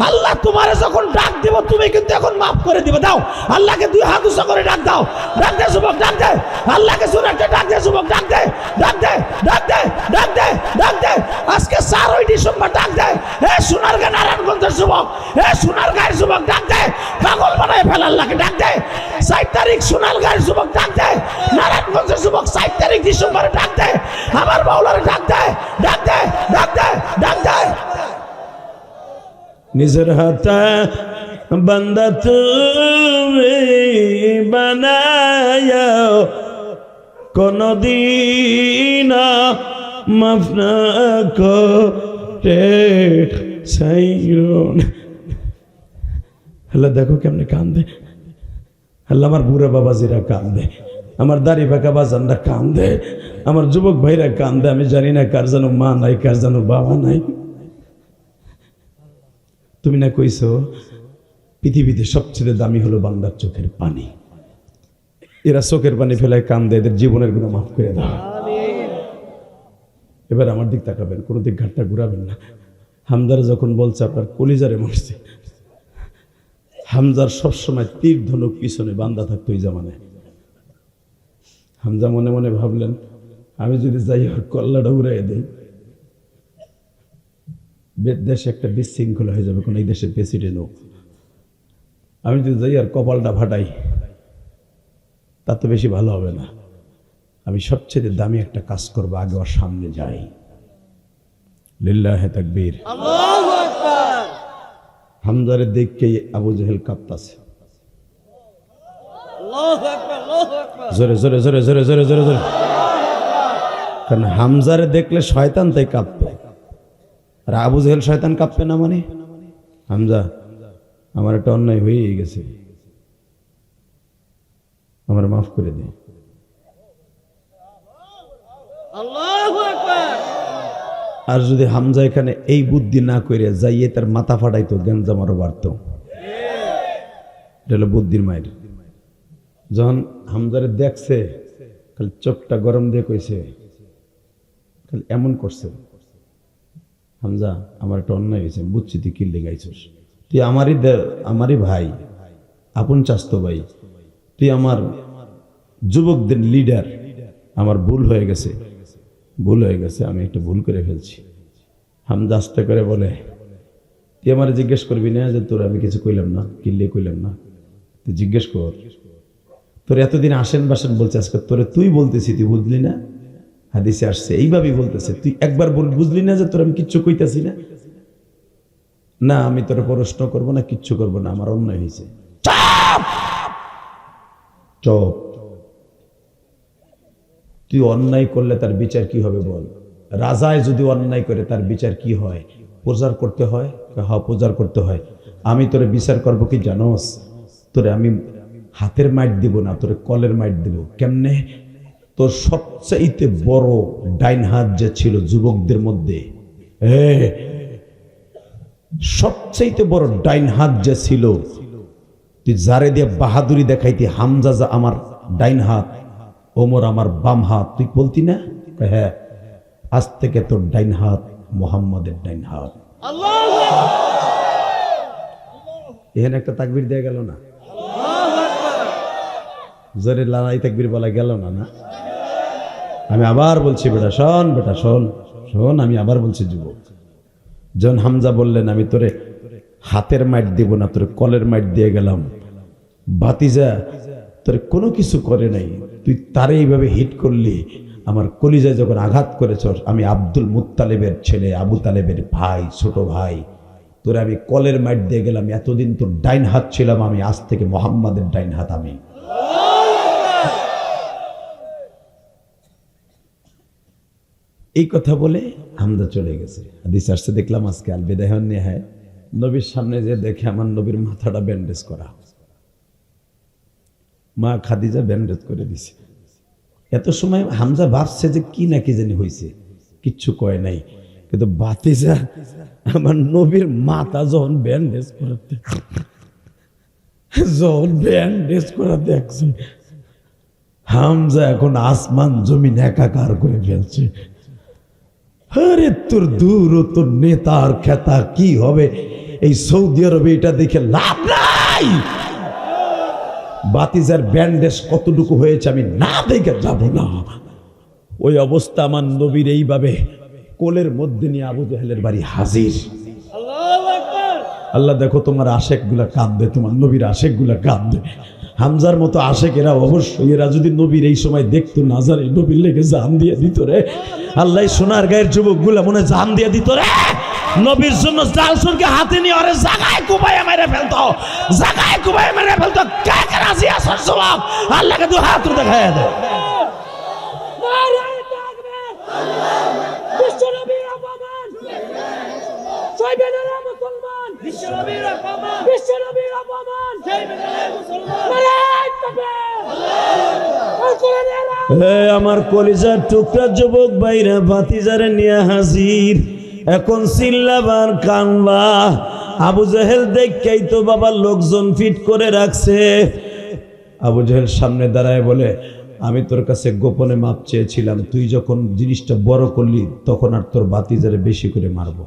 B: আল্লাহ তোমারে যখন ডাক দিব তুমি কিন্তু এখন মাফ করে দিবে। দাও আল্লাহকে দুই হাত উঁচা করে ডাক দাও, ডাক দে যুবক, ডাক দে আল্লাহকে, জোরে ডাক দে যুবক, ডাক দে, ডাক দে, ডাক দে, ডাক দে, ডাক দে। আজকে 4 ডিসেম্বর ডাক দে। এ সোনারগাঁ নারায়ণগঞ্জের যুবক, এ সোনারগাঁয়ের যুবক, ডাক দে, পাগল বানায় ফেল আল্লাহকে, ডাক দে। 4 তারিখ সোনারগাঁয়ের যুবক, ডাক দে। নারায়ণগঞ্জের যুবক 4 তারিখ ডিসেম্বরে ডাক দে। আমার বাউলারে ডাক দে, ডাক দে, ডাক দে, ডাক দে।
A: নিজের হাতে বান্দা তুমি বানায়া কোনদিন মাফ না করে সাইরন। আল্লাহ দেখো কেমনে কান্দে। আল্লাহ আমার বুড়া বাবাজিরা কান্দে, আমার দাড়ি বাঁকা বাজানরা কান্দে, আমার যুবক ভাইরা কান্দে। আমি জানি না কার যেন মা নাই, কার যেন বাবা নাই। তুমি না কইছো পৃথিবীতে সবচেয়ে দামি হলো বান্দার চোখের পানি। এরা চোখের পানি ফেলায় কান্দে, এদের জীবনের গুনাহ মাফ করে দাও। এবার আমার দিক তাকাবেন, কোনো দিক ঘাটটা ঘুরাবেন না। হামজার যখন বলছে আপনার কলিজারে মরছে, হামজার সবসময় তীর ধনুক পিছনে বান্দা থাকতো ওই জামানায়। হামজা মনে মনে ভাবলেন, আমি যদি যাই ওর কল্লাটা উড়াই দেই, দেশে একটা বিশৃঙ্খলা হয়ে যাবে, কোন এই দেশের প্রেসিডেন্ট হোক। আমি যদি যাই আর কপালটা ফাটাই, তা তো বেশি ভালো হবে না। আমি সবচেয়ে দামি একটা কাজ করবো, আগে ওর সামনে যাই। লিল্লাহে তাকবীর।
C: আল্লাহু আকবার।
A: হামজারে দেখকে আবু জেহেল কাঁপতাছে।
C: আল্লাহু আকবার, আল্লাহু আকবার।
A: জোরে জোরে জোরে জোরে জোরে জোরে জোরে। কারণ হামজারে দেখলে শয়তান তাই কাঁপবে, আর আবু জেহেল শয়তান কাঁপবে না মানে? হামজা, আমার একটা অন্যায় হয়ে গেছে, আমার মাফ করে দে।
C: আল্লাহু আকবার।
A: আর যদি হামজা এখানে এই বুদ্ধি না করে যাইয়ে তার মাথা ফাটাইতো, গেঞ্জাম আরো বাড়তো। এটা হলো বুদ্ধির মায়ের। যখন হামজারে দেখছে, খালি চোখটা গরম দিয়ে কইছে, খালি এমন করছে, হামজা আমার একটা অন্যায় হয়েছে, বুঝছি তুই কি লেগাইছিস, তুই আমারই ভাই, আপন চাস্তো ভাই, তুই আমার যুবকদের লিডার, আমার ভুল হয়ে গেছে, ভুল হয়ে গেছে, আমি একটা ভুল করে ফেলছি। হামজা আস্তে করে বলে, তুই আমার জিজ্ঞেস করবি না যে তোর আমি কিছু কইলাম না, কিনলে কইলাম না, তুই জিজ্ঞেস কর। তোর এতদিন আসেন বাসেন বলছে, আজকে তোরে তুই বলতেছি, তুই বুঝলি না? হাদিসে আসছে এইভাবেই বলতেছে, তুই একবার বুঝলি না যে তোর আমি কিচ্ছু কইতাছি না? না, আমি তোর প্রশ্ন করবো না, কিচ্ছু করবো না, আমার অন্যায় হয়েছে। চুপ। তুই অন্যায় করলে তার বিচার কি হবে বল? রাজায় যদি অন্যায় করে তার বিচার কি হয়? প্রচার করতে হয়? হ্যাঁ, প্রচার করতে হয়। আমি তোরে বিচার করবো কি জানোস? তোরে আমি হাতের মাইট দিব না, তোরে কলের মাইট দিব। কেমনে? তোর সবচাইতে বড় ডাইন হাত যে ছিল যুবকদের মধ্যে, সবচাইতে বড় ডাইন হাত যে ছিল, তুই যারে দিয়ে বাহাদুরি দেখাইতি, হামজা যা আমার ডাইন হাত, ওমর আমার বাম হাত, তুই বলতি না? হ্যাঁ, আজ থেকে তোর ডাইন হাত মুহাম্মাদের ডাইন হাত।
C: আল্লাহু আকবার।
A: এখানে একটা তাকবীর দেয়া গেল না? জোরে লড়াই তাকবীর বলা গেল না? না, আমি আবার বলছি, বেটা শোন, বেটা শোন, শোন, আমি আবার বলছি যুবক, যখন হামজা বললেন আমি তোরে হাতের মাইট দিব না, তোরে কলের মাইট দিয়ে গেলাম, ভাতিজা তোরে কোনো কিছু করে নাই, তুই তারে এইভাবে হিট করলি, আমার কলিজায় যখন আঘাত করেছ, আমি আব্দুল মুত্তালিবের ছেলে, আবু তালেবের ভাই, ছোট ভাই, তোরে আমি কলের মাইট দিয়ে গেলাম, এতদিন তোর ডাইন হাত ছিলাম আমি, আজ থেকে মুহাম্মাদের ডাইন হাত আমি। এই কথা বলে হামজা চলে গেছে। হাদিস আসছে দেখলাম আজকে আল বিদায়ন নিহায়, নবীর সামনে যে দেখে আমার নবীর মাথাটা ব্যান্ডেজ করা, মা খাদিজা ব্যান্ডেজ করে দিছে। এত সময় হামজা ভাবছে যে কি না কি জানি হয়েছে, কিচ্ছু কয় নাই, কিন্তু ভাতিজা আমার নবীর মাথা যখন ব্যান্ডেজ করতে, যখন ব্যান্ডেজ করা দেখছি, হামজা এখন আসমান জমিন একাকার করে ফেলছে। আরে তোর দূর ও তোর নেতার খেতা কি হবে এই সৌদি আরবে, এটা দেখে লাভ নাই। বাতিজার ব্যান্ডেজ কতটুকু হয়েছে আমি না দেখে যাব না। ওই অবস্থা আমার নবীর এইভাবে কোলের মধ্যে নিয়ে আবু জাহেলের বাড়ি হাজির। আল্লাহ দেখো তোমার আশেক গুলা কাঁদবে, তোমার নবীর আশেক গুলা কাঁদবে। হামজার মতো আশেক এরা অবশ্যই, এরা যদি নবীর এই সময় দেখতো না জানে নবীর লেগে জান দিয়ে দিত রে। আল্লাহ সোনার গায়ের যুবক গুলা মনে জান দিয়ে দিত রে। নবীর জন্য জালসুরকে হাতে নিয়ে ওরে জাগায় কুবাইয়া মেরে ফেলতো, জাগায় কুবাইয়া মেরে ফেলতো। কে কে রাজি আছেন সবাব? আল্লাহকে দু হাত দেখায় দেয়।
C: নারায়ে তাকবীর, বিশ্বনবীর অপমান, ছয় বেনারা মুসলমান, বিশ্বনবীর অপমান, বিশ্বনবীর অপমান, ছয় বেনারা মুসলমান। নারায়ে তাকবীর, আল কোরআনের
A: হে আমার কলিজার টুকরা যুবক ভাইরা, ভাতিজারে নিয়ে হাজির। এখন চিল্লাবার কানবা। আবু জাহেল দেখেই তো বাবা লোকজন ফিট করে রাখছে। আবু জাহেল সামনে দাঁড়ায় বলে, আমি তোর কাছে গোপনে মাপ চেয়েছিলাম, তুই যখন জিনিসটা বড় করলি তখন আর তোর ভাতিজারে বেশি করে মারবো।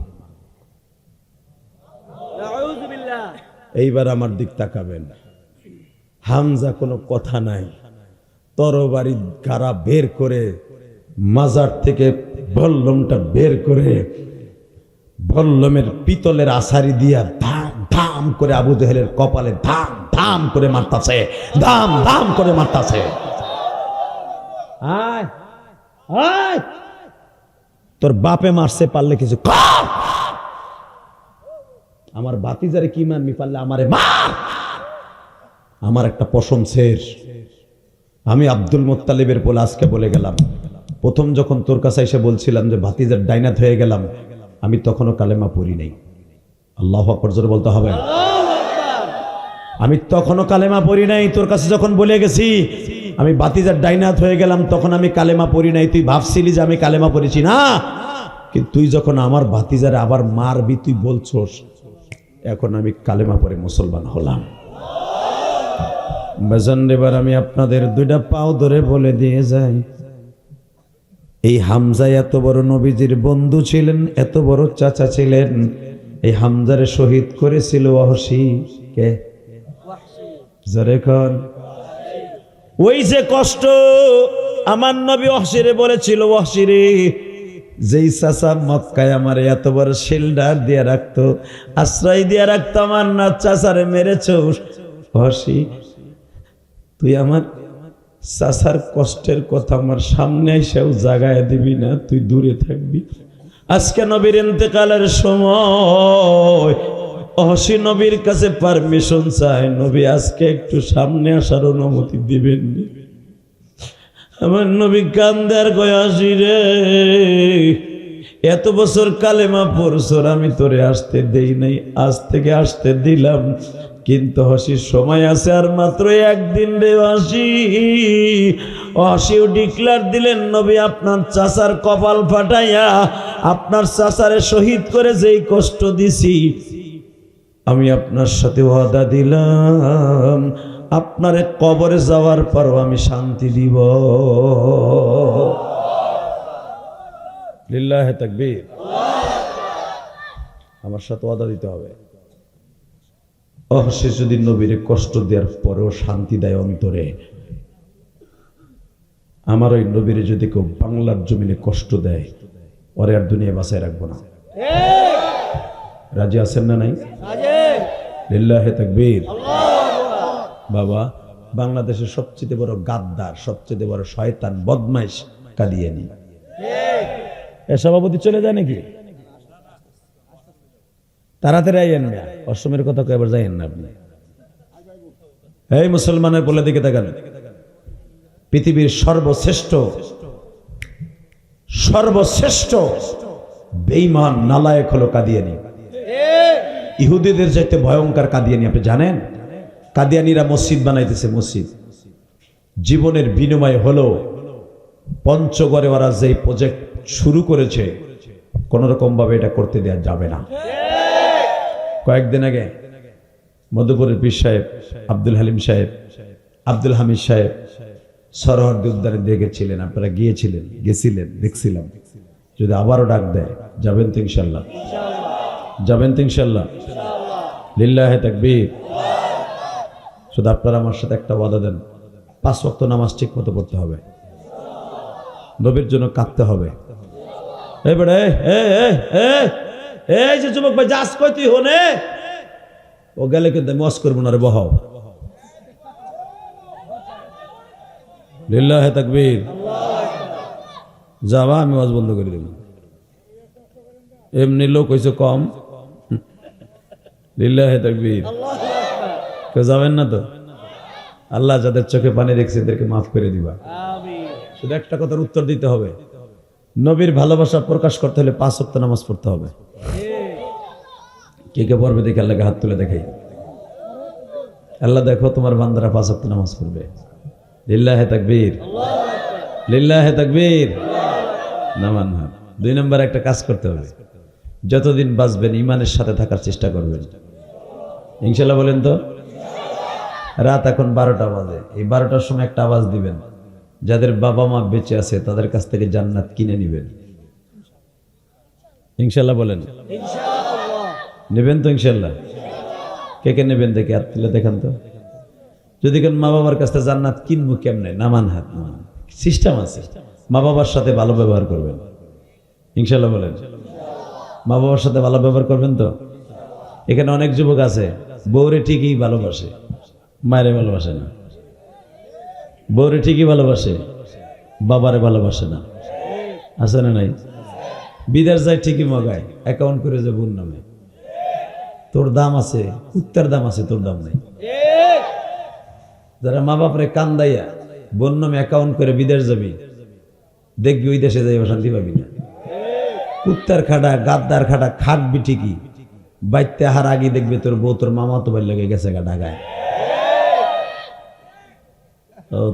A: এইবার আমার দিক তাকাবেন। হামজা কোনো কথা নাই, তরবারি গাড়া বের করে মাজার থেকে বল্লমটা বের করে বল্লমের পিতলের আসারি দিয়া ধাম ধাম করে আবু জাহেলের কপালে ধাম ধাম করে মারতাছে, ধাম ধাম করে মারতাছে। আয় আয়, তোর বাপে মারছে, পারলে কিছু কর। আমার ভাতিজারে কি মারবি, পারলে আমারে মার। আমার একটা পশম শেষ। আমি আব্দুল মুত্তালিবের বলে আজকে বলে গেলাম, প্রথম যখন তোর কাছে এসে বলছিলাম যে ভাতিজার ডাইনাত হয়ে গেলাম, আমি তখনও কালেমা পড়ি নাই। আল্লাহু আকবার জোরে বলতে হবে। আমি তখনও কালেমা পড়ি নাই। তোর কাছে যখন বলে গেছি আমি ভাতিজার ডাইনাত হয়ে গেলাম, তখন আমি কালেমা পড়ি নাই। তুই ভাবছিলি যে আমি কালেমা পড়েছি না, কিন্তু তুই যখন আমার ভাতিজারে আবার মারবি তুই বলছস, এখন আমি কালেমা পড়ে মুসলমান হলাম। বাজান এবার আমি আপনাদের দুইটা পাও ধরে বলে দিয়ে যাই, এই হামজা এত বড় নবীজির বন্ধু ছিলেন, এত বড় চাচা ছিলেন। এই হামজারে শহীদ করেছিল ওয়াহশী। কে? জোরে কোন? ওই যে কষ্ট আমার নবী ওয়াহশীরে বলেছিল, ওয়াহশী রে, যেই চাচা মক্কায় আমার এত বড় শিলডার দিয়ে রাখতো, আশ্রয় দিয়ে রাখতো, আমার না চাচারে মেরেছ। ওয়াহশী, তুই আমার চাচার কষ্টের কথা আমার সামনে এসেও জাগায় দিবি না, তুই দূরে থাকবি। আজকে নবীর ইন্তেকালের সময় ওয়াহশী নবীর কাছে পারমিশন চায়, নবী আজকে একটু সামনে আসার অনুমতি দিবেন। আমার নবী কান্দে আর কয়, ওয়াহশী রে, এত বছর কালেমা পড়ছর, আমি তোরে আসতে দেই নাই, আজ থেকে আসতে দিলাম, কিন্তু ওয়াহশীর সময় আছে আর মাত্র একদিন রে ওয়াহশী। ওয়াহশীও ডিক্লার দিলেন, নবী আপনার চাচার কপাল ফাটাইয়া আপনার চাচারে শহীদ করে যেই কষ্ট দিছি, আমি আপনার সাথে ওয়াদা দিলাম আপনার কবরে যাওয়ার পরও আমি শান্তি দিব। লিল্লাহে তাকবীর। আমার সাথে ওয়াদা দিতে হবে। ওয়াহশী যদি নবীরে কষ্ট দেওয়ার পরেও শান্তি দেয় অন্তরে, আমার ওই নবীরে যদি কেউ বাংলার জমিনে কষ্ট দেয়, ওরে আর দুনিয়া বাঁচায় রাখবো না। রাজি আছেন না নাই? লিল্লাহে তাকবীর। বাবা, বাংলাদেশের সবচেয়ে বড় গাদ্দার, সবচেয়ে বড় শয়তান, বদমাইশ কাদিয়ানী। এ সভাপতি চলে যায় নাকি? তাড়াতাড়ি আইয়েন না, অসমের কথা কয়েবার যাইয়েন না আপনি। এই মুসলমানের বলে দিকে তাকান, পৃথিবীর সর্বশ্রেষ্ঠ বেঈমান নালায়েক হলো কাদিয়ানী। ইহুদিদের চাইতে ভয়ঙ্কর কাদিয়ানী। আপনি জানেন, কাদিয়ানীরা মসজিদ বানাইতেছে, মসজিদ। জীবনের বিনিময় হলো পঞ্চগড়ে ওরা যেই প্রজেক্ট শুরু করেছে, কোন রকম ভাবে এটা করতে দেওয়া যাবে না। কয়েকদিন আগে
B: মধুপুরের পীর সাহেব আব্দুল হালিম সাহেব, আব্দুল হামিদ সাহেব সরহদ্দি উদ্যানে দেখেছিলেন, আপনারা গেছিলেন, দেখছিলাম। যদি আবারও ডাক দেয় যাবেন তো ইনশাল্লাহ? যাবেন তো ইনশাল্লাহ? লিল্লাহে তাকবীর। শুধু আপনারা আমার সাথে একটা ওয়াদা দেন, 5 ওয়াক্ত নামাজ ঠিক মতো পড়তে হবে, নবীর জন্য কাঁদতে হবে। এই যে যুবক ভাই যাস কই তুই হনে, ও গেলে কিন্তু মস করবো না রে, বহাও। লিল্লাহে তাকবীর। যাবা আমি ওয়াজ বন্ধ করে দেব, এমনি লোক হইছে কম। লিল্লাহে তাকবীর। কেউ যাবেন না তো? আল্লাহ যাদের চোখে পানি দেখছে এদেরকে মাফ করে দিবা। শুধু একটা কথার উত্তর দিতে হবে, নবীর ভালোবাসা প্রকাশ করতে হলে 5 ওয়াক্ত নামাজ পড়তে হবে। কে কে পড়বে দেখে আল্লাহকে হাত তুলে দেখাই। আল্লাহ দেখো তোমার বান্দারা 5 ওয়াক্ত নামাজ পড়বে। লিল্লাহে তাকবীর, লিল্লাহে তাকবীর। নামান হাত। 2 নম্বর একটা কাজ করতে হবে, যতদিন বাঁচবেন ইমানের সাথে থাকার চেষ্টা করবেন ইনশাল্লাহ। বলেন তো? রাত এখন 12টা বাজে, এই 12টার সময় একটা আওয়াজ দিবেন, যাদের বাবা মা বেঁচে আছে তাদের কাছ থেকে জান্নাত কিনে নিবেন ইনশাল্লাহ। বলেন নেবেন তো ইনশাল্লাহ? কে কে নেবেন দেখে হাত তুলে দেখান তো। যদি কেন মা বাবার কাছ থেকে জান্নাত কিনবো কেমনে? নামান হাত। নামান সিস্টেম আছে, মা বাবার সাথে ভালো ব্যবহার করবেন ইনশাল্লাহ। বলেন মা বাবার সাথে ভালো ব্যবহার করবেন তো? এখানে অনেক যুবক আছে বউরে ঠিকই ভালোবাসে, মায়েরে ভালোবাসে না। বউরে ঠিকই ভালোবাসে, বাবারে ভালোবাসে না। আছে না নাই? বিদেশ যায় ঠিকই মগায়, অ্যাকাউন্ট করে যে বোন নামে। তোর দাম আছে, কুত্তার দাম আছে, তোর দাম নাই। যারা মা বাপরে কান্দাইয়া বোন নামে অ্যাকাউন্ট করে বিদেশ যাবি, দেখবি ওই দেশে যাই শান্তি পাবি না। কুত্তার খাটা, গাদ্দার খাটা খাটবি ঠিকই, বাইতে হার আগে দেখবে তোর বউ তোর মামা তো বাড়ি লেগে গেছে গা ঢাকায়।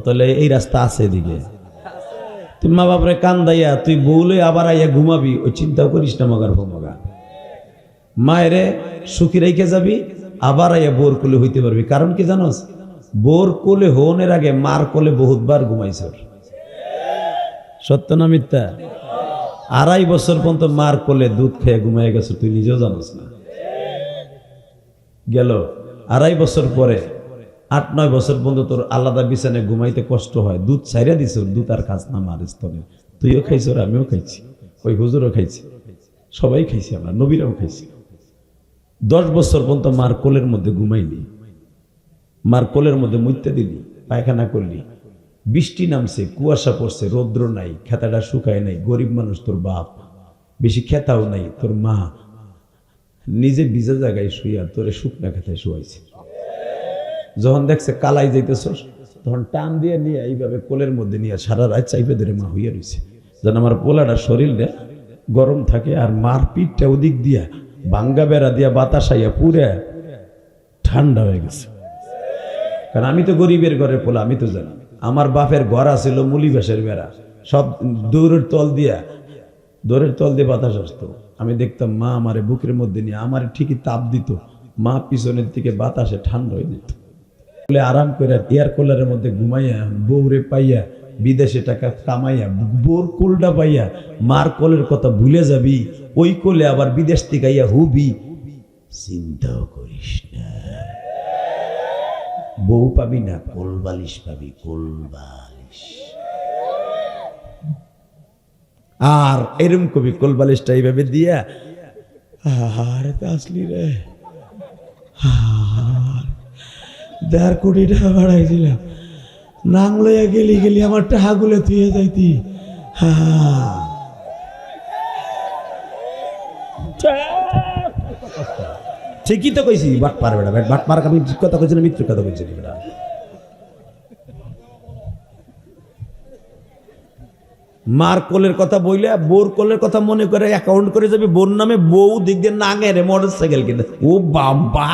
B: তাহলে এই রাস্তা আছে এদিকে। তুই মা বাপরে কান্দাইয়া তুই বউলে আবার আইয়া ঘুমাবি, ওই চিন্তাও করিস না। মগার মগা মায়েরে সুখী রেখে যাবি, আবার আইয়া বোর কোলে হইতে পারবি। কারণ কি জানোস? বোর কোলে হওয়ার আগে মার কোলে বহুতবার ঘুমাইছ। সত্য না মিথ্যা? 2.5 বছর পর্যন্ত মার কোলে দুধ খেয়ে ঘুমাই গেছ, তুই নিজেও জানোস না। গেল 2.5 বছর পরে 8-9 বছর পর্যন্ত তোর আলাদা বিছানায় ঘুমাইতে কষ্ট হয়, দুধ ছাইরা দিছ, দুধ আর খাস না মার স্তনে। তুইও খাইছ, আমিও খাইছি, ওই হুজুরও খাইছি, সবাই খাইছি, আমরা নবীরাও খাইছি। 10 বছর পর্যন্ত মার কোলের মধ্যে ঘুমাইলি, মার কোলের মধ্যে মুইতে দিলি, পায়খানা করলি, বৃষ্টি নামছে, কুয়াশা পড়ছে, রৌদ্র নাই, খেতাটা শুকায় নাই, গরিব মানুষ তোর বাপ, বেশি খেতাও নাই, তোর মা নিজে ভিজে জায়গায় শুইয়া তোরে শুকনা খেতায় শুয়াইছে। যখন দেখছে কালাই যাইতেছস, তখন টান দিয়ে নিয়ে এইভাবে কোলের মধ্যে নিয়ে সারা রাত চাইপে ধরে মা হইয়া রয়েছে, যেন আমার পোলাটা শরীরটা গরম থাকে। আর মার পিঠটা ওদিক দিয়া ভাঙ্গা বেড়া দিয়া বাতাস আইয়া পুরে ঠান্ডা হয়ে গেছে। কারণ আমি তো গরিবের ঘরের পোলা, আমি তো জানি। আমার বাপের ঘর আছিল মুলি বেশের বেড়া, সব দৌড়ের তল দিয়ে বাতাস আসতো। আমি দেখতাম মা আমারে বুকের মধ্যে নিয়ে আমার ঠিকই তাপ দিত, মা পিছনের দিকে বাতাসে ঠান্ডা হয়ে যেত। আরাম করে এয়ার কুলারের মধ্যে ঘুমাইয়া বউরে পাইয়া বিদেশে টাকা কামাইয়া বোর কোলটা পাইয়া মার কোলের কথা ভুলে যাবি, ওই কোলে আবার বিদেশ থেকে আইয়া হুবি। চিন্তাও করিস না, বউ পাবি না, কোল বালিশ পাবি, কোল বালিশ। আর এরম কবি কোল বালিশটা এইভাবে দিয়া, আরে আসলি রে, 1.5 কোটি টাকা বাড়াই দিলাম, নাং লইয়া গেলি আমার টাকাগুলো থুয়ে যাইতি। ঠিকই তো কইছি, বাট পার বেটা, বাট পার। আমি ঠিক কথা কইছি না মিথ্যে কথা কইছি বেটা? মার কোলের কথা বইলে বোর কোলের কথা মনে করে অ্যাকাউন্ট করে যাবে, বোর নামে বউ দিক দিয়ে নাঙে রে মোটর সাইকেল কিনে। ও বাবা,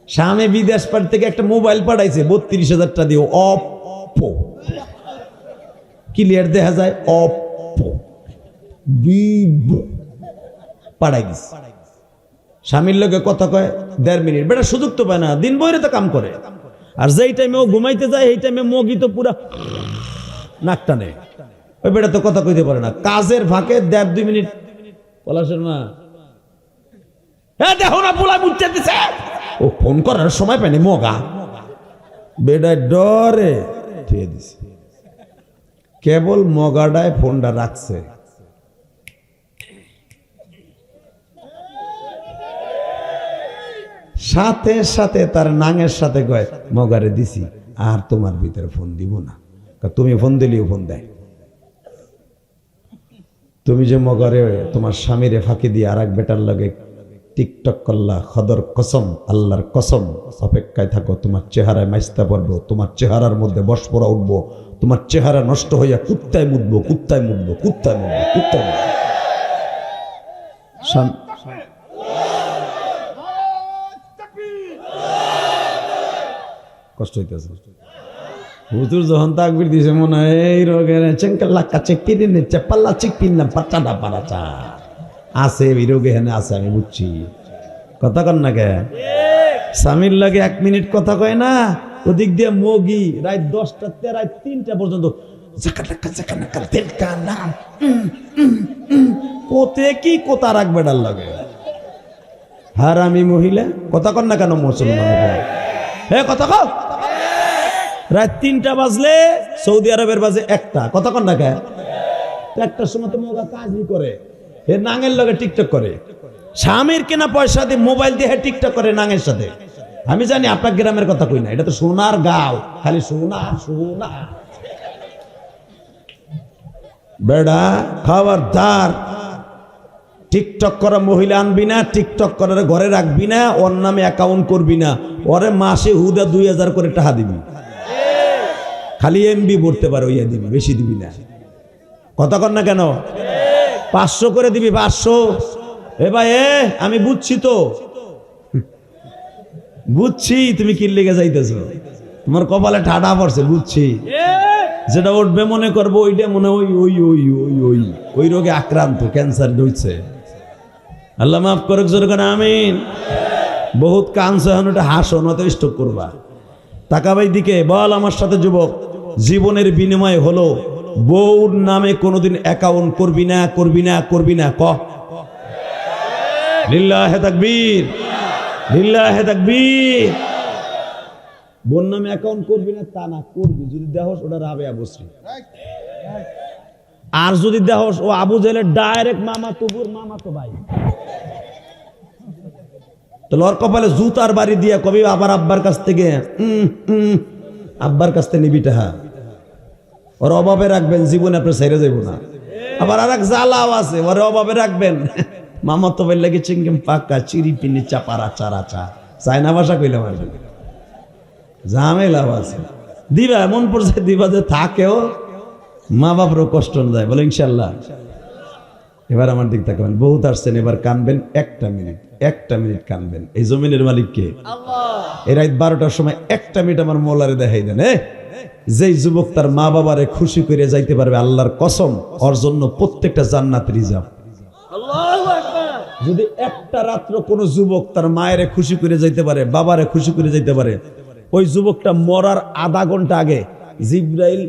B: স্বামী বিদেশ পাঠ থেকে একটা মোবাইল পাঠাইছে 32,000 টাকা দিয়ে, অপো ক্লিয়ার দেখা যায়, অপো ভিভো পাঠাই দিস।
A: স্বামীর লোকে কথা কয় 1.5 মিনিট, বেটা সুযোগ তো পায় না, দিন বইরে তো কাম করে। আর যেই টাইমে ও ঘুমাইতে যায় এই টাইমে মগি তো পুরা নাক টানে, ওই বেটা তো কথা কইতে পারে না। কাজের ফাঁকে 1.5-2 মিনিট পলাশের মা দেখো না পোলা বুঝতে দিছে, ও ফোন করার সময় পায়নি মগা, বেটা ডরে থুয়ে দিছে, কেবল মগাডায় ফোনটা রাখছে। সাথে সাথে তার নাঙের সাথে কয় মগারে দিছি, আর তোমার ভিতরে ফোন দিব না, তুমি ফোন দিলেও ফোন দেয়। তুমি যে মগারে তোমার স্বামীরে ফাঁকি দিয়ে আর এক বেটার লগে টিকটক করলা, খদর কসম, আল্লাহর কসম, অপেক্ষায় থাকো, তোমার চেহারায় মাইস্তা পড়বো, তোমার চেহারার মধ্যে বসপরা উঠবো, তোমার চেহারা নষ্ট হইয়া কুত্তায় মুদবো, কুত্তায় মুদবো, কুত্তায় মুদবো, কুত্তায় মুদবো। কষ্ট হইতেছে। হুজুর যখন তাকবীর দিছে মনে হয় এই রোগের চেঙ্কাল্লা কাছে কিনে নিচ্ছে, পাল্লা চিক পিনলাম পাটাটা পারাচা আছে, এই রোগে হেনে আছে, আমি বুঝছি। কথা কন না কে? স্বামীর লাগে 1 মিনিট কথা কয় না, ওদিক দিয়ে মগি রাত 10টা রাত 3টা পর্যন্ত কোতে কি কোথা রাখবে ডাল লাগে। হারামি মহিলা, কথা কন না কেন মুসলমান? হ্যাঁ কথা কও। রাত 3টা বাজলে সৌদি আরবের বাজে 1টা, কথা কন না কে? 1টার সময় তো মগা কাজই করে, হে নাঙের লগে টিকটক করে, স্বামীর কেনা পয়সা দিয়ে মোবাইল দিয়ে টিকটক করে নাঙের সাথে। আমি জানি আপনার গ্রামের কথা কই না, এটা তো সোনার গাঁও, খালি সোনা সোনা। বেড়া খবরদার, টিকটক করা মহিলা আনবি না, টিকটক করার ঘরে রাখবি না, ওর নামে অ্যাকাউন্ট করবি না, ওরে মাসে হুদা 2000 করে টাকা দিবি, খালি এমবি ভরতে পারে ওইয়া দিবি, বেশি দিবি না। কথা কর না কেন? 500 করে দিবি, 500। এ ভাই আমি বুঝছি তো, বুঝছি তুমি কি লেগে যাইতেছো, তোমার কপালে ঠাডা পড়ছে, বুঝছি। যেটা উঠবে মনে করবো ওইটা মনে ওই ওই ওই ওই ওই ওই রোগে আক্রান্ত, ক্যান্সার ঢুকছে। আল্লাহ মাফ করুক, জোরে করে আমিন। বহুত কাঁদছে, এখন ওটা হাসো, নয়তো স্টক করবা। তাকাবাই দিকে বল আমার সাথে, যুবক, জীবনের বিনিময় হলো বউর নামে কোনোদিন অ্যাকাউন্ট করবি না, করবি না, করবি না। ক লিল্লাহে তাকবীর, লিল্লাহে তাকবীর। বোন নামে অ্যাকাউন্ট করবি না তা না, করবি যদি দেহস ওটা রাবে আবশ্রী। আর যদি দেহস ও আবু জেলের ডাইরেক্ট মামা তবুর মামা তো ভাই, তো লর কপালে জুতার বাড়ি দিয়া কবি আবার আব্বার কাছ থেকে আব্বার কাছ থেকে নিবি টাহা, ওর অভাবে রাখবেন, জীবনে আপনি ছেড়ে যাইব না। আবার আর এক জ্বালাও আছে, ওর অভাবে রাখবেন, মামা তো ভাই লাগে চিংকিম পাক্কা চিরি পিনি চাপারা চারা চা, চায়না ভাষা কইলাম আর কি, ঝামেলা আছে। দিবা এমন পর্যায়ে দিবা যে থাকেও মা বাপরও কষ্ট না যায়, বলে ইনশাল্লাহ। এবার আমার দিক তাকাবেন, বহুত আসছেন, এবার কানবেন 1টা মিনিট, 1টা মিনিট কানবেন। এই জমিনের মালিক কে? আল্লাহ। এই রাত 12টার সময় 1টা মিনিট আমার মোলারে দেখাই দেন। যেই যুবক তার মা বাবারে খুশি করে যাইতে পারবে, আল্লাহর কসম, ওর জন্য প্রত্যেকটা জান্নাত রিজার্ভ। আল্লাহু আকবার। যদি একটা রাত্র কোন যুবক তার মায়েরে খুশি করে যাইতে পারে, বাবারে খুশি করে যাইতে পারে, ওই যুবকটা মরার আধা ঘন্টা আগে জিব্রাইল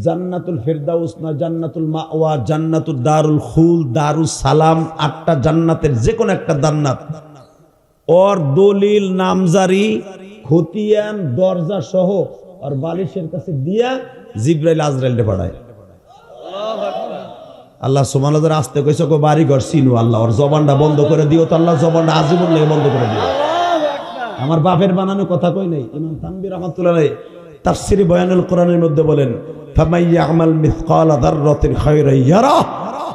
A: জান্নাতুল ফেরদাউস না জান্নাতুল মাওয়া, জান্নাতুল দারুল খুল, দারুস সালাম, 8টা জান্নাতের যে কোনো একটা জান্নাত, ওর দলিল নামজারি খতিয়ান দরজা সহ আর বালিশের কাছে দিয়া জিব্রাইল আজরাইলকে পাঠায়। আল্লাহ সুবহানাহু ওয়া তাআলা আসতে কইছে, কো বাড়ি ঘর চিনো আল্লাহ, ওর জবানটা বন্ধ করে দিও, তো আল্লাহ জবানটা আজীবন লাগে বন্ধ করে দিও। আমার বাপের বানানো কথা কই নাই, ইমাম তানবী রাহমাতুল্লাহ আলাইহি তাফসীরে বয়ানুল কোরআনের মধ্যে বলেন, ফামাই ইয়ামাল মিসকালা যাররাতিন খায়রান ইয়ারা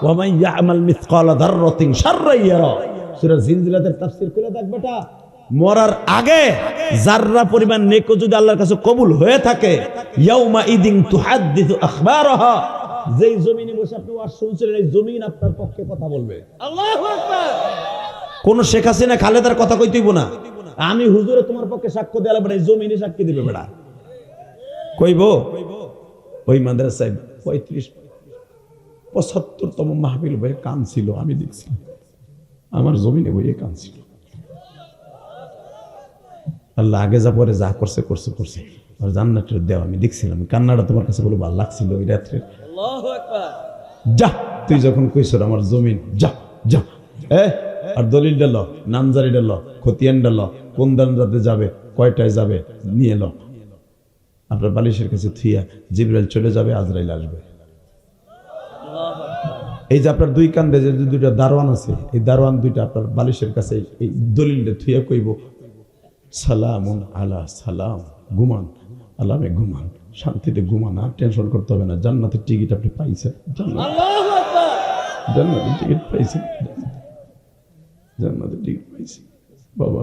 A: ওয়া মান ইয়ামাল মিসকালা যাররাতিন শাররান ইয়ারা। সূরা জিলজিলাতের তাফসীর করে দেখ বেটা, মরার আগে যাররা পরিমাণ নেকি যদি আল্লাহর কাছে কবুল হয়ে থাকে, ইয়াউমা ইদিন তুহাদ্দিসু আখবারাহা, যেই জমিনে বসে আপনি ওয়াজ শুনছিলেন, এই জমিন আপনার পক্ষে কথা বলবে। আল্লাহু আকবার। কোন শেখ হাসিনা খালেদার কথা কইতেইব না, আমি হুজুরে তোমার পক্ষে সাক্ষ্য দেওয়ালে বেড়া, এই জমিনে সাক্ষী দিবে বেড়া, কইব। ওই মাদ্রাসায় 35-75তম মাহফিল বইয়ে কান ছিল, আমি দেখছি আমার জমিনে বইয়ে কান ছিল।
B: আল্লাহ আগে যা পরে যা করছে করছে করছে, আর জান্নাতের দেও আমি দেখছিলাম, কান্নাটা তোমার কাছে বলে ভালো লাগছিল ওই রাত্রে।
C: আল্লাহু আকবার।
B: যা তুই যখন কইছ আমার জমিন, যা যা আর দলিলটা ল, নামজারিটা ল, খতিয়ানটা ল, কোন দান রাতে যাবে, কয়টায় যাবে নিয়ে ল। আপনার বালিশের কাছে থুইয়া জিবরাইল চলে যাবে, আজরাইল আসবে। এই যে আপনার দুই কান্দে যে দুইটা দারোয়ান আছে, এই দারোয়ান দুইটা আপনার বালিশের কাছে এই দলিলটা থুইয়া কইব সালামুন আলা সালাম, ঘুমান আলামে ঘুমান, শান্তিতে ঘুমান, আর টেনশন করতে হবে না, জান্নাতের টিকিট আপনি পাইছেন,
C: আল্লাহু আকবার।
B: জান্নাতের টিকিট পাইছেন, জান্নাতের টিকিট পাইছি। বাবা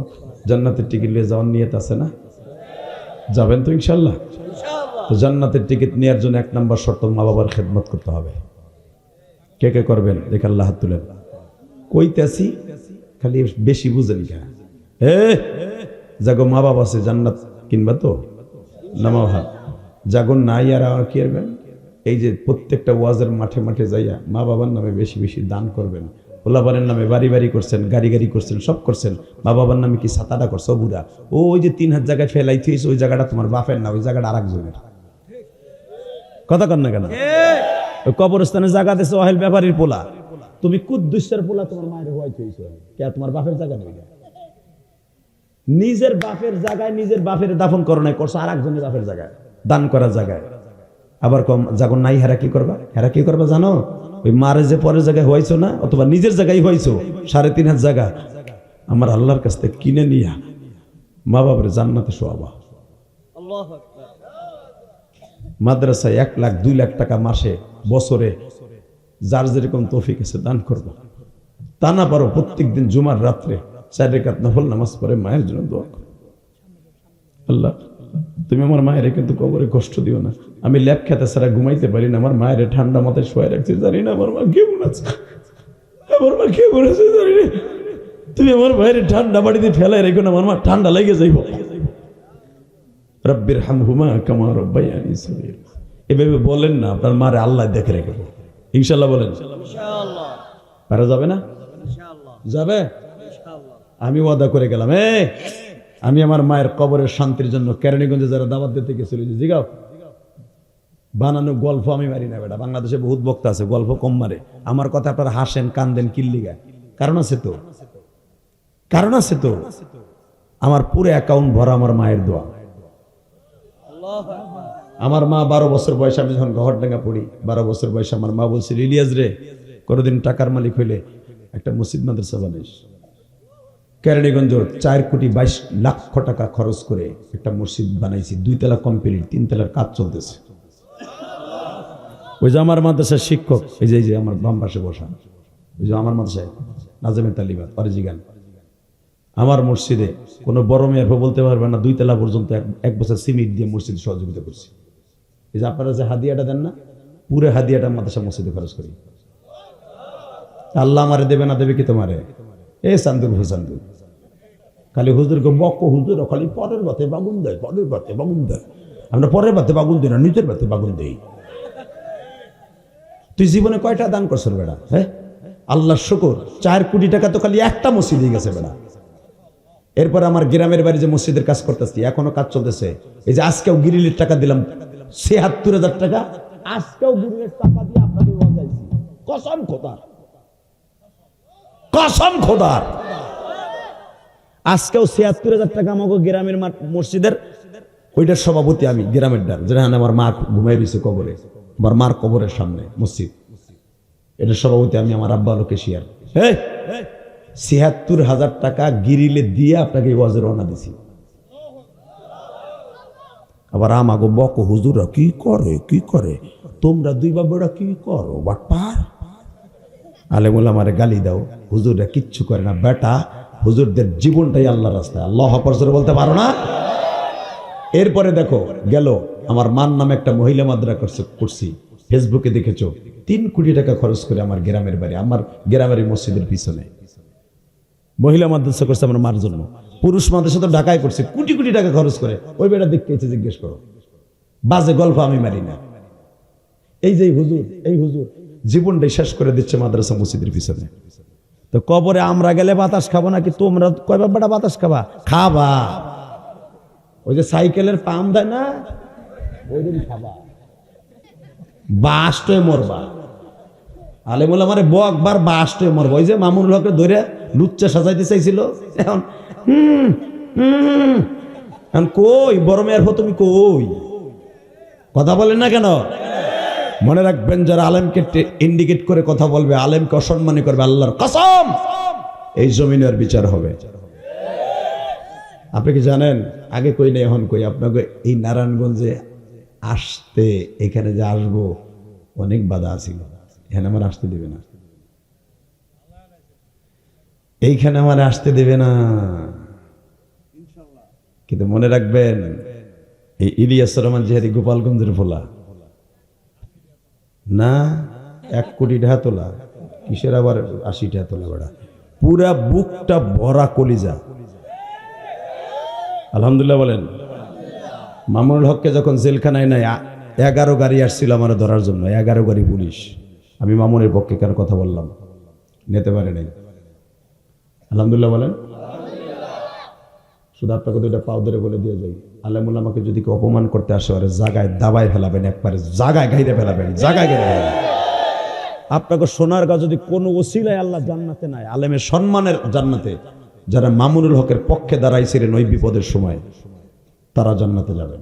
B: জান্নাতের টিকিট নিয়ে যাওয়ার নিয়ত আছে না? যাবেন তো ইনশাল্লাহ?
C: ইনশাআল্লাহ।
B: তো জান্নাতের টিকিট নেওয়ার জন্য 1 নম্বর শর্ত, মা বাবার খেদমত করতে হবে। কে কে করবেন দেখে আল্লাহ হাত তুলেন। কইতেছি খালি বেশি বুঝেন কেন? জাগো মা বাবা আছে জান্নাত কিনবা তো নামাও হাত, জাগো নাই আর আমার কি করবেন? এই যে প্রত্যেকটা ওয়াজের মাঠে মাঠে যাইয়া মা বাবার নামে বেশি বেশি দান করবেন। পোলাপানের নামে বাড়ি বাড়ি করছেন, গাড়ি গাড়ি করছেন, সব করছেন, মা বাবার নামে কি ছাতাটা করছো বুড়া? ওই যে 3 হাত জায়গায় ফেলাই থুইছে, ওই জায়গাটা তোমার বাপের না, ওই জায়গাটা আরেকজনের। কথা কন না কেন? ওই কবরস্থানে জায়গা দিছে অহেল ব্যাপারীর পোলা, তুমি কুদ্দুসের পোলা তোমার মায়ের হওয়াই থইছো, কে তোমার বাপের জায়গা নেই? নিজের বাপের জায়গায় নিজের বাপের দাফন করো নাই, করছো আরেকজনের বাপের জায়গায়, দান করা জায়গায়। আবার কম যখন নাই হেরা কি করবা? হেরা কি করবা জানো? ওই মারে যে পরের জায়গায় হয়েছো না, অথবা নিজের জায়গায় হয়েছো 3.5 হাত জায়গা, আমার আল্লাহর কাছ থেকে কিনে নিয়া মা বাবার জান্নাতে শোয়াবা।
C: আল্লাহু আকবার।
B: মাদ্রাসায় 1 লাখ 2 লাখ টাকা মাসে বছরে যার যেরকম তৌফিক আছে দান করবো। তা না পারো প্রত্যেকদিন জুমার রাত্রে 4 রাকাত নফল নামাজ পড়ে মায়ের জন্য দোয়া করো। আল্লাহ তুমি আমার মায়ের কিন্তু কবরে কষ্ট দিও না, আমি ল্যাপ খেতে ছাড়া ঘুমাইতে পারি না, আমার মায়ের ঠান্ডা মাথায় শোয়া রাখছি, জানি না আমার মা কেমন আছে, আমার মা কেমন আছে জানি না, তুমি আমার মায়ের ঠান্ডা বাড়িতে ফেলাই রেখো না, আমার মা ঠান্ডা লেগে যাইব। রব্বির হামহুমা কামা রব্বায়ানি সগীরা। এভাবে বলেন না, আপনার মারে আল্লাহ দেখে রেখে ইনশাআল্লাহ বলেন।
C: ইনশাআল্লাহ।
B: পারা যাবে না?
C: ইনশাআল্লাহ।
B: যাবে?
C: ইনশাআল্লাহ।
B: আমি ওয়াদা করে গেলাম, আমি আমার মায়ের কবরের শান্তির জন্য কেরানীগঞ্জে যারা দাওয়াত দিতে গেছিল, জিগাও বানানো গল্প আমি মারি না বেটা, বাংলাদেশে বহুত বক্তা আছে গল্প কম মারে, আমার কথা আপনারা হাসেন কান্দেন কিল্লিগা, কারণ আছে তো, কারণ আছে তো। আমার পুরো অ্যাকাউন্ট ভরা আমার মায়ের দোয়া।
C: আল্লাহু আকবার।
B: আমার মা 12 বছর বয়সে, আমি যখন গহরডাঙ্গা পড়ি 12 বছর বয়সে, আমার মা বলছিল, ইলিয়াস রে কোনোদিন টাকার মালিক হইলে একটা মসজিদ মাদ্রাসা বানাইস। কেরানীগঞ্জ 4 কোটি 22 লক্ষ টাকা খরচ করে একটা মসজিদ বানাইছি, 2 তলা কমপ্লিট, 3 তলার কাজ চলতেছে। ওই যে আমার মাদ্রাসার শিক্ষক, এই যে আমার বাম পাশে বসা, ওই যে আমার মাদ্রাসায় নাজমে তালিবাত অরিজিগান, আমার মসজিদে কোনো বড় মেয়ের বলতে পারবে না 2 তলা পর্যন্ত 1 বছর সিমেন্ট দিয়ে মসজিদে সহযোগিতা করছি। এই যে আপনারা যে হাদিয়াটা দেন না, পুরো হাদিয়াটা মাদ্রাসা মসজিদে খরচ করি। আল্লাহ আমারে দেবে না দেবে কি তোমারে? এ চান্দুর হুসান্দুর খালি হুজুরকে বক, হুজুর খালি পরের বাতে বাগুন দেয়, পরের বাতে বাগুন দেয়। আমরা পরের বাতে বাগুন দিই না, নিজের বাতে বাগুন দেই। তুই জীবনে কয়টা দান করছো বেড়া? হ্যাঁ, আল্লাহ শুকর 4 কোটি টাকা তো খালি একটা মসজিদে গেছে বেড়া। এরপর আমার গ্রামের বাড়ি যে মসজিদের কাজ করতেছি, এখনো কাজ চলতেছে। এই যে আজকেও গিরিলের টাকা দিলাম ৭৬,০০০ টাকা, আজকেও গিরিলের টাকা দিয়ে আপনাদের বাজাইছি। কসম খোদার, কসম খোদার, আজকেও ৭৬,০০০ টাকা আমাকে গ্রামের মসজিদের ওইটার সভাপতি আমি, গ্রামের ডার, যেখানে আমার মা ঘুমাই রয়েছে কবরে, আমার মার কবরের সামনে মসজিদ, এটার সভাপতি আমি, আমার আব্বা লোকে শিয়ার। ৭৬,০০০ টাকা গিরিলে দিয়ে আপনাকে ওয়াজের রওনা দিছি। আবার আমাগো বক, হুজুরা কি করে, কি করে তোমরা 2 বাবুরা কি করো বাটপার? আলেমুল আমারে গালি দাও, হুজুররা কিচ্ছু করে না বেটা, হুজুরদের জীবনটাই আল্লাহর রাস্তায়। আল্লাহু আকবার বলতে পারো না? এরপরে দেখো গেল আমার মান নামে একটা মহিলা মাদ্রাসা করছি, ফেসবুকে দেখেছো 3 কোটি টাকা খরচ করে আমার গ্রামের বাড়ি, আমার গ্রামের মসজিদের পিছনে মহিলা মাদ্রাসা করছে আমার মার জন্য। পুরুষ মাদ্রাসা তো ঢাকায় করছে, কোটি কোটি টাকা খরচ করে। ওই বেটা দেখতে জিজ্ঞেস করো, বাজে গল্প আমি মারি না। এই যে হুজুর, এই হুজুর জীবনটাই শেষ করে দিচ্ছে মাদ্রাসা মসজিদের পিছনে। তো কবরে আমরা গেলে বাতাস খাবো নাকি তোমরা কয়বার বেটা বাতাস খাবা? খাবা।
A: ওই যে সাইকেলের পাম দেয় না, ওই দিন খাবা, বাসটে মরবা। আলেমুল আমারে বকবার বাসটে মরবা। ওই যে মামুনুল হককে ধরে লুচ্চা সাজাইতে চাইছিল, এখন এখন কই বড় মেয়ের হো, তুমি কই কথা বলেন না কেন? মনে রাখবেন, যারা আলেমকে ইন্ডিকেট করে কথা বলবে, আলেমকে অসম্মানী করবে, আল্লাহর কসম এই জমিনের বিচার হবে। আপনি কি জানেন, আগে কই না এখন কই, আপনাকে এই নারায়ণগঞ্জে আসতে, এখানে যে আসবো অনেক বাধা আছিল। এখানে আমার আসতে দেবে না, এইখানে আমার আসতে দেবে না। কিন্তু মনে রাখবেন, এই ইলিয়াস রহমান জিহাদি গোপালগঞ্জের ভোলা না, 1 কোটি টাকা তোলা, কিসের আবার 80 টাকা তোলা, বেড়া পুরা বুকটা ভরা কলিজা। আলহামদুলিল্লাহ বলেন। মামুনুল হককে যখন জেলখানায় নাই, 11 গাড়ি আসছিল আমার ধরার জন্য, 11 গাড়ি পুলিশ। আমি মামুনের পক্ষে কেন কথা বললাম, নিতে পারে নাই। আলহামদুলিল্লাহ বলেন। শুধু আপনাকে দুইটা পাও ধরে বলে দিয়ে যাই, আলেমুল আমাকে যদি কেউ অপমান করতে আসে, আরে জায়গায় দাবায় ফেলাবেন, একবারে জায়গায় গাইরে ফেলাবেন, জায়গায় গাইরে ফেলাবেন। আপনাকে সোনার গা যদি কোনো ওসিলায় আল্লাহ জান্নাতে নাই, আলেমের সম্মানের জান্নাতে, যারা মামুনুল হকের পক্ষে দাঁড়াইছিলেন ওই বিপদের সময়, তারা জান্নাতে যাবেন।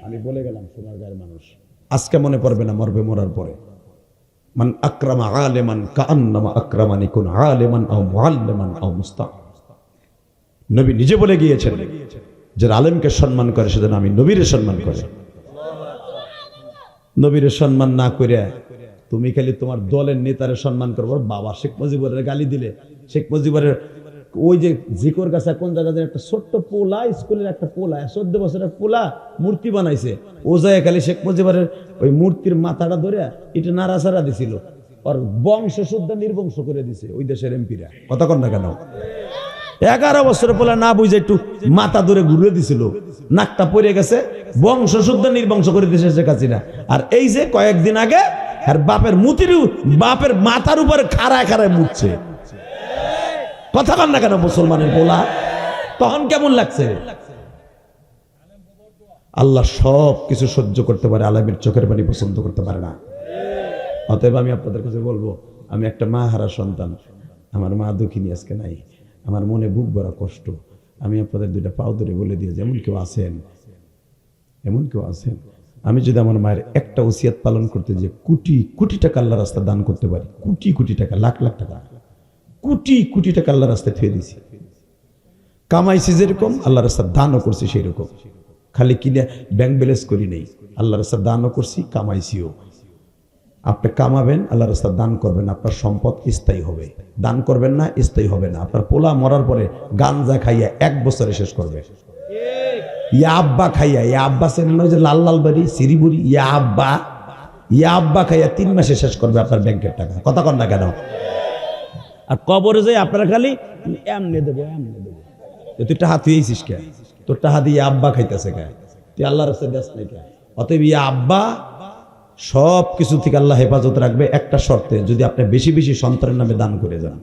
A: আমি বলে গেলাম, সোনার গায়ের মানুষ আজকে মনে পড়বে না, মরবে মরার পরে। মান আকরামা আলেমান কাআন্নামা আকরামানি কুন আলেমান আও মুআল্লিমান আও মুস্তা। নবী নিজে বলে গিয়েছেন, যারা আলেমকে সম্মান করে সেজন্য আমি নবীর সম্মান করে। নবীর সম্মান না করে তুমি খালি তোমার দলের নেতারে সম্মান করবো। বাবা শেখ মুজিবুরের গালি দিলে, শেখ মুজিবুরের ওই যে জিকর গাছা কোন জায়গাতে একটা ছোট্ট পোলা, স্কুলের একটা পোলা, 14 বছরের পোলা মূর্তি বানাইছে, ও যায় খালি শেখ মুজিবুরের ওই মূর্তির মাথাটা ধরে এটা নাড়াচাড়া দিছিল, আর বংশ শুদ্ধ নির্বংশ করে দিছে ওই দেশের এমপিরা। কথা কন না কেন? 11 বছরের পোলা না বুঝে একটু মাথা ধরে ঘুরে দিছিল, নাকটা পড়ে গেছে, বংশ শুদ্ধ নির্বংশ করে দিছে শেখ হাসিনা। আর এই যে কয়েকদিন আগে আর বাপের বাপের মাথার উপরে খাড়ায় খাড়ায় মুছছে। কথা কন না কেন মুসলমানের পোলা? তখন কেমন লাগছে? আল্লাহ সব কিছু সহ্য করতে পারে, আলেমের চোখের পানি পছন্দ করতে পারে না। অতএব আমি আপনাদের কাছে বলবো, আমি একটা মা হারা সন্তান, আমার মা দুঃখিনী আজকে নাই, আমার মনে বুক ভরা কষ্ট। আমি আপনাদের দুইটা পাও ধরে বলে দিয়ে, এমন কেউ আছেন, এমন কেউ আছেন, আমি যদি আমার মায়ের একটা ওসিয়াত পালন করতে যে কোটি কোটি টাকা আল্লাহ রাস্তা দান করতে পারি, কোটি কোটি টাকা, লাখ লাখ টাকা, কোটি কোটি টাকা আল্লাহ রাস্তায় থুয়ে দিছি, কামাইছি যেরকম আল্লাহ রাস্তা দানও করছি সেই রকম, খালি কিনে ব্যাংক ব্যালেন্স করি নেই, আল্লাহ রাস্তা দানও করছি, কামাইছিও। আপনি কামাবেন, আল্লাহ রাস্তা দান করবেন, আপনার সম্পদ স্থায়ী হবে। দান করবেন না, স্থায়ী হবে না। আপনার পোলা মরার পরে গাঞ্জা খাইয়া 1 বছরে শেষ করবে। ইয়া আব্বা খাইয়া, ইয়া আব্বা চেনেন যে লাল লাল বাড়ি সিরিবুড়ি, ইয়া আব্বা খাইয়া 3 মাসে শেষ করবে আপনার ব্যাংকের টাকা। কথা কন না কেন? আর কবরে যাই আপনারা খালি এমনে দেবো, এমনে দেবো। তুই টাহা তুইছিস কে? তোর টাহা দিয়ে আব্বা খাইতেছে কে? তুই আল্লাহর রাস্তায় দেশ নাই কে? অতএব ইয়া আব্বা সব কিছু থেকে আল্লাহ হেফাজত রাখবে, একটা শর্তে, যদি আপনি বেশি বেশি সন্তানের নামে দান করে যান।